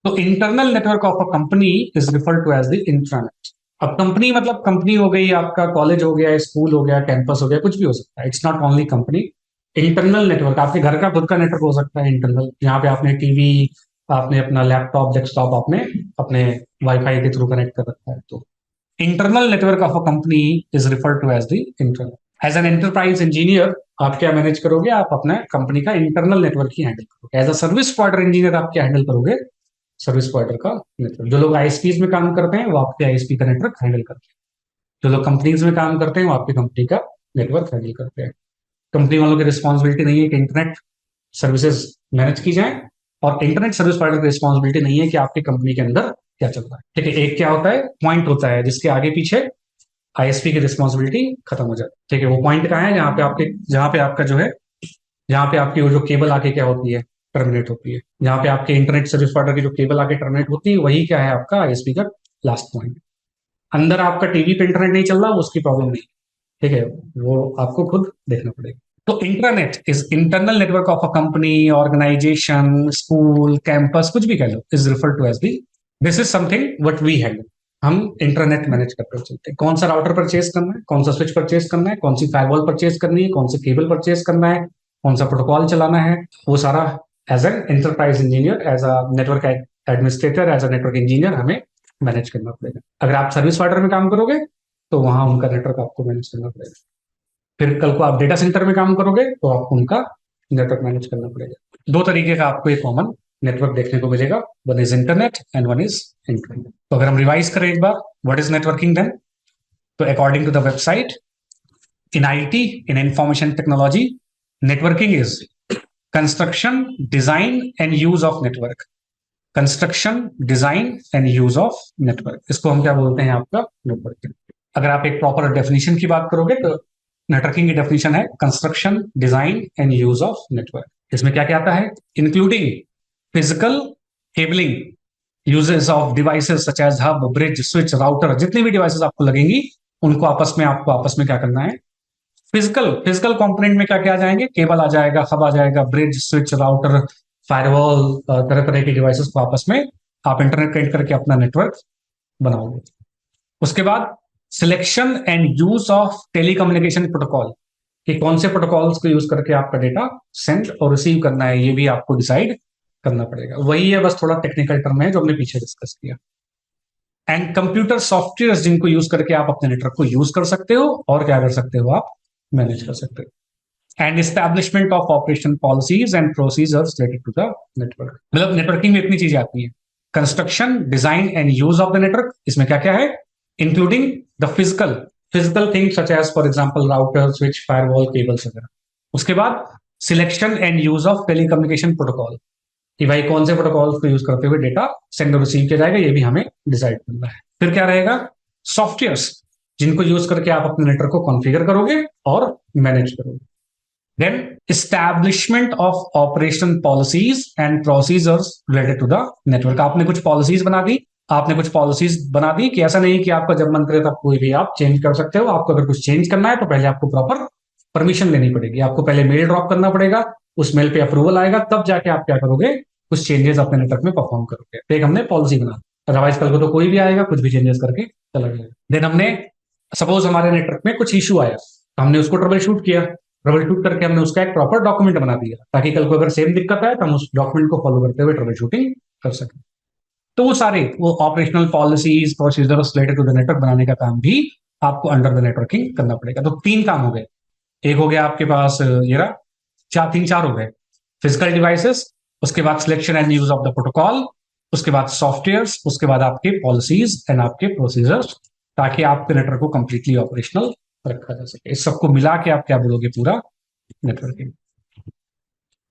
तो internal network of a company is referred to as the intranet. अब कंपनी मतलब कंपनी हो गई, आपका कॉलेज हो गया, स्कूल हो गया, कैंपस हो गया, कुछ भी हो सकता है। It's not only company. Internal network आपके घर का खुद का नेटवर्क हो सकता है इंटरनल, यहाँ पे आपने टीवी, आपने अपना लैपटॉप, डेस्कटॉप आपने अपने वाईफाई के थ्रू कनेक्ट कर रखा है। तो internal network of a company is referred to as the internal. As an enterprise engineer आप क्या मैनेज करोगे? आप अपना कंपनी का इंटरनल नेटवर्क ही हैंडल करोगे। As a service provider engineer आप क्या हैंडल करोगे? सर्विस प्रोवाइडर का नेटवर्क। जो लोग आईएसपीज में काम करते हैं वो आपके आईएसपी का नेटवर्क हैंडल करते हैं। जो लोग कंपनीज में काम करते हैं वो आपकी कंपनी का नेटवर्क हैंडल करते हैं। कंपनी वालों की रिस्पॉन्सिबिलिटी नहीं है कि इंटरनेट सर्विसेज मैनेज की जाए, और इंटरनेट सर्विस प्रोवाइडर की रिस्पॉन्सिबिलिटी नहीं है कि आपकी कंपनी के अंदर क्या चल रहा है। ठीक है, एक क्या होता है, पॉइंट होता है जिसके आगे पीछे आईएसपी की रिस्पॉन्सिबिलिटी खत्म हो जाती है। ठीक है, वो पॉइंट कहाँ है? जहाँ पे आपका जो है, जहाँ पे आपकी वो जो केबल आके क्या होती है, टर्मिनेट होती है। जहाँ पे आपके इंटरनेट सर्विस प्रोवाइडर की जो केबल आके टर्मिनेट होती है, वही क्या है, आपका आईएसपी का लास्ट पॉइंट। अंदर आपका टीवी पे इंटरनेट नहीं चल रहा, उसकी प्रॉब्लम नहीं। ठीक है, वो आपको खुद देखना पड़ेगा। तो internet is internal network of a company, organisation, school, campus, कुछ भी कह लो, is refer to as the. This is something what we handle. हम इंटरनेट मैनेज करते चलते हैं। कौन सा राउटर परचेज करना है, कौन सा स्विच परचेज करना है, कौन सी फायरवॉल परचेज करनी है, कौन सा केबल परचेज करना है, कौन सा प्रोटोकॉल चलाना है, वो सारा as an enterprise engineer, as a network administrator, as a network engineer हमें मैनेज करना पड़ेगा। अगर आप सर्विस प्रोवाइडर में काम करोगे तो वहां उनका नेटवर्क आपको मैनेज करना पड़ेगा। फिर कल को आप डेटा सेंटर में काम करोगे तो आपको उनका नेटवर्क मैनेज करना पड़ेगा। दो तरीके का आपको एक कॉमन नेटवर्क देखने को मिलेगा, one is internet and one is internet. तो अगर हम रिवाइज करें एक बार, व्हाट इज नेटवर्किंग देन? तो according to the website, in IT, in information technology, networking is construction, design and use of network। Construction, design and use of network, इसको हम क्या बोलते हैं, आपका नेटवर्किंग। अगर आप एक प्रॉपर डेफिनेशन की बात करोगे तो नेटवर्किंग की डेफिनेशन है construction, design and use of network. इसमें क्या क्या आता है? Including physical cabling, uses of devices such as hub, bridge, switch, router, जितनी भी डिवाइसेस आपको लगेंगी उनको आपको आपस में क्या करना है? फिजिकल कंपोनेंट में क्या क्या आ जाएंगे? केबल आ जाएगा, हब आ जाएगा, ब्रिज, स्विच, राउटर, फायरवॉल, तरह तरह की डिवाइसेस को आपस में आप इंटरनेट कनेक्ट करके अपना नेटवर्क बनाओगे। उसके बाद selection and use of telecommunication protocol, कि कौन से प्रोटोकॉल्स को यूज करके आपका डेटा सेंड और रिसीव करना है, ये भी आपको डिसाइड करना पड़ेगा। वही है, बस थोड़ा टेक्निकल टर्म है जो हमने पीछे डिस्कस किया। एंड कंप्यूटर सॉफ्टवेयर जिनको यूज करके आप अपने नेटवर्क को यूज कर सकते हो और क्या कर सकते हो, आप मैनेज कर सकते हो। And establishment of operation policies and procedures related to the network. मतलब नेटवर्किंग में इतनी चीजें आती हैं, construction, design and use of the network, इसमें क्या क्या है? Including the physical things such as for example router, switch, firewall, cables वगैरह। उसके बाद selection and use of telecommunication protocol, कि भाई कौन से प्रोटोकॉल्स को यूज करते हुए डेटा सेंड और रिसीव किया जाएगा, ये भी हमें डिसाइड करना है। फिर क्या रहेगा? सॉफ्टवेयर्स, जिनको यूज करके आप अपने नेटवर्क को कॉन्फ़िगर करोगे और मैनेज करोगे। Then establishment of operation policies and procedures related to the network. आपने कुछ पॉलिसीज बना दी कि ऐसा नहीं कि आपका जब मन करे तब कोई भी आप चेंज कर सकते हो। आपको अगर कुछ चेंज करना है तो पहले आपको प्रॉपर परमिशन लेनी पड़ेगी। आपको पहले मेल ड्रॉप करना पड़ेगा, उस मेल पे अप्रूवल आएगा, तब जाके आप क्या करोगे, कुछ चेंजेस अपने नेटवर्क में परफॉर्म करोगे। तो एक हमने पॉलिसी बना, अदरवाइज कल को तो कोई भी आएगा कुछ भी चेंजेस करके चला जाएगा। देन हमने सपोज हमारे नेटवर्क में कुछ इशू आया, तो हमने उसको ट्रबल शूट किया, ट्रबल शूट करके हमने उसका एक प्रॉपर डॉक्यूमेंट बना दिया, ताकि कल को अगर सेम दिक्कत आए तो हम उस डॉक्यूमेंट को फॉलो करते हुए ट्रबल शूटिंग कर सकें। तो वो सारे operational policies, procedures related to the network बनाने का काम भी आपको अंडर द नेटवर्किंग करना पड़ेगा। तो 3 काम हो गए। एक हो गया आपके पास ये रहा, 4 हो गए, फिजिकल डिवाइसेस, उसके बाद selection and use of the protocol, उसके बाद सॉफ्टवेयर्स, उसके बाद आपके पॉलिसीज एंड आपके प्रोसीजर्स, ताकि आपके नेटवर्क को कंप्लीटली ऑपरेशनल रखा जा सके। इस सबको मिला के आप क्या बोलोगे, पूरा नेटवर्किंग।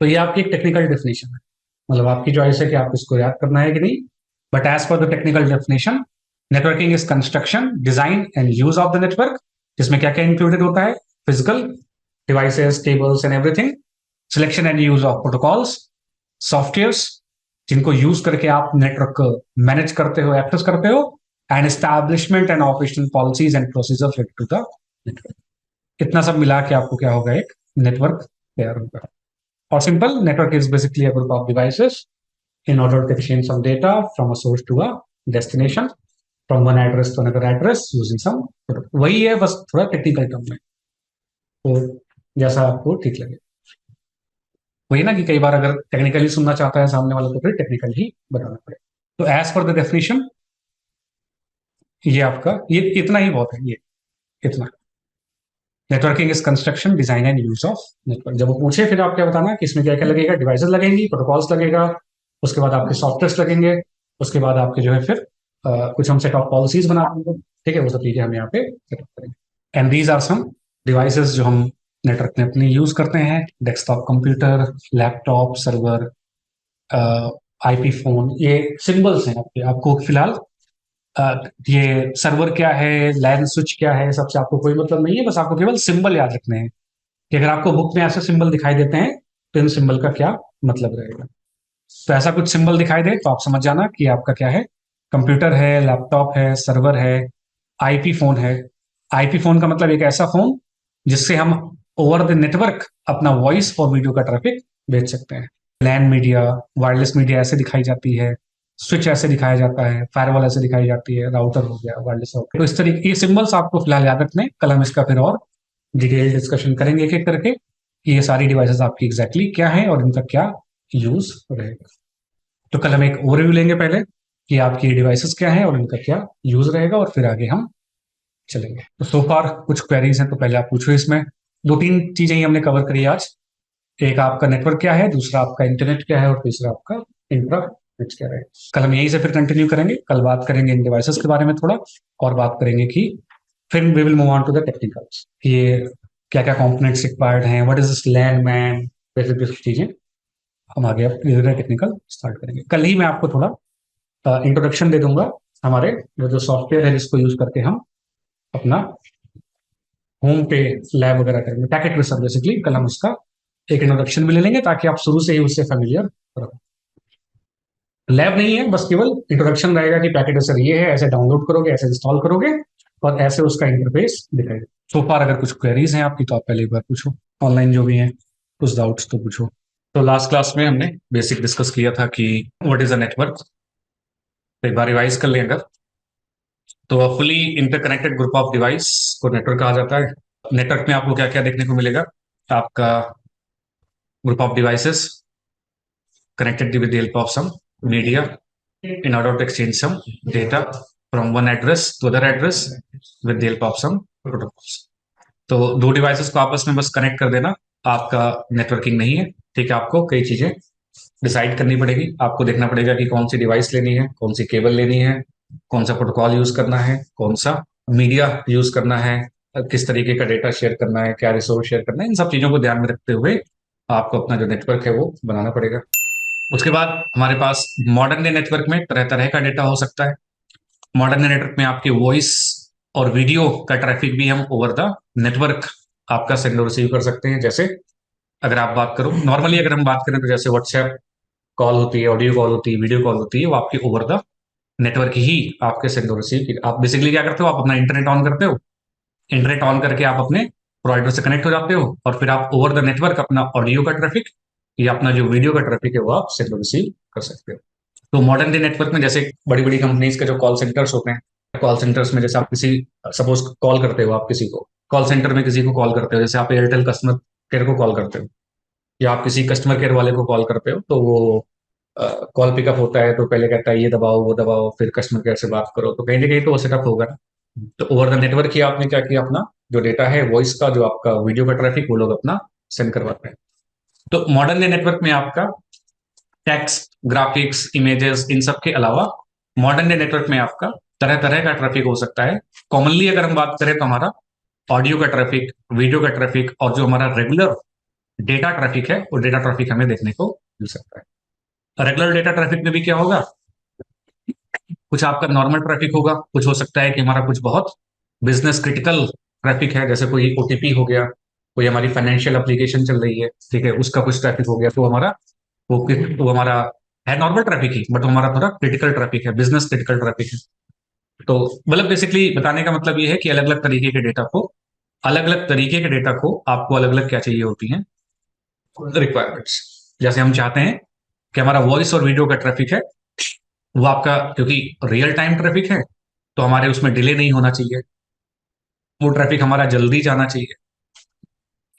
तो ये आपकी एक टेक्निकल डेफिनेशन है, मतलब आपकी चॉइस है कि आप इसको याद करना है कि नहीं। But as per the technical definition, networking is construction, design and use of the network, जिसमें क्या क्या इंक्लूडेड होता है? Physical devices, cables and everything, selection and use of protocols, softwares, जिनको यूज करके आप नेटवर्क को मैनेज करते हो, एक्सेस करते हो, and establishment and operational policies and procedure related to the network. इतना सब मिला के आपको क्या होगा, एक नेटवर्क तैयार होगा। और simple, network is basically a group of devices in order to exchange some data from a source to a destination, from one address to another address using some protocol। वही है, बस थोड़ा टेक्निकल टर्म में, तो जैसा आपको ठीक लगे। वही ना कि कई बार अगर टेक्निकली सुनना चाहता है सामने वाला तो फिर टेक्निकल ही बताना पड़ेगा। तो एज पर द डेफिनेशन ये आपका ये इतना ही बहुत है, ये इतना। Networking is construction, design and use of network. जब वो पूछे फिर आप क्या बताना कि इसमें क्या क्या लगेगा, डिवाइसेस लगेंगी, प्रोटोकॉल्स लगेगा, उसके बाद आपके सॉफ्टवेयर लगेंगे, उसके बाद आपके जो है फिर कुछ हम सेट ऑफ पॉलिसीज बना देंगे, ठीक है, वो सब चीजें हम यहाँ पे सेटअप करेंगे। And these are some devices जो हम नेटवर्क में अपनी यूज करते हैं। Desktop computer, laptop, server, IP phone, ये सिंबल्स हैं आपके। आपको फिलहाल ये सर्वर क्या है, लैन स्विच क्या है, सबसे आपको कोई मतलब नहीं है, बस आपको केवल सिंबल याद रखने हैं कि अगर आपको बुक में ऐसे सिंबल दिखाई देते हैं तो इन सिंबल का क्या मतलब रहेगा। तो ऐसा कुछ सिंबल दिखाई दे तो आप समझ जाना कि आपका क्या है, कंप्यूटर है, लैपटॉप है, सर्वर है, आईपी फोन है। आईपी फोन का मतलब एक ऐसा फोन जिससे हम ओवर द नेटवर्क अपना वॉइस और वीडियो का ट्रैफिक भेज सकते हैं। लैन मीडिया, वायरलेस मीडिया ऐसे दिखाई जाती है, स्विच ऐसे दिखाया जाता है, फायरवॉल ऐसे दिखाई जाती है, राउटर हो गया, वायरलेस राउटर। तो इस तरीके ये सिंबल्स आपको फिलहाल याद रखने, कल हम इसका फिर और डिटेल डिस्कशन करेंगे एक एक करके कि ये सारी डिवाइसेस आपकी एग्जैक्टली क्या है और इनका क्या यूज रहेगा। तो कल हम एक ओवरव्यू लेंगे पहले कि आपकी डिवाइसेस क्या है और इनका क्या यूज रहेगा, और फिर आगे हम चलेंगे। तो सो फार कुछ क्वेरीज हैं तो पहले आप पूछो। इसमें दो तीन चीजें ही हमने कवर करी आज। एक आपका नेटवर्क क्या है, दूसरा आपका इंटरनेट क्या है, और तीसरा आपका इंट्रानेट क्या है। कल हम यहीं से फिर कंटिन्यू करेंगे। कल बात करेंगे इन डिवाइसेस के बारे में थोड़ा, और बात करेंगे कि फिर we will move on to the technicals, ये क्या क्या कंपोनेंट्स रिक्वायर्ड हैं, what is this LAN MAN, basic basic चीजें हम आगे टेक्निकल स्टार्ट करेंगे। कल ही मैं आपको थोड़ा इंट्रोडक्शन दे दूंगा हमारे जो सॉफ्टवेयर है जिसको यूज करके हम अपना होम पे लैब वगैरह करेंगे, पैकेट ट्रेसर बेसिकली। कल हम उसका एक इंट्रोडक्शन भी ले लेंगे ताकि आप शुरू से ही उससे फेमिलियर रहो। लैब नहीं है, बस केवल इंट्रोडक्शन रहेगा कि पैकेट ट्रेसर ये है, ऐसे डाउनलोड करोगे, ऐसे इंस्टॉल करोगे और ऐसे उसका इंटरफेस दिखाएगा। सो फार अगर कुछ क्वेरीज हैं आपकी तो आप पहले एक बार पूछो, ऑनलाइन जो भी हैं कुछ डाउट्स तो पूछो। तो लास्ट क्लास में हमने बेसिक डिस्कस किया था कि व्हाट इज अ नेटवर्क। एक बार रिवाइज कर लें अगर, तो fully interconnected group of device को नेटवर्क कहा जाता है। नेटवर्क में आपको क्या क्या देखने को मिलेगा, आपका group of devices connected with the help of some media in order to exchange some data from one address to other address with the help of some protocols। तो दो डिवाइसेस को आपस में बस कनेक्ट कर देना आपका नेटवर्किंग नहीं है, ठीक है। आपको कई चीजें डिसाइड करनी पड़ेगी। आपको देखना पड़ेगा कि कौन सी डिवाइस लेनी है, कौन सी केबल लेनी है, कौन सा प्रोटोकॉल यूज करना है, कौन सा मीडिया यूज करना है, किस तरीके का डेटा शेयर करना है, क्या रिसोर्स शेयर करना है। इन सब चीजों को ध्यान में रखते हुए आपको अपना जो नेटवर्क है वो बनाना पड़ेगा। उसके बाद हमारे पास मॉडर्न डे नेटवर्क में तरह तरह का डेटा हो सकता है। मॉडर्न डे नेटवर्क में आपके वॉइस और वीडियो का ट्रैफिक भी हम ओवर द नेटवर्क आपका सेंड और रिसीव कर सकते हैं। जैसे अगर आप बात करो नॉर्मली, अगर हम बात करें तो जैसे व्हाट्सएप कॉल होती है, ऑडियो कॉल होती है, वीडियो कॉल होती है, वो आपकी ओवर द नेटवर्क ही आपके सेंड और रिसीव। आप बेसिकली क्या करते हो, आप अपना इंटरनेट ऑन करते हो, इंटरनेट ऑन करके आप अपने प्रोवाइडर से कनेक्ट हो जाते हो, और फिर आप ओवर द नेटवर्क अपना ऑडियो का ट्रैफिक या अपना जो वीडियो का ट्रैफिक है वो आप सेंड और रिसीव कर सकते हो। तो मॉडर्न डे नेटवर्क में जैसे बड़ी बड़ी कंपनीज के जो कॉल सेंटर्स होते हैं, कॉल सेंटर्स में जैसे आप किसी सपोज कॉल करते हो, आप किसी को कॉल सेंटर में किसी को कॉल करते हो, जैसे आप एयरटेल कस्टमर केयर को कॉल करते हो या आप किसी कस्टमर केयर वाले को कॉल करते हो, तो वो कॉल पिकअप होता है तो पहले कहता है ये दबाओ वो दबाओ, फिर कस्टमर केयर से बात करो, तो कहीं ना कहीं तो वो सेटअप होगा ना। तो ओवर द नेटवर्क ही आपने क्या किया, अपना जो डेटा है वॉइस का, जो आपका वीडियो का ट्रैफिक, वो लोग अपना सेंड करवाते हैं। तो मॉडर्न डे नेटवर्क में आपका टेक्स्ट, ग्राफिक्स, इमेजेस, इन सब के अलावा मॉडर्न डे नेटवर्क में आपका तरह तरह का ट्रैफिक हो सकता है। कॉमनली अगर हम बात करें तो हमारा ऑडियो का ट्रैफिक, वीडियो का ट्रैफिक, और जो हमारा रेगुलर डेटा ट्रैफिक है वो डेटा ट्रैफिक हमें देखने को मिल सकता है। रेगुलर डेटा ट्रैफिक में भी क्या होगा, कुछ आपका नॉर्मल ट्रैफिक होगा, कुछ हो सकता है कि हमारा कुछ बहुत बिजनेस क्रिटिकल ट्रैफिक है, जैसे कोई ओटीपी हो गया, कोई हमारी फाइनेंशियल एप्लीकेशन चल रही है, ठीक है, उसका कुछ ट्रैफिक हो गया, तो हमारा वो हमारा है नॉर्मल ट्रैफिक ही, बट हमारा थोड़ा क्रिटिकल ट्रैफिक है, बिजनेस क्रिटिकल ट्रैफिक है। तो मतलब बेसिकली बताने का मतलब ये है कि अलग अलग तरीके के डेटा को आपको अलग अलग क्या चाहिए होती हैं, रिक्वायरमेंट्स। जैसे हम चाहते हैं कि हमारा वॉइस और वीडियो का ट्रैफिक है वो आपका, क्योंकि रियल टाइम ट्रैफिक है तो हमारे उसमें डिले नहीं होना चाहिए, वो ट्रैफिक हमारा जल्दी जाना चाहिए।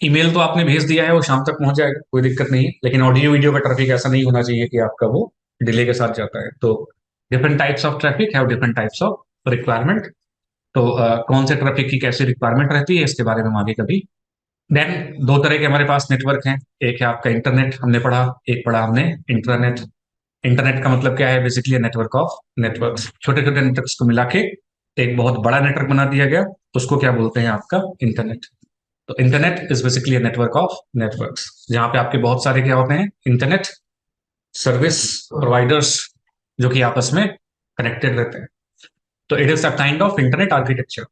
ईमेल तो आपने भेज दिया है, वो शाम तक पहुंच जाएगा, कोई दिक्कत नहीं है, लेकिन ऑडियो वीडियो का ट्रैफिक ऐसा नहीं होना चाहिए कि आपका वो डिले के साथ जाता है। तो different types of traffic have different types of requirement. तो कौन से ट्रैफिक की कैसी रिक्वायरमेंट रहती है इसके बारे में हम आगे कभी। देन दो तरह के हमारे पास नेटवर्क हैं, एक है आपका इंटरनेट, हमने पढ़ा, एक पढ़ा हमने इंटरनेट। इंटरनेट का मतलब क्या है, बेसिकली नेटवर्क ऑफ नेटवर्क्स, छोटे छोटे नेटवर्क्स को मिला के एक बहुत बड़ा नेटवर्क बना दिया गया, उसको क्या बोलते हैं आपका इंटरनेट। तो internet is basically network of networks, जहां पे आपके बहुत सारे क्या होते हैं, इंटरनेट सर्विस प्रोवाइडर्स, जो कि आपस में कनेक्टेड रहते हैं। तो it is a kind of internet architecture,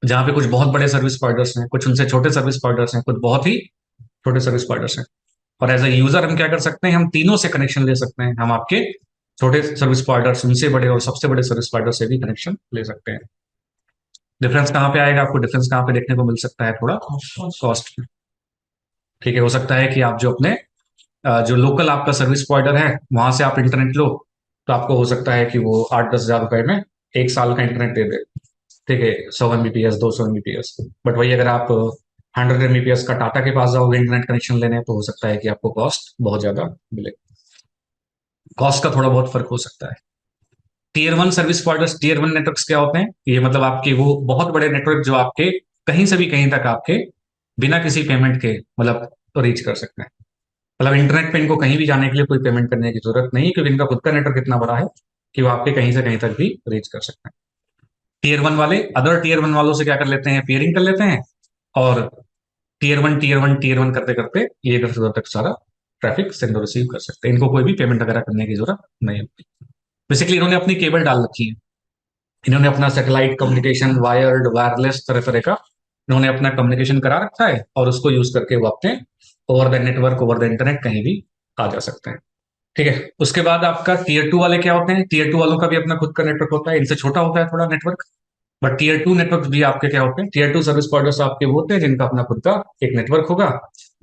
जहां पे कुछ बहुत बड़े सर्विस प्रोवाइडर्स हैं, कुछ उनसे छोटे सर्विस प्रोवाइडर्स हैं, कुछ बहुत ही छोटे सर्विस प्रोवाइडर्स हैं। और एज ए यूजर हम क्या कर सकते हैं, हम तीनों से कनेक्शन ले सकते हैं, हम आपके छोटे सर्विस प्रोवाइडर्स, उनसे बड़े और सबसे बड़े सर्विस प्रोवाइडर से भी कनेक्शन ले सकते हैं। डिफरेंस कहाँ पे आएगा आपको, डिफरेंस कहाँ पे देखने को मिल सकता है, थोड़ा कॉस्ट। ठीक है, हो सकता है कि आप जो अपने जो लोकल आपका सर्विस प्रोवाइडर है वहां से आप इंटरनेट लो, तो आपको हो सकता है कि वो 8-10 हज़ार रुपए में एक साल का इंटरनेट दे दे। ठीक है, 100 Mbps 200 Mbps। बट वही अगर आप 100 Mbps का टाटा के पास जाओगे इंटरनेट कनेक्शन लेने, तो हो सकता है कि आपको कॉस्ट बहुत ज्यादा मिले। कॉस्ट का थोड़ा बहुत फर्क हो सकता है। Tier one service providers, tier one networks क्या होते हैं, ये मतलब आपके वो बहुत बड़े नेटवर्क जो आपके कहीं से भी कहीं तक आपके बिना किसी पेमेंट के मतलब रीच कर सकते हैं। मतलब इंटरनेट पे इनको कहीं भी जाने के लिए कोई पेमेंट करने की जरूरत नहीं है, क्योंकि इनका खुद का नेटवर्क इतना बड़ा है कि वो आपके कहीं से कहीं तक भी रीच कर सकते हैं। टीयर वन वाले अदर टीयर वन वालों से क्या कर लेते हैं, पेयरिंग कर लेते हैं, और tier one tier one tier one करते करते ये इधर से उधर तक सारा ट्रैफिक सेंड और रिसीव कर सकते हैं, इनको कोई भी पेमेंट वगैरह करने की जरूरत नहीं होती। बेसिकली इन्होंने अपनी केबल डाल रखी है, इन्होंने अपना सैटेलाइट कम्युनिकेशन, वायर्ड वायरलेस तरह तरह का इन्होंने अपना कम्युनिकेशन करा रखा है, और उसको यूज करके वो अपने over the network over the internet कहीं भी आ जा सकते हैं। ठीक है, उसके बाद आपका टीयर टू वाले क्या होते हैं, टीयर टू वालों का भी अपना खुद का नेटवर्क होता है, इनसे छोटा होता है थोड़ा network, but tier two network भी आपके क्या होते हैं, टीयर टू सर्विस प्रोवाइडर्स आपके वो होते हैं जिनका अपना खुद का एक नेटवर्क होगा।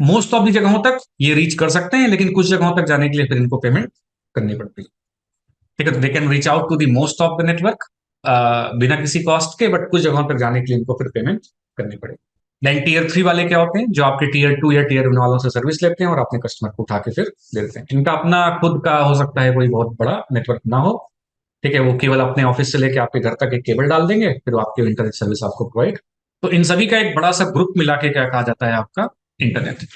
मोस्ट ऑफ दी जगहों तक ये रीच कर सकते हैं, लेकिन कुछ जगहों तक जाने के लिए फिर इनको पेमेंट करनी पड़ती है। ठीक है, तो they can reach out to the most of the network बिना किसी कॉस्ट के, बट कुछ जगहों तक जाने के लिए इनको फिर पेमेंट करनी पड़ेगी। देन टीयर थ्री वाले क्या होते हैं, जो आपके टीयर टू या टीयर वन वालों से सर्विस लेते हैं और अपने कस्टमर को उठा के फिर दे देते हैं। इनका अपना खुद का हो सकता है कोई बहुत बड़ा नेटवर्क ना हो। ठीक है, वो केवल अपने ऑफिस से लेके आपके घर तक एक केबल डाल देंगे, फिर वो आपके इंटरनेट सर्विस आपको प्रोवाइड। तो इन सभी का एक बड़ा सा ग्रुप मिला के क्या कहा जाता है आपका internet.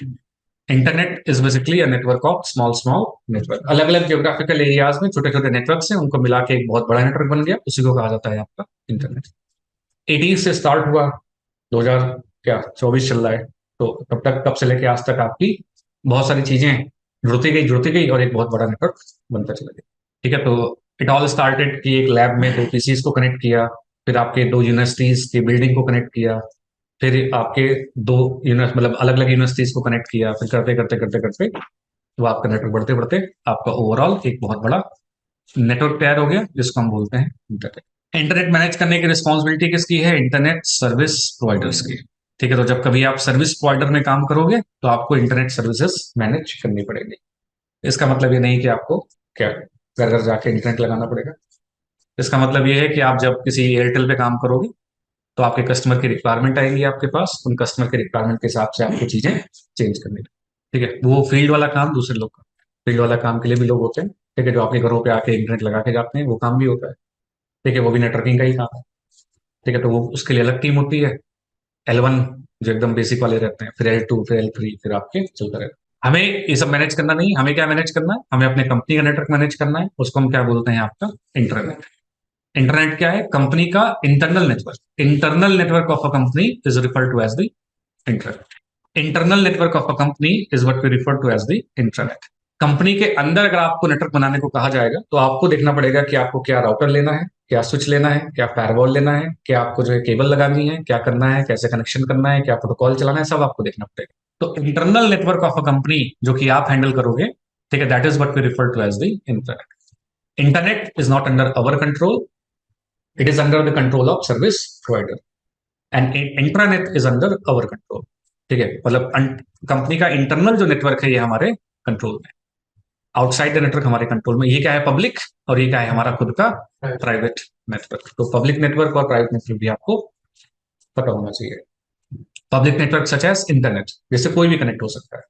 Internet is basically a network of small small network, अलग अलग जियोग्राफिकल एरियाज में छोटे छोटे नेटवर्क हैं, उनको मिला के एक बहुत बड़ा नेटवर्क बन गया, उसी को कहा जाता है आपका इंटरनेट। 80 से स्टार्ट हुआ, 2000 क्या 24 चल रहा है, तो तब तक तब से लेके आज तक आपकी बहुत सारी चीजें जुड़ती गई और एक बहुत बड़ा नेटवर्क बनता चला गया। ठीक है, तो इट ऑल स्टार्टेड कि एक लैब में दो पीसीज को कनेक्ट किया, फिर आपके दो यूनिवर्सिटीज की बिल्डिंग को कनेक्ट किया, फिर आपके दो मतलब अलग अलग यूनिवर्सिटीज को कनेक्ट किया, फिर करते करते करते करते तो आपका नेटवर्क बढ़ते बढ़ते आपका ओवरऑल एक बहुत बड़ा नेटवर्क तैयार हो गया, जिसको हम बोलते हैं इंटरनेट। इंटरनेट मैनेज करने की रिस्पॉन्सिबिलिटी किसकी है, इंटरनेट सर्विस प्रोवाइडर्स की। ठीक है, तो जब कभी आप सर्विस प्रोवाइडर में काम करोगे तो आपको इंटरनेट सर्विसेज मैनेज करनी पड़ेगी। इसका मतलब ये नहीं कि आपको क्या घर घर जाके इंटरनेट लगाना पड़ेगा। इसका मतलब ये है कि आप जब किसी एयरटेल पे काम करोगे तो आपके कस्टमर की रिक्वायरमेंट आएगी आपके पास, उन कस्टमर के रिक्वायरमेंट के हिसाब से आपको चीजें चेंज करनी है। ठीक है, वो फील्ड वाला काम दूसरे लोग का, फील्ड वाला काम के लिए भी लोग होते हैं। ठीक है, जो आपके घरों पे आके इंटरनेट लगा के जाते हैं, वो काम भी होता है। ठीक है, वो भी नेटवर्किंग का ही काम है। ठीक है, तो वो उसके लिए अलग टीम होती है, L1 जो एकदम बेसिक वाले रहते हैं, फिर L2 फिर L3 फिर आपके चलता रहता है। हमें ये सब मैनेज करना नहीं, हमें क्या मैनेज करना है, हमें अपने कंपनी का नेटवर्क मैनेज करना है, उसको हम क्या बोलते हैं आपका इंटरनेट। इंटरनेट क्या है, कंपनी का internal network. Internal network of a company is referred to as the internet. Internal network of a company is what we refer to as the internet. Company के अंदर अगर आपको नेटवर्क बनाने को कहा जाएगा तो आपको देखना पड़ेगा कि आपको क्या राउटर लेना है, क्या स्विच लेना है, क्या फायरवॉल लेना है, क्या आपको जो है केबल लगानी है, क्या करना है, कैसे कनेक्शन करना है, क्या प्रोटोकॉल चलाना है, सब आपको देखना पड़ेगा। तो internal network of a company जो कि आप हैंडल करोगे, ठीक है, that is what we refer to as the internet. Internet is not under our control, it is under the control of service provider, and intranet is under our control. ठीक है, मतलब company का internal जो network है ये हमारे control में, outside the network हमारे कंट्रोल में। ये क्या है, पब्लिक, और ये क्या है, हमारा खुद का प्राइवेट नेटवर्क। तो पब्लिक नेटवर्क और प्राइवेट नेटवर्क भी आपको पता होना चाहिए। Public network such as internet, जिससे कोई भी कनेक्ट हो सकता है।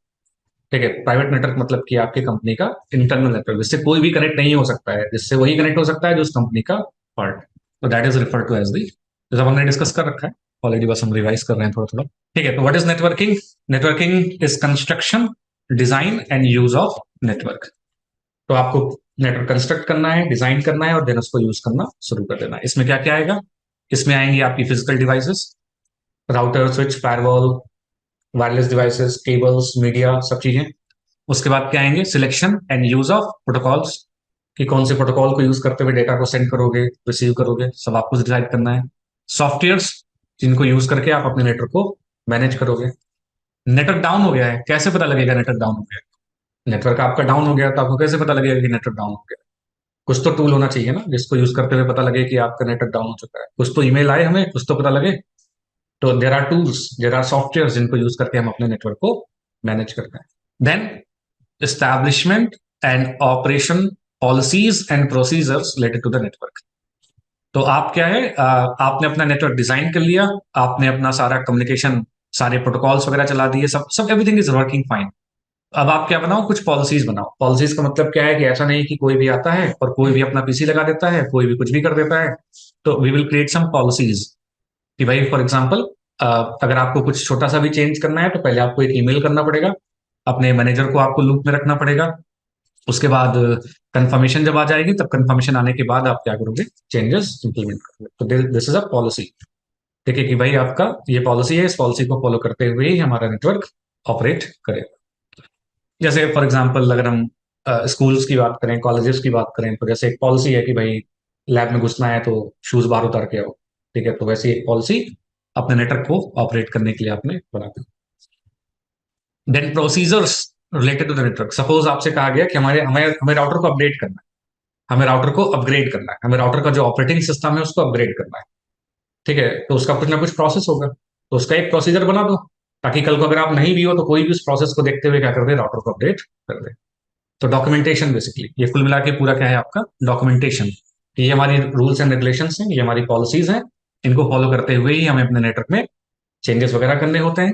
ठीक है, प्राइवेट नेटवर्क मतलब कि आपके कंपनी का इंटरनल नेटवर्क, जिससे कोई भी कनेक्ट नहीं हो सकता है, जिससे वही कनेक्ट हो सकता है जो उस कंपनी का पार्ट। तो that is refer to as the, जैसा हमने डिस्कस कर रखा है ऑलरेडी, बस हम रिवाइज कर रहे हैं थोड़ा थोड़ा। ठीक है, तो what is networking? Networking is construction, design and use of network. तो आपको नेटवर्क कंस्ट्रक्ट करना है, डिजाइन करना है, और देन उसको यूज करना शुरू कर देना है। इसमें क्या क्या आएगा? इसमें आएंगी आपकी physical devices, router, switch, firewall, wireless devices, cables, media, सब चीजें। उसके बाद क्या आएंगे? Selection and use of protocols, कि कौन से प्रोटोकॉल को यूज करते हुए डेटा को सेंड करोगे, रिसीव करोगे, सब आपको डिसाइड करना है। सॉफ्टवेयर्स, जिनको यूज करके आप अपने नेटवर्क को मैनेज करोगे। नेटवर्क डाउन हो गया है, कैसे पता लगेगा नेटवर्क डाउन हो गया? नेटवर्क आपका डाउन हो गया तो आपको कैसे पता लगेगा कि नेटवर्क डाउन हो गया? कुछ तो टूल होना चाहिए ना, जिसको यूज करते हुए पता लगे कि आपका नेटवर्क डाउन हो चुका है। कुछ तो ईमेल आए हमें, कुछ तो पता लगे। तो there are tools, there are software जिनको यूज करके हम अपने नेटवर्क को मैनेज करते हैं। Then establishment and operation policies and procedures related to the network. तो आप क्या है, आपने अपना नेटवर्क डिजाइन कर लिया, आपने अपना सारा कम्युनिकेशन, सारे प्रोटोकॉल्स वगैरह चला दिए, सब सब एवरीथिंग इज वर्किंग फाइन। अब आप क्या बनाओ? कुछ पॉलिसीज बनाओ। पॉलिसीज का मतलब क्या है कि ऐसा नहीं कि कोई भी आता है और कोई भी अपना पीसी लगा देता है, कोई भी कुछ भी कर देता है। तो we will create some policies कि भाई फॉर एग्जांपल, अगर आपको कुछ छोटा सा भी चेंज करना है तो पहले आपको एक ईमेल करना पड़ेगा, अपने मैनेजर को आपको लूप में रखना पड़ेगा। उसके बाद कंफर्मेशन जब आ जाएगी, तब कंफर्मेशन आने के बाद आप क्या करोगे? चेंजेस इंप्लीमेंट करोगे। तो दिस इज अ पॉलिसी। देखिए कि भाई आपका ये पॉलिसी है, इस पॉलिसी को फॉलो करते हुए ही हमारा नेटवर्क ऑपरेट करेगा। जैसे फॉर एग्जांपल अगर हम स्कूल्स की बात करें, कॉलेजेस की बात करें, तो जैसे एक पॉलिसी है कि भाई लैब में घुसना है तो शूज बाहर उतार के आओ। ठीक है, तो वैसे एक पॉलिसी अपने नेटवर्क को ऑपरेट करने के लिए आपने बना दी। Then procedures related to the network. Suppose आपसे कहा गया कि हमारे हमें हमें राउटर को अपडेट करना है, हमें राउटर को अपग्रेड करना है, हमें राउटर का जो ऑपरेटिंग सिस्टम है उसको अपग्रेड करना है। ठीक है, तो उसका कुछ ना कुछ प्रोसेस होगा, तो उसका एक प्रोसीजर बना दो, ताकि कल को अगर आप नहीं भी हो तो कोई भी उस प्रोसेस को देखते हुए क्या कर दे? राउटर को अपडेट कर दे। तो डॉक्यूमेंटेशन बेसिकली, ये कुल मिला के पूरा क्या है आपका? डॉक्यूमेंटेशन। ये हमारी रूल्स एंड रेगुलेशंस हैं, ये हमारी पॉलिसीज हैं, इनको फॉलो करते हुए ही हमें अपने नेटवर्क में चेंजेस वगैरह करने होते हैं।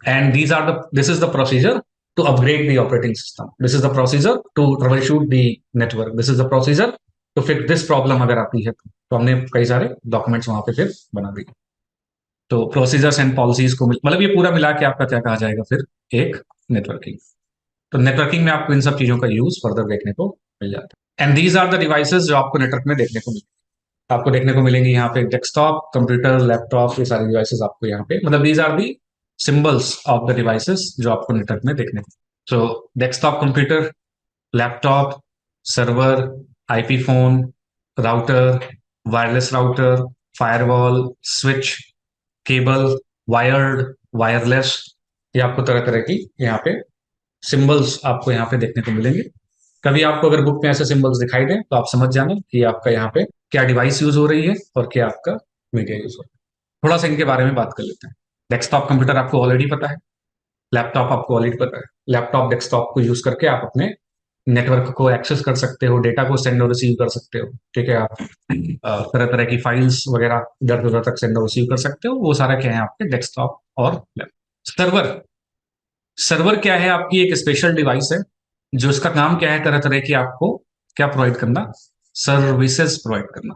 And this is the procedure to upgrade the operating system, this is the procedure to troubleshoot the network, this is the procedure to fix this problem अगर आती है तो हमने कई सारे डॉक्यूमेंट्स वहां पे फिर बना दिए। तो प्रोसीजर्स एंड पॉलिसीज को मतलब ये पूरा मिला के आपका क्या कहा जाएगा फिर? एक नेटवर्किंग। तो नेटवर्किंग में आपको इन सब चीजों का यूज फर्दर देखने को मिल जाता है। And these are the devices जो आपको नेटवर्क में देखने को मिलेंगे। आपको देखने को मिलेंगे यहाँ पे डेस्कटॉप, कंप्यूटर, लैपटॉप, ये सारे डिवाइसेस आपको यहाँ पे, मतलब these are the symbols of the devices जो आपको नेटवर्क में देखने को। So desktop computer, laptop, server, IP phone, router, wireless router, firewall, switch, cable, wired, wireless, ये आपको तरह तरह की यहाँ पे सिंबल्स आपको यहाँ पे देखने को मिलेंगे। कभी आपको अगर बुक में ऐसे सिंबल्स दिखाई दें तो आप समझ जाना कि आपका यहाँ पे क्या डिवाइस यूज हो रही है और क्या आपका मीडिया यूज हो रहा है। थोड़ा सा इनके बारे में बात कर लेते हैं। डेस्कटॉप कंप्यूटर आपको ऑलरेडी पता है, लैपटॉप आपको ऑलरेडी पता है। लैपटॉप डेस्कटॉप को यूज करके आप अपने नेटवर्क को एक्सेस कर सकते हो, डेटा को सेंड और रिसीव कर सकते हो। ठीक है, आप तरह तरह की फाइल्स वगैरह इधर उधर तक सेंड और रिसीव कर सकते हो। वो सारा क्या है आपके डेस्कटॉप और लैपटॉप। सर्वर, सर्वर क्या है? आपकी एक स्पेशल डिवाइस है जो इसका काम क्या है? तरह तरह की आपको क्या प्रोवाइड करना? सर्विसेज प्रोवाइड करना।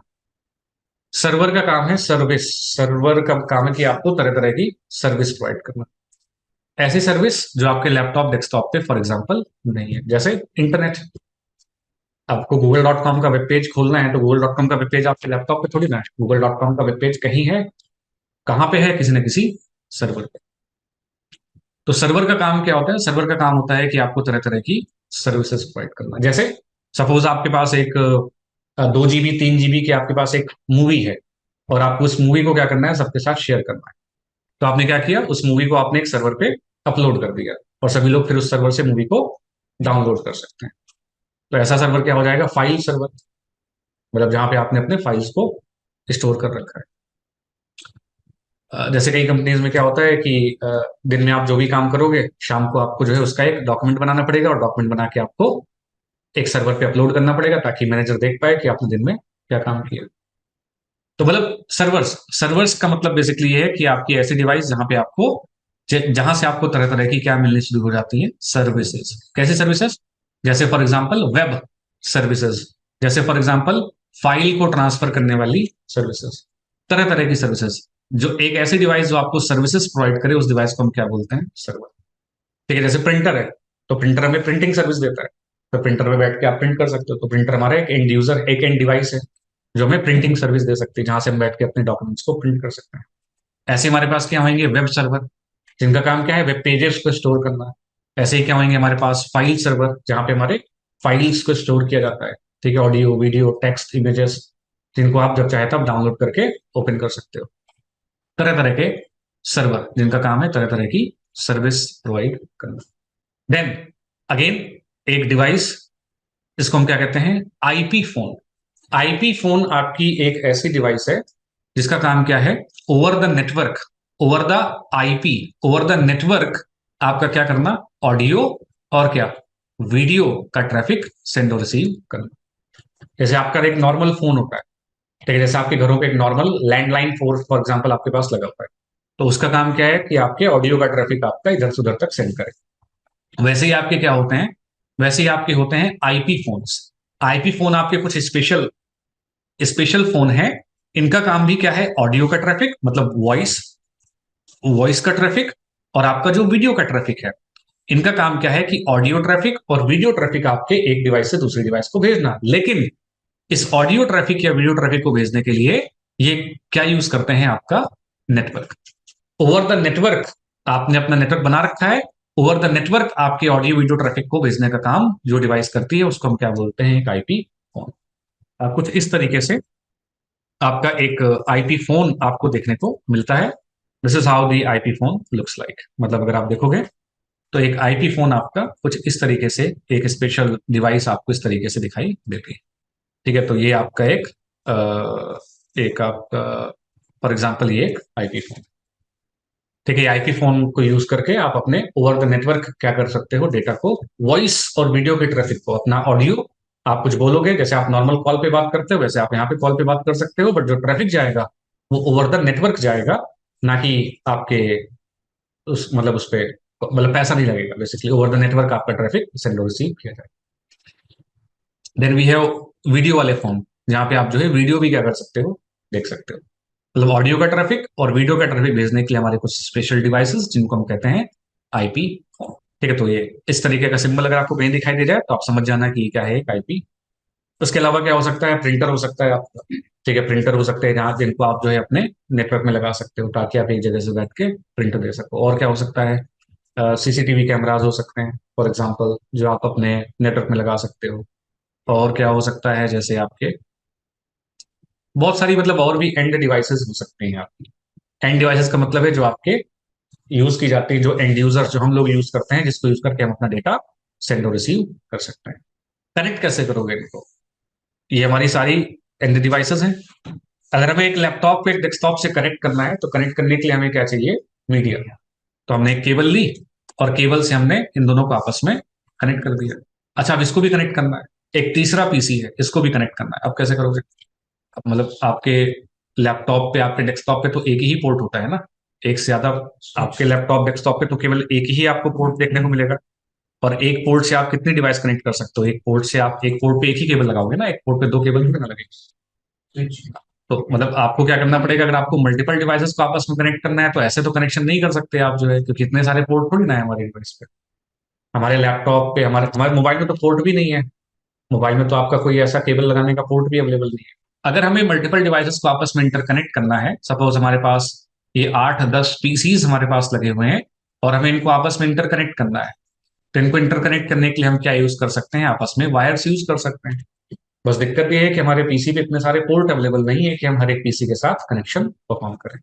सर्वर का काम है सर्विस, सर्वर का काम है कि आपको तरह तरह की सर्विस प्रोवाइड करना। ऐसी सर्विस जो आपके लैपटॉप डेस्कटॉप पे फॉर एग्जांपल नहीं है, जैसे इंटरनेट। आपको google.com का वेब पेज खोलना है तो google.com का वेब पेज आपके लैपटॉप पे थोड़ी ना है, google.com का वेब पेज कहीं है, कहाँ पे है? किसी न किसी सर्वर पे। तो सर्वर का काम क्या होता है? सर्वर का काम होता है कि आपको तरह तरह की सर्विसेज प्रोवाइड करना। जैसे सपोज आपके पास एक 2 GB 3 GB की आपके पास एक मूवी है और आपको उस मूवी को क्या करना है? सबके साथ शेयर करना है। तो आपने क्या किया? उस मूवी को आपने एक सर्वर पे अपलोड कर दिया और सभी लोग फिर उस सर्वर से मूवी को डाउनलोड कर सकते हैं। तो ऐसा सर्वर क्या हो जाएगा? फाइल सर्वर, मतलब जहां पे आपने अपने फाइल्स को स्टोर कर रखा है। जैसे कई कंपनीज में क्या होता है कि दिन में आप जो भी काम करोगे, शाम को आपको जो है उसका एक डॉक्यूमेंट बनाना पड़ेगा, और डॉक्यूमेंट बना के आपको एक सर्वर पे अपलोड करना पड़ेगा, ताकि मैनेजर देख पाए कि आपने दिन में क्या काम किया। तो मतलब सर्वर्स सर्वर्स का मतलब बेसिकली ये है कि आपकी ऐसी डिवाइस जहां पे आपको जहां से आपको तरह तरह की क्या मिलनी शुरू हो जाती है? सर्विसेज। कैसी सर्विसेज? जैसे फॉर एग्जांपल वेब सर्विसेज, जैसे फॉर एग्जांपल फाइल को ट्रांसफर करने वाली सर्विसेज, तरह तरह की सर्विसेज। जो एक ऐसी डिवाइस जो आपको सर्विसेज प्रोवाइड करे, उस डिवाइस को हम क्या बोलते हैं? सर्वर। ठीक है, जैसे प्रिंटर है, तो प्रिंटर हमें प्रिंटिंग सर्विस देता है, तो प्रिंटर में बैठ के आप प्रिंट कर सकते हो। तो प्रिंटर हमारा एक एंड यूजर, एक एंड डिवाइस है जो हमें प्रिंटिंग सर्विस दे सकती है, जहां से हम बैठ के अपने डॉक्यूमेंट्स को प्रिंट कर सकते हैं। ऐसे हमारे पास क्या होंगे? वेब सर्वर, जिनका काम क्या है? वेब पेजेस को स्टोर करना है। ऐसे ही क्या होंगे हमारे पास? फाइल सर्वर, जहां पे हमारे फाइल्स को स्टोर किया जाता है। ठीक है, ऑडियो, वीडियो, टेक्स्ट, इमेजेस, जिनको आप जब चाहे तब डाउनलोड करके ओपन कर सकते हो। तरह तरह के सर्वर जिनका काम है तरह तरह की सर्विस प्रोवाइड करना। देन अगेन एक डिवाइस, जिसको हम क्या कहते हैं? IP phone. आईपी फोन आपकी एक ऐसी डिवाइस है जिसका काम क्या है? Over the network, over the IP, over the network आपका क्या करना? ऑडियो और क्या? वीडियो का ट्रैफिक सेंड और रिसीव करना। जैसे आपका एक नॉर्मल फोन होता है, ठीक है, जैसे आपके घरों पे एक normal landline phone for example आपके पास लगा हुआ है, तो उसका काम क्या है? कि आपके ऑडियो का ट्रैफिक आपका इधर से उधर तक सेंड करे। वैसे ही आपके क्या होते हैं? वैसे ही आपके होते हैं आईपी फोन्स। आईपी फोन आपके कुछ स्पेशल स्पेशल फोन है। इनका काम भी क्या है? ऑडियो का ट्रैफिक, मतलब वॉइस, वॉइस का ट्रैफिक, और आपका जो वीडियो का ट्रैफिक है। इनका काम क्या है? कि ऑडियो ट्रैफिक और वीडियो ट्रैफिक आपके एक डिवाइस से दूसरी डिवाइस को भेजना। लेकिन इस ऑडियो ट्रैफिक या वीडियो ट्रैफिक को भेजने के लिए ये क्या यूज करते हैं? आपका नेटवर्क। ओवर द नेटवर्क आपने अपना नेटवर्क बना रखा है। ओवर द नेटवर्क आपके ऑडियो वीडियो ट्रैफिक को भेजने का काम जो डिवाइस करती है, उसको हम क्या बोलते हैं? एक आईपी फोन। कुछ इस तरीके से आपका एक आईपी फोन आपको देखने को मिलता है। This is how the IP phone looks like. मतलब अगर आप देखोगे तो एक आईपी फोन आपका कुछ इस तरीके से, एक स्पेशल डिवाइस आपको इस तरीके से दिखाई देती है। ठीक है, तो ये आपका एक आपका फॉर एग्जांपल ये एक आईपी फोन। ठीक है, आईपी फोन को यूज करके आप अपने ओवर द नेटवर्क क्या कर सकते हो? डेटा को, वॉइस और वीडियो के ट्रैफिक को, अपना ऑडियो, आप कुछ बोलोगे, जैसे आप नॉर्मल कॉल पे बात करते हो वैसे आप यहाँ पे कॉल पे बात कर सकते हो, बट जो ट्रैफिक जाएगा वो ओवर द नेटवर्क जाएगा, ना कि आपके उस मतलब उस पे मतलब पैसा नहीं लगेगा। बेसिकली ओवर द नेटवर्क आपका ट्रैफिक सेंड और रिसीव किया जाएगा। देन वी हैव वीडियो वाले फोन, जहाँ पे आप जो है वीडियो भी क्या कर सकते हो? देख सकते हो। मतलब ऑडियो का ट्रैफिक और वीडियो का ट्रैफिक भेजने के लिए हमारे कुछ स्पेशल डिवाइसेस, जिनको हम कहते हैं आईपी फोन। ठीक है, तो ये इस तरीके का सिंबल अगर आपको कहीं दिखाई दे जाए तो आप समझ जाना कि क्या है? एक आईपी। उसके अलावा क्या हो सकता है? प्रिंटर हो सकता है आपका। ठीक है, प्रिंटर हो सकते हैं जहाँ जिनको आप जो है अपने नेटवर्क में लगा सकते हो, ताकि आप एक जगह से बैठ के प्रिंट दे सको। और क्या हो सकता है? सीसीटीवी कैमराज हो सकते हैं फॉर एग्जाम्पल, जो आप अपने नेटवर्क में लगा सकते हो। और क्या हो सकता है? जैसे आपके बहुत सारी मतलब और भी एंड डिवाइसेस हो सकते हैं आपकी। एंड डिवाइसेस का मतलब है जो आपके यूज की जाती है, जो एंड यूजर जो हम लोग यूज करते हैं, जिसको यूज करके हम अपना डेटा सेंड और रिसीव कर सकते हैं। कनेक्ट कैसे करोगे इनको? ये हमारी सारी एंड डिवाइसेस हैं। अगर हमें एक लैपटॉप पे एक डेस्कटॉप से कनेक्ट करना है, तो कनेक्ट करने के लिए हमें क्या चाहिए? मीडिया। तो हमने एक केबल ली और केबल से हमने इन दोनों को आपस में कनेक्ट कर दिया। अच्छा, अब इसको भी कनेक्ट करना है। एक तीसरा पीसी है, इसको भी कनेक्ट करना है। अब कैसे करोगे? अब मतलब आपके लैपटॉप पे, आपके डेस्कटॉप पे तो एक ही पोर्ट होता है ना, एक से ज्यादा। आपके लैपटॉप डेस्कटॉप पे तो केवल एक ही आपको पोर्ट देखने को मिलेगा। और एक पोर्ट से आप कितनी डिवाइस कनेक्ट कर सकते हो? एक पोर्ट से आप एक पोर्ट पे एक ही केबल लगाओगे ना, एक पोर्ट पे दो केबल भी ना लगेगी। तो मतलब आपको क्या करना पड़ेगा? अगर आपको मल्टीपल डिवाइसेस को आपस में कनेक्ट करना है, तो ऐसे तो कनेक्शन नहीं कर सकते आप जो है, क्योंकि इतने सारे पोर्ट थोड़ी ना है हमारे डिवाइस पे। हमारे लैपटॉप पे, हमारे हमारे मोबाइल में तो पोर्ट भी नहीं है। मोबाइल में तो आपका कोई ऐसा केबल लगाने का पोर्ट भी अवेलेबल नहीं है। अगर हमें मल्टीपल डिवाइसेस को आपस में इंटरकनेक्ट करना है, सपोज हमारे पास ये 8-10 पीसीज हमारे पास लगे हुए हैं, और हमें इनको आपस में इंटरकनेक्ट करना है, तो इनको इंटरकनेक्ट करने के लिए हम क्या यूज कर सकते हैं? आपस में वायर्स यूज कर सकते हैं। बस दिक्कत ये है कि हमारे पीसी पे इतने सारे पोर्ट अवेलेबल नहीं है कि हम हर एक पीसी के साथ कनेक्शन परफॉर्म करें।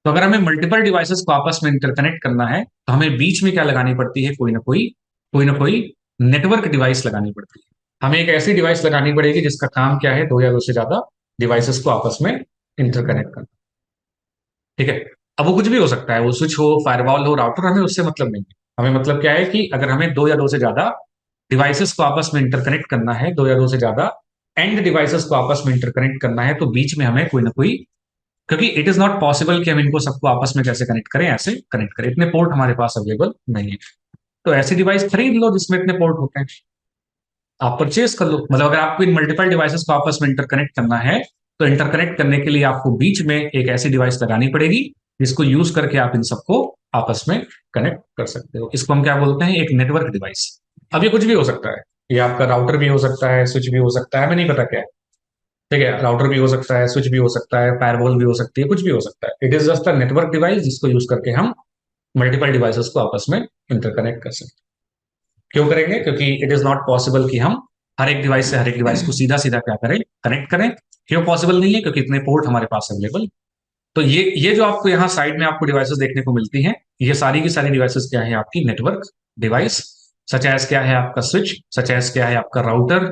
तो अगर हमें मल्टीपल डिवाइसेस को आपस में इंटरकनेक्ट करना है, तो हमें बीच में क्या लगानी पड़ती है? कोई ना कोई नेटवर्क डिवाइस लगानी पड़ती है। हमें एक ऐसी डिवाइस लगानी पड़ेगी जिसका काम क्या है, दो या दो से ज्यादा डिवाइसेस को आपस में इंटरकनेक्ट करना। ठीक है। अब वो कुछ भी हो सकता है, वो स्विच हो, फायरवॉल हो, राउटर, हमें उससे मतलब नहीं है। हमें मतलब क्या है कि अगर हमें दो या दो से ज्यादा डिवाइसेस को आपस में इंटरकनेक्ट करना है, दो या दो से ज्यादा एंड डिवाइसेस को आपस में इंटरकनेक्ट करना है, तो बीच में हमें कोई ना कोई, क्योंकि इट इज नॉट पॉसिबल कि हम इनको सबको आपस में कैसे कनेक्ट करें, ऐसे कनेक्ट करें, इतने पोर्ट हमारे पास अवेलेबल नहीं है। तो ऐसी डिवाइस खरीद लो जिसमें इतने पोर्ट होते हैं, आप परचेज कर लो। मतलब अगर आपको इन मल्टीपल डिवाइसेस को आपस में इंटरकनेक्ट करना है, तो इंटरकनेक्ट करने के लिए आपको बीच में एक ऐसी डिवाइस लगानी पड़ेगी जिसको यूज करके आप इन सबको आपस में कनेक्ट कर सकते हो। इसको हम क्या बोलते हैं, एक नेटवर्क डिवाइस। अब ये कुछ भी हो सकता है, ये आपका राउटर भी हो सकता है, स्विच भी हो सकता है, हमें नहीं पता क्या है। ठीक है, राउटर भी हो सकता है, स्विच भी हो सकता है, फायरवॉल भी हो सकती है, कुछ भी हो सकता है। It is just a network device जिसको यूज करके हम मल्टीपल डिवाइसेस को आपस में इंटरकनेक्ट कर सकते हैं। क्यों करेंगे? क्योंकि इट इज नॉट पॉसिबल कि हम हर एक डिवाइस से हर एक डिवाइस को सीधा सीधा क्या करें, कनेक्ट करें। क्यों पॉसिबल नहीं है? क्योंकि इतने पोर्ट हमारे पास अवेलेबल। तो ये जो आपको यहाँ साइड में आपको डिवाइसेस देखने को मिलती हैं, ये सारी की सारी डिवाइसेस क्या है, आपकी नेटवर्क डिवाइस। सच एज क्या है, आपका स्विच। सच एज क्या है, आपका राउटर,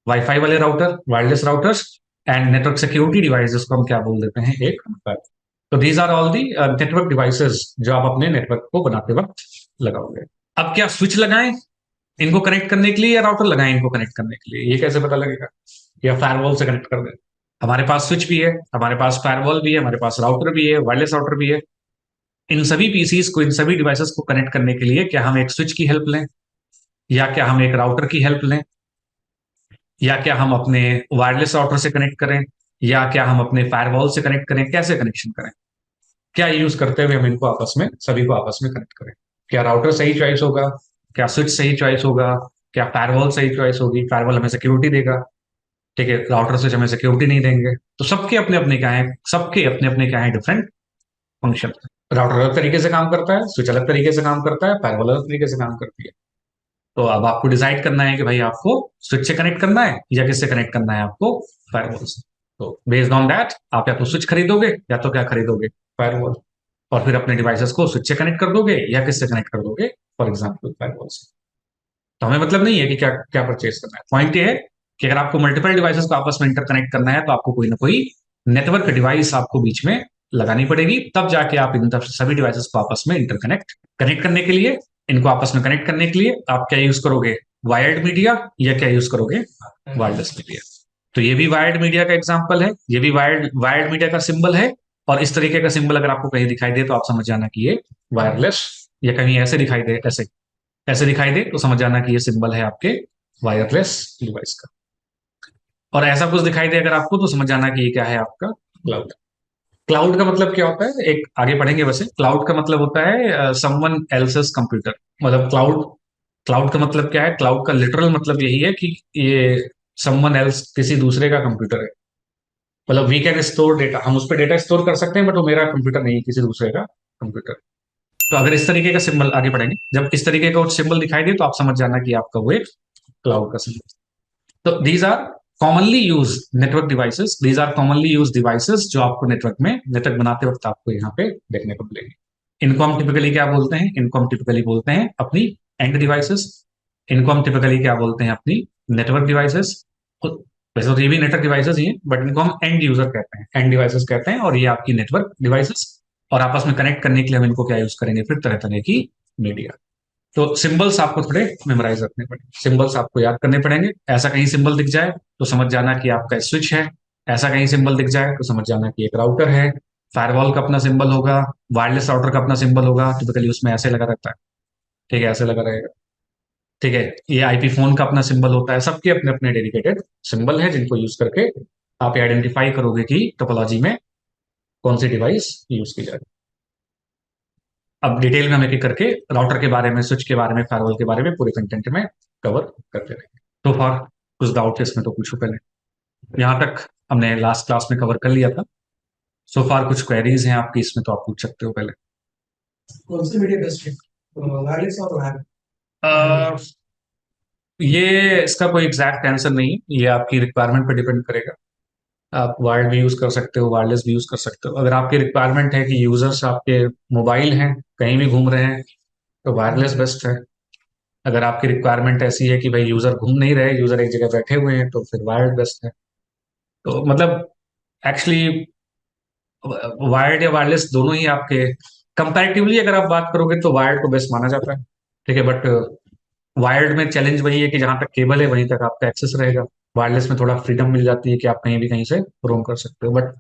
वाईफाई वाले router, wireless routers, and network security device जिसको हम क्या बोल देते हैं, एक firewall। तो these are all the network devices जो आप अपने नेटवर्क को बनाते वक्त लगाओगे। अब क्या स्विच लगाएं इनको कनेक्ट करने के लिए, या राउटर लगाएं इनको कनेक्ट करने के लिए, ये कैसे पता लगेगा? या फायरवॉल से कनेक्ट कर दें। हमारे पास स्विच भी है, हमारे पास फायरवॉल भी है, हमारे पास राउटर भी है, वायरलेस राउटर भी है। इन सभी पीसीस को, इन सभी डिवाइसेस को कनेक्ट करने के लिए क्या हम एक स्विच की हेल्प लें, या क्या हम एक राउटर की हेल्प लें, या क्या हम अपने वायरलेस राउटर से कनेक्ट करें, या क्या हम अपने फायरवॉल से कनेक्ट करें, कैसे कनेक्शन करें, क्या यूज करते हुए हम इनको आपस में, सभी को आपस में कनेक्ट करें? क्या राउटर सही चॉइस होगा? क्या स्विच सही चॉइस होगा? क्या फायरवॉल सही चॉइस होगी? फायरवॉल हमें सिक्योरिटी देगा, ठीक है, राउटर स्विच हमें सिक्योरिटी नहीं देंगे। तो सबके अपने अपने क्या है, सबके अपने अपने क्या है, डिफरेंट फंक्शन। राउटर अलग तरीके से काम करता है, स्विच अलग तरीके से काम करता है, फायरवॉल अलग तरीके से काम करती है। तो अब आपको डिसाइड करना है कि भाई आपको स्विच से कनेक्ट करना है या किससे कनेक्ट करना है, आपको फायरवॉल से। तो बेस्ड ऑन दैट आप या तो स्विच खरीदोगे या तो क्या खरीदोगे, फायरवॉल। और फिर अपने डिवाइसेस को स्विच से कनेक्ट कर दोगे या किससे कनेक्ट कर दोगे, फॉर एग्जाम्पल फायरवॉल से। तो हमें मतलब नहीं है कि क्या क्या परचेज करना है। पॉइंट ये है कि अगर आपको मल्टीपल डिवाइसेस को आपस में इंटरकनेक्ट करना है, तो आपको कोई ना कोई नेटवर्क डिवाइस आपको बीच में लगानी पड़ेगी, तब जाके आप इन सभी डिवाइसेस को आपस में इंटरकनेक्ट कनेक्ट करने के लिए, इनको आपस में कनेक्ट करने के लिए आप क्या यूज करोगे, वायर्ड मीडिया, या क्या यूज करोगे, वायरलेस मीडिया। तो ये भी वायर्ड मीडिया का एग्जाम्पल है, ये भी वायर्ड वायर्ड मीडिया का सिंबल है। और इस तरीके का सिंबल अगर आपको कहीं दिखाई दे तो आप समझ जाना कि ये वायरलेस, या कहीं ऐसे दिखाई दे, ऐसे ऐसे दिखाई दे तो समझ जाना कि ये सिंबल है आपके वायरलेस डिवाइस का। और ऐसा कुछ दिखाई दे अगर आपको, तो समझ जाना कि ये क्या है, आपका क्लाउड। क्लाउड का मतलब क्या होता है, एक आगे पढ़ेंगे। वैसे क्लाउड का मतलब होता है समवन एल्सेस कंप्यूटर। मतलब क्लाउड, क्लाउड का मतलब क्या है, क्लाउड का लिटरल मतलब यही है कि ये समवन एल्स, किसी दूसरे का कंप्यूटर है। मतलब वी कैन स्टोर डेटा, हम उस पर डेटा स्टोर कर सकते हैं, बट वो मेरा कंप्यूटर नहीं है, किसी दूसरे का कंप्यूटर। तो अगर इस तरीके का सिंबल, आगे पढ़ेंगे, जब इस तरीके का सिंबल दिखाई दे तो आप समझ जाना कि आपका वो एक क्लाउड का सिंबल। तो these are commonly use network devices, these are commonly use devices जो आपको नेटवर्क में, नेटवर्क बनाते वक्त आपको यहाँ पे देखने को मिलेंगे। इनको हम टिपिकली क्या बोलते हैं, इनको हम टिपिकली बोलते हैं अपनी एंड डिवाइसेस। इनको हम टिपिकली क्या बोलते हैं, अपनी नेटवर्क डिवाइसेस। वैसे तो ये भी नेटवर्क डिवाइसेस ही हैं, बट इनको हम एंड यूजर कहते हैं, एंड डिवाइसेस कहते हैं, और ये आपकी नेटवर्क डिवाइसेस। और आपस में कनेक्ट करने के लिए हम इनको क्या यूज करेंगे, फिर तरह तरह की मीडिया। तो सिंबल्स आपको थोड़े मेमोराइज रखने पड़ेंगे, सिंबल्स आपको याद करने पड़ेंगे। ऐसा कहीं सिंबल दिख जाए तो समझ जाना कि आपका स्विच है, ऐसा कहीं सिंबल दिख जाए तो समझ जाना कि एक राउटर है। फायरवॉल का अपना सिंबल होगा, वायरलेस राउटर का अपना सिंबल होगा, टिपिकली उसमें ऐसे लगा रहता है, ठीक है, ऐसे लगा रहेगा। ठीक है, ये आईपी फोन का अपना सिंबल होता है, सबके अपने अपने डेडिकेटेड सिंबल है जिनको यूज करके आप आइडेंटिफाई करोगे कि टोपोलॉजी में कौन सी डिवाइस यूज की जाए। अब डिटेल में हम एक एक करके राउटर के बारे में, स्विच के बारे में, फायरवॉल के बारे में पूरे कंटेंट में कवर करते रहेंगे। तो फॉर कुछ डाउट है इसमें तो पूछो पहले। यहाँ तक हमने लास्ट क्लास में कवर कर लिया था। सो फार कुछ क्वेरीज हैं आपकी इसमें तो आप पूछ सकते हो पहले। कौन सी मीडिया बेस्ट है, वायरलेस और वायर्ड? ये इसका कोई एग्जैक्ट आंसर नहीं है, ये आपकी रिक्वायरमेंट पर डिपेंड करेगा। आप वायर्ड भी यूज कर सकते हो, वायरलेस भी यूज कर सकते हो। अगर आपकी रिक्वायरमेंट है कि यूजर्स आपके मोबाइल हैं, कहीं भी घूम रहे हैं, तो वायरलेस बेस्ट है। अगर आपकी रिक्वायरमेंट ऐसी है कि भाई यूजर घूम नहीं रहे, यूजर एक जगह बैठे हुए हैं, तो फिर वायर्ड बेस्ट है। तो मतलब एक्चुअली वायर्ड या वायरलेस दोनों ही आपके कंपैरेटिवली अगर आप बात करोगे तो वायर्ड को बेस्ट माना जाता है, ठीक है। बट वायर्ड में चैलेंज वही है कि जहां तक केबल है वहीं तक आपका एक्सेस रहेगा। वायरलेस में थोड़ा फ्रीडम मिल जाती है कि आप कहीं भी कहीं से रोम कर सकते हो, but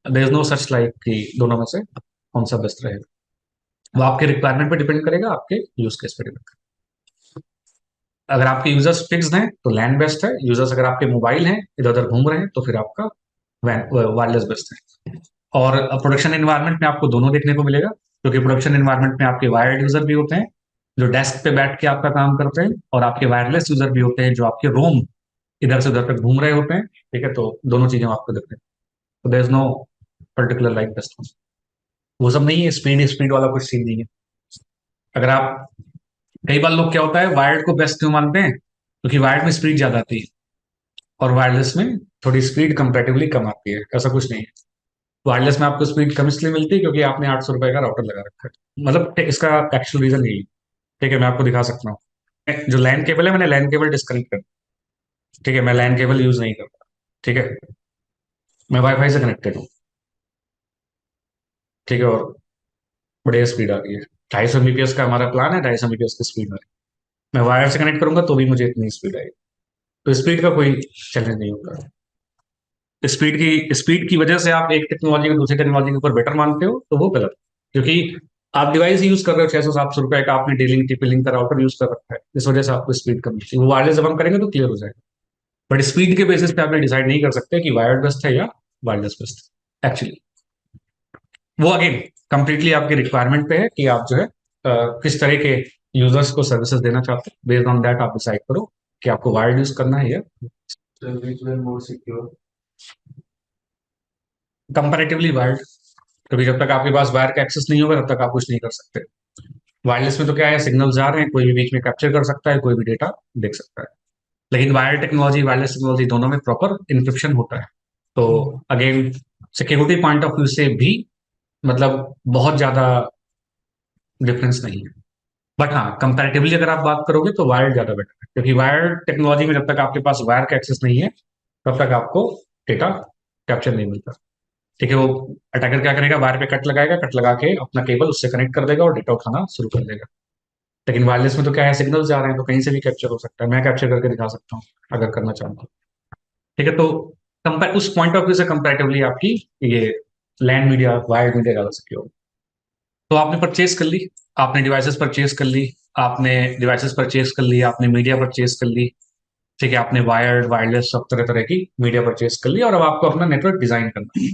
there is no such like कि दोनों में से कौन सा बेस्ट रहेगा। वो आपके रिक्वायरमेंट पे डिपेंड करेगा, आपके यूज केस पे डिपेंड करेगा। अगर आपके यूजर्स फिक्स्ड हैं तो लैन बेस्ट है। यूजर्स अगर आपके मोबाइल हैं, इधर उधर घूम रहे हैं, तो फिर आपका वायरलेस बेस्ट है। और प्रोडक्शन एनवायरनमेंट में आपको दोनों देखने को मिलेगा, क्योंकि प्रोडक्शन एनवायरनमेंट में आपके वायर्ड यूजर भी होते हैं जो डेस्क पे बैठ के आपका काम करते हैं, और आपके वायरलेस यूजर भी होते हैं जो आपके रोम इधर से उधर तक घूम रहे होते हैं, ठीक है। तो दोनों चीजें आपको देखने, तो there is no particular like best. वो सब नहीं है, स्पीड स्पीड वाला कुछ सीन नहीं है। अगर आप, कई बार लोग क्या होता है वायर्ड को बेस्ट क्यों मानते हैं, क्योंकि वायर्ड में स्पीड ज्यादा आती है और वायरलेस में थोड़ी स्पीड कंपैरेटिवली कम आती है। ऐसा कुछ नहीं है। वायरलेस में आपको स्पीड कम इसलिए मिलती है क्योंकि आपने 800 रुपए का राउटर लगा रखा है, मतलब इसका एक्चुअल रीजन यही है, ठीक है। मैं आपको दिखा सकता हूँ जो लैन केबल है, मैंने लैन केबल डिस्कनेक्ट कर, ठीक है। मैं लैन केबल यूज नहीं करता, ठीक है। मैं वाईफाई से कनेक्टेड हूँ, ठीक है। और बढ़िया स्पीड आ रही है, 250 Mbps का हमारा प्लान है, 250 Mbps की स्पीड आ रही है। मैं वायर से कनेक्ट करूंगा तो भी मुझे इतनी स्पीड आएगी, तो स्पीड का कोई चैलेंज नहीं होगा। स्पीड की वजह से आप एक टेक्नोलॉजी को दूसरी टेक्नोलॉजी के ऊपर बेटर मानते हो, तो वो गलत है। क्योंकि आप डिवाइस यूज कर रहे हो 600-700 रुपए का, आपने डीलिंग टीपिलिंग का राउटर यूज कर रखा है, इस वजह से आपको स्पीड कम चाहिए। वो वायरलेस जब हम करेंगे तो क्लियर हो जाएगा। बट स्पीड के बेसिस पे आप डिसाइड नहीं कर सकते कि वायर्ड बेस्ट है या वायरलेस बेस्ट है एक्चुअली। वो अगेन कंप्लीटली आपकी रिक्वायरमेंट पे है कि आप जो है किस तरह के यूजर्स को सर्विसेज देना चाहते हैं। बेस्ड ऑन दैट आप डिसाइड करो कि आपको वायर्ड यूज करना है या मोर सिक्योर। कंपैरेटिवली वायर्ड, क्योंकि जब तक आपके पास वायर का एक्सेस नहीं होगा तब तक आप कुछ नहीं कर सकते। वायरलेस में तो क्या है, सिग्नल जा रहे हैं, कोई भी बीच में कैप्चर कर सकता है, कोई भी डेटा देख सकता है। लेकिन वायर टेक्नोलॉजी वायरलेस टेक्नोलॉजी दोनों में प्रॉपर इंक्रिप्शन होता है। तो again security point of view से भी मतलब बहुत ज्यादा डिफरेंस नहीं है। बट हाँ, कंपैरेटिवली अगर आप बात करोगे तो वायर ज्यादा बेटर है, क्योंकि वायर टेक्नोलॉजी में जब तक आपके पास वायर का एक्सेस नहीं है तब तक आपको डेटा कैप्चर नहीं मिलता, ठीक है। वो अटैकर क्या करेगा, वायर पे कट लगाएगा, कट लगा के अपना केबल उससे कनेक्ट कर देगा और डेटा उठाना शुरू कर देगा। लेकिन वायरलेस में तो क्या है, सिग्नल जा रहे हैं तो कहीं से भी कैप्चर हो सकता है। मैं कैप्चर करके दिखा सकता हूँ अगर करना चाहता हूँ, ठीक है। तो कंपेयर उस पॉइंट ऑफ व्यू से कंपैरेटिवली आपकी ये लैंड मीडिया वायर्ड मीडिया ज्यादा सिक्योर। तो आपने परचेज कर ली, आपने डिवाइसेस परचेज कर ली, आपने डिवाइसेस परचेज कर ली, आपने मीडिया परचेज कर ली, ठीक है। आपने वायर्ड वायरलेस सब तरह तरह की मीडिया परचेज कर ली, और अब आपको अपना नेटवर्क डिजाइन करना है।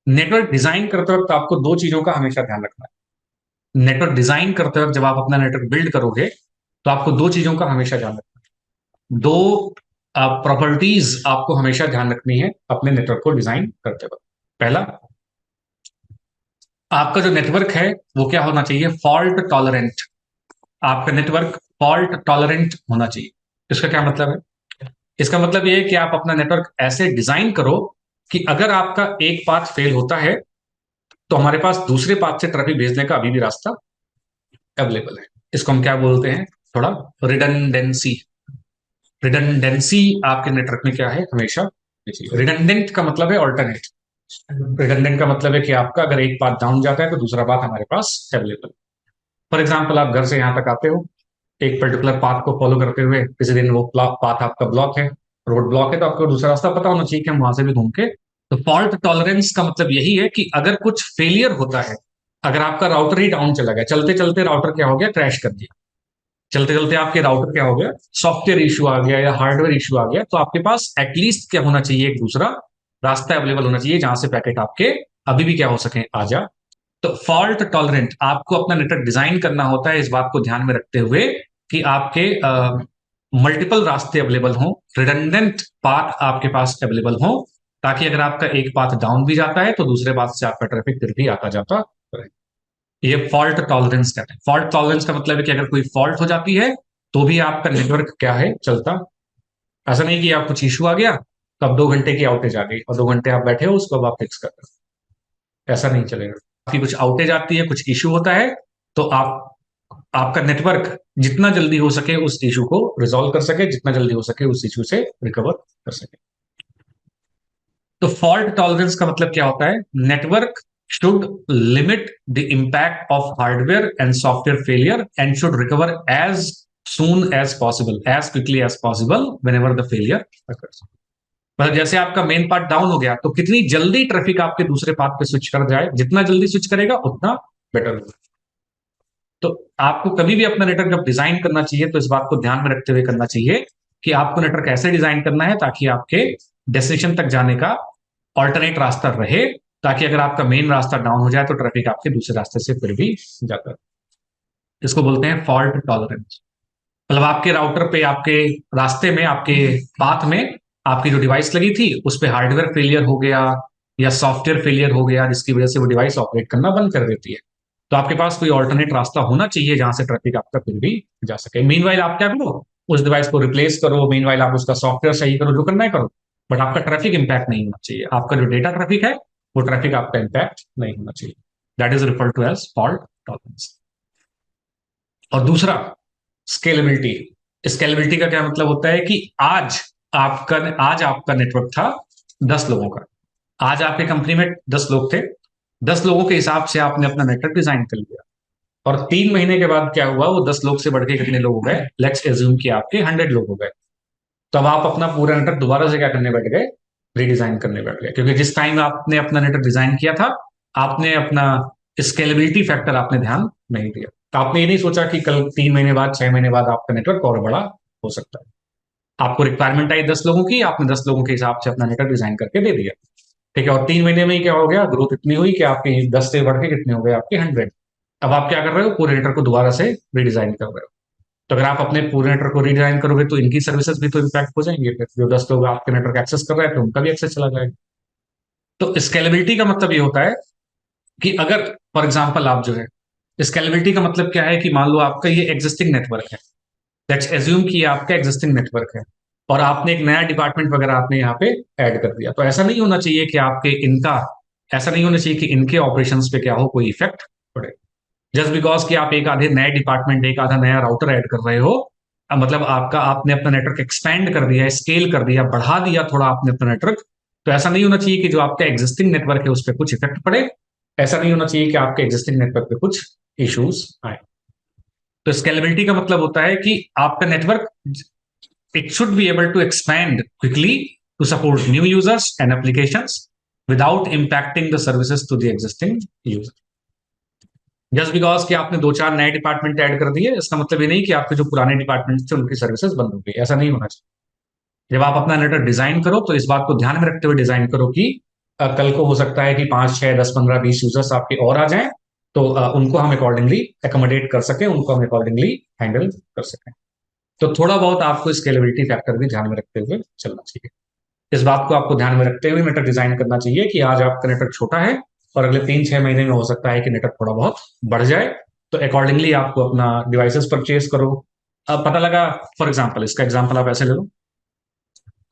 नेटवर्क डिजाइन करते वक्त आपको दो चीजों का हमेशा ध्यान रखना है। नेटवर्क डिजाइन करते वक्त जब आप अपना नेटवर्क बिल्ड करोगे तो आपको दो चीजों का हमेशा ध्यान रखना है। दो प्रॉपर्टीज आपको हमेशा ध्यान रखनी है अपने नेटवर्क को डिजाइन करते वक्त। पहला, आपका जो नेटवर्क है वो क्या होना चाहिए, फॉल्ट टॉलरेंट। आपका नेटवर्क फॉल्ट टॉलरेंट होना चाहिए। इसका क्या मतलब है, इसका मतलब ये है कि आप अपना नेटवर्क ऐसे डिजाइन करो कि अगर आपका एक पाथ फेल होता है तो हमारे पास दूसरे पाथ से ट्रैफिक भेजने का अभी भी रास्ता अवेलेबल है। इसको हम क्या बोलते हैं, थोड़ा रिडंडेंसी। रिडंडेंसी आपके नेटवर्क में क्या है हमेशा, रिडंडेंट का मतलब है ऑल्टरनेट। रिडंडेंट का मतलब है कि आपका अगर एक पाथ डाउन जाता है तो दूसरा पाथ हमारे पास अवेलेबल। फॉर एग्जाम्पल, आप घर से यहां तक आते हो, एक पर्टिकुलर पाथ को फॉलो करते हुए, किसी दिन वो पाथ आपका ब्लॉक है, रोड ब्लॉक है, तो आपको दूसरा रास्ता पता होना चाहिए कि हम वहां से भी घूम के। तो फॉल्ट टॉलरेंस का मतलब यही है कि अगर कुछ फेलियर होता है, अगर आपका राउटर ही डाउन चला गया, चलते चलते राउटर क्या हो गया, क्रैश कर दिया, चलते चलते आपके राउटर क्या हो गया, सॉफ्टवेयर इशू आ गया या हार्डवेयर इशू आ गया, तो आपके पास एटलीस्ट क्या होना चाहिए, एक दूसरा रास्ता अवेलेबल होना चाहिए जहां से पैकेट आपके अभी भी क्या हो सके, आ जा। तो फॉल्ट टॉलरेंट आपको अपना नेटवर्क डिजाइन करना होता है इस बात को ध्यान में रखते हुए कि आपके मल्टीपल रास्ते अवेलेबल हों, रिडंडेंट पाथ आपके पास अवेलेबल हों, ताकि अगर आपका एक पाथ डाउन भी जाता है तो दूसरे पाथ से आपका ट्रैफिक फिर भी आता जाता रहे। ये फॉल्ट टॉलरेंस कहते हैं। फॉल्ट टॉलरेंस का मतलब है कि अगर कोई फॉल्ट हो जाती है तो भी आपका नेटवर्क क्या है, चलता। ऐसा नहीं कि आप कुछ इशू आ गया तो अब 2 घंटे की आउटेज आ गई और 2 घंटे आप बैठे हो, उसको अब आप फिक्स कर रहे हो, ऐसा नहीं चलेगा। आपकी कुछ आउटेज आती है, कुछ इशू होता है, तो आप आपका नेटवर्क जितना जल्दी हो सके उस इशू को रिजॉल्व कर सके, जितना जल्दी हो सके उस इशू से रिकवर कर सके। तो फॉल्ट टॉलरेंस का मतलब क्या होता है? Network should limit the impact of hardware and software failure and should recover as soon as possible, as quickly as possible whenever the failure occurs. मतलब जैसे आपका मेन पार्ट डाउन हो गया तो कितनी जल्दी ट्रैफिक आपके दूसरे पार्ट पे स्विच कर जाए, जितना जल्दी स्विच करेगा उतना बेटर होगा। तो आपको कभी भी अपना नेटवर्क जब डिजाइन करना चाहिए तो इस बात को ध्यान में रखते हुए करना चाहिए कि आपको नेटवर्क ऐसे डिजाइन करना है ताकि आपके डेस्टिनेशन तक जाने का ऑल्टरनेट रास्ता रहे, ताकि अगर आपका मेन रास्ता डाउन हो जाए तो ट्रैफिक आपके दूसरे रास्ते से फिर भी जाता है। इसको बोलते हैं फॉल्ट टॉलरेंस। मतलब आपके राउटर पे, आपके रास्ते में, आपके पाथ में आपकी जो डिवाइस लगी थी उस पे हार्डवेयर फेलियर हो गया या सॉफ्टवेयर फेलियर हो गया जिसकी वजह से वो डिवाइस ऑपरेट करना बंद कर देती है, तो आपके पास कोई ऑल्टरनेट रास्ता होना चाहिए जहां से ट्रैफिक आपका फिर भी जा सके। मीनवाइल आप क्या करो, उस डिवाइस को रिप्लेस करो, मीनवाइल आप उसका सॉफ्टवेयर सही करो, जो करना है करो, बट आपका ट्रैफिक इंपैक्ट नहीं होना चाहिए। आपका जो डेटा ट्रैफिक है वो ट्रैफिक आपका इंपैक्ट नहीं होना चाहिए। That is referred to as fault tolerance. और दूसरा, स्केलेबिलिटी। स्केलेबिलिटी का क्या मतलब होता है कि आज आपका नेटवर्क था 10 लोगों का। आज आपकी कंपनी में 10 लोग थे, 10 लोगों के हिसाब से आपने अपना नेटवर्क डिजाइन कर लिया, और 3 महीने के बाद क्या हुआ, वो 10 लोग से बढ़ के कितने लोग हो गए? लेट्स एज्यूम कि आपके 100 लोग हो गए। तो अब आप अपना पूरा नेटवर्क दोबारा से क्या करने बैठ गए? रीडिजाइन करने बैठ गए, क्योंकि जिस टाइम आपने अपना नेटवर्क डिजाइन किया था आपने अपना स्केलेबिलिटी फैक्टर आपने ध्यान नहीं दिया। तो आपने ये नहीं सोचा कि कल 3 महीने बाद, 6 महीने बाद आपका नेटवर्क और बड़ा हो सकता है। आपको रिक्वायरमेंट आई 10 लोगों की, आपने 10 लोगों के हिसाब से अपना नेटवर्क डिजाइन करके दे दिया, ठीक है, और 3 महीने में ही क्या हो गया, ग्रोथ इतनी हुई कि आपके 10 से बढ़ के कितने हो गए? आपके 100। अब आप क्या कर रहे हो? पूरे नेटवर्क को दोबारा से रीडिजाइन कर रहे हो। तो अगर आप अपने पूरे नेटवर्क को रीडिजाइन करोगे तो इनकी सर्विसेज भी तो इम्पैक्ट हो जाएंगे। फिर जो 10 लोग आपके नेटवर्क एक्सेस कर रहे हैं तो उनका भी एक्सेस चला जाएगा। तो स्केलेबिलिटी का मतलब ये होता है कि अगर फॉर एग्जाम्पल आप जो है, स्केलेबिलिटी का मतलब क्या है कि मान लो आपका ये एग्जिस्टिंग नेटवर्क है, लेट्स एज्यूम कि ये आपका एग्जिस्टिंग नेटवर्क है और आपने एक नया डिपार्टमेंट वगैरह आपने यहाँ पे ऐड कर दिया। तो ऐसा नहीं होना चाहिए कि ऐसा नहीं होना चाहिए कि इनके ऑपरेशंस पे क्या हो, कोई इफेक्ट पड़े। जस्ट बिकॉज कि आप एक आधे नए डिपार्टमेंट, एक आधा नया राउटर ऐड कर रहे हो, मतलब आपने अपना नेटवर्क एक्सपेंड कर दिया, स्केल कर दिया, बढ़ा दिया थोड़ा आपने अपना नेटवर्क, तो ऐसा नहीं होना चाहिए कि जो आपका एग्जिस्टिंग नेटवर्क है उस पर कुछ इफेक्ट पड़े। ऐसा नहीं होना चाहिए कि आपके एग्जिस्टिंग नेटवर्क पे कुछ इश्यूज आए। तो स्केलेबिलिटी का मतलब होता है कि आपका network, it should be able to expand quickly to support new users and applications without impacting the services to the existing user. Just because कि आपने 2-4 नए डिपार्टमेंट ऐड कर दिए, इसका मतलब ये नहीं कि आपके जो पुराने डिपार्टमेंट थे उनकी सर्विसेज बंद हो गई। ऐसा नहीं होना चाहिए। जब आप अपना नेटवर्क डिजाइन करो तो इस बात को ध्यान में रखते हुए डिजाइन करो कि कल को हो सकता है कि 5, 6, 10, 15, 20 यूजर्स आपके और आ जाएं, तो उनको हम अकॉर्डिंगली एकोमोडेट कर सकें, उनको हम अकॉर्डिंगली हैंडल कर सकें। तो थोड़ा बहुत आपको स्केलेबिलिटी फैक्टर भी ध्यान में रखते हुए चलना चाहिए। इस बात को आपको ध्यान में रखते हुए नेटवर्क डिजाइन करना चाहिए कि आज आपका नेटवर्क छोटा है और अगले 3-6 महीने में हो सकता है कि नेटवर्क थोड़ा बहुत बढ़ जाए, तो अकॉर्डिंगली आपको अपना डिवाइसेस परचेज करो। अब पता लगा, फॉर एग्जाम्पल, इसका एग्जाम्पल आप ऐसे ले लो,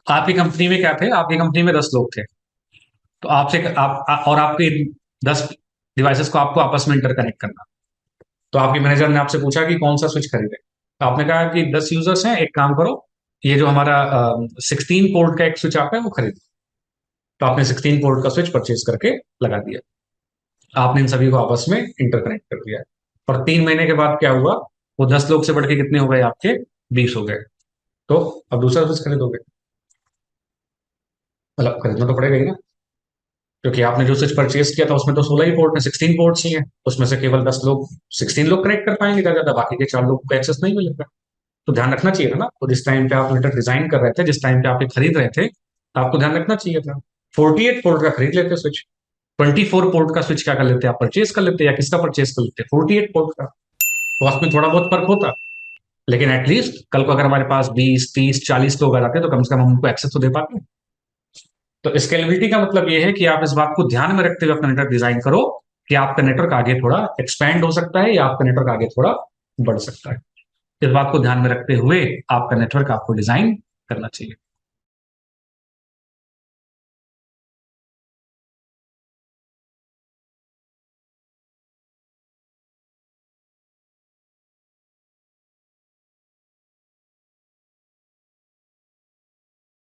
आपकी कंपनी में क्या थे, आपकी कंपनी में 10 लोग थे, तो और आपके 10 डिवाइसेस को आपको आपस में इंटरकनेक्ट करना। तो आपके मैनेजर ने आपसे पूछा कि कौन सा स्विच खरीदे, तो आपने कहा कि 10 यूजर्स हैं, एक काम करो, ये जो हमारा 16 पोर्ट का एक स्विच आता है वो खरीदो। तो आपने 16 पोर्ट का स्विच परचेज करके लगा दिया, आपने इन सभी को आपस में इंटरकनेक्ट कर दिया, और 3 महीने के बाद क्या हुआ, वो 10 लोग से बढ़ के कितने हो गए? आपके 20 हो गए। तो अब दूसरा स्विच खरीदोगे, मतलब खरीदना तो पड़ेगा ही ना, क्योंकि आपने जो स्विच परचेज किया था उसमें तो 16 ही पोर्ट है, 16 पोर्ट्स ही है, उसमें से केवल 10 लोग, 16 लोग कनेक्ट कर पाएंगे ज्यादा, बाकी के 4 लोग को एक्सेस नहीं मिलेगा। तो ध्यान रखना चाहिए था ना। तो जिस टाइम पे आप नेटवर्क डिजाइन कर रहे थे, जिस टाइम पे आप खरीद रहे थे, आपको ध्यान रखना चाहिए था। 48 पोर्ट का खरीद लेते स्विच, 24 पोर्ट का स्विच क्या कर लेते, आप परचेज कर लेते, या किसका परचेज कर लेते? 48 पोर्ट का। कॉस्ट में थोड़ा बहुत फर्क होता, लेकिन एटलीस्ट कल को अगर हमारे पास 20, 30, 40 लोग आ जाते तो कम से कम हम उनको एक्सेस तो दे पाते। तो स्केलेबिलिटी का मतलब ये है कि आप इस बात को ध्यान में रखते हुए अपना नेटवर्क डिजाइन करो कि आपका नेटवर्क आगे थोड़ा एक्सपैंड हो सकता है या आपका नेटवर्क आगे थोड़ा बढ़ सकता है। इस बात को ध्यान में रखते हुए आपका नेटवर्क आपको डिजाइन करना चाहिए।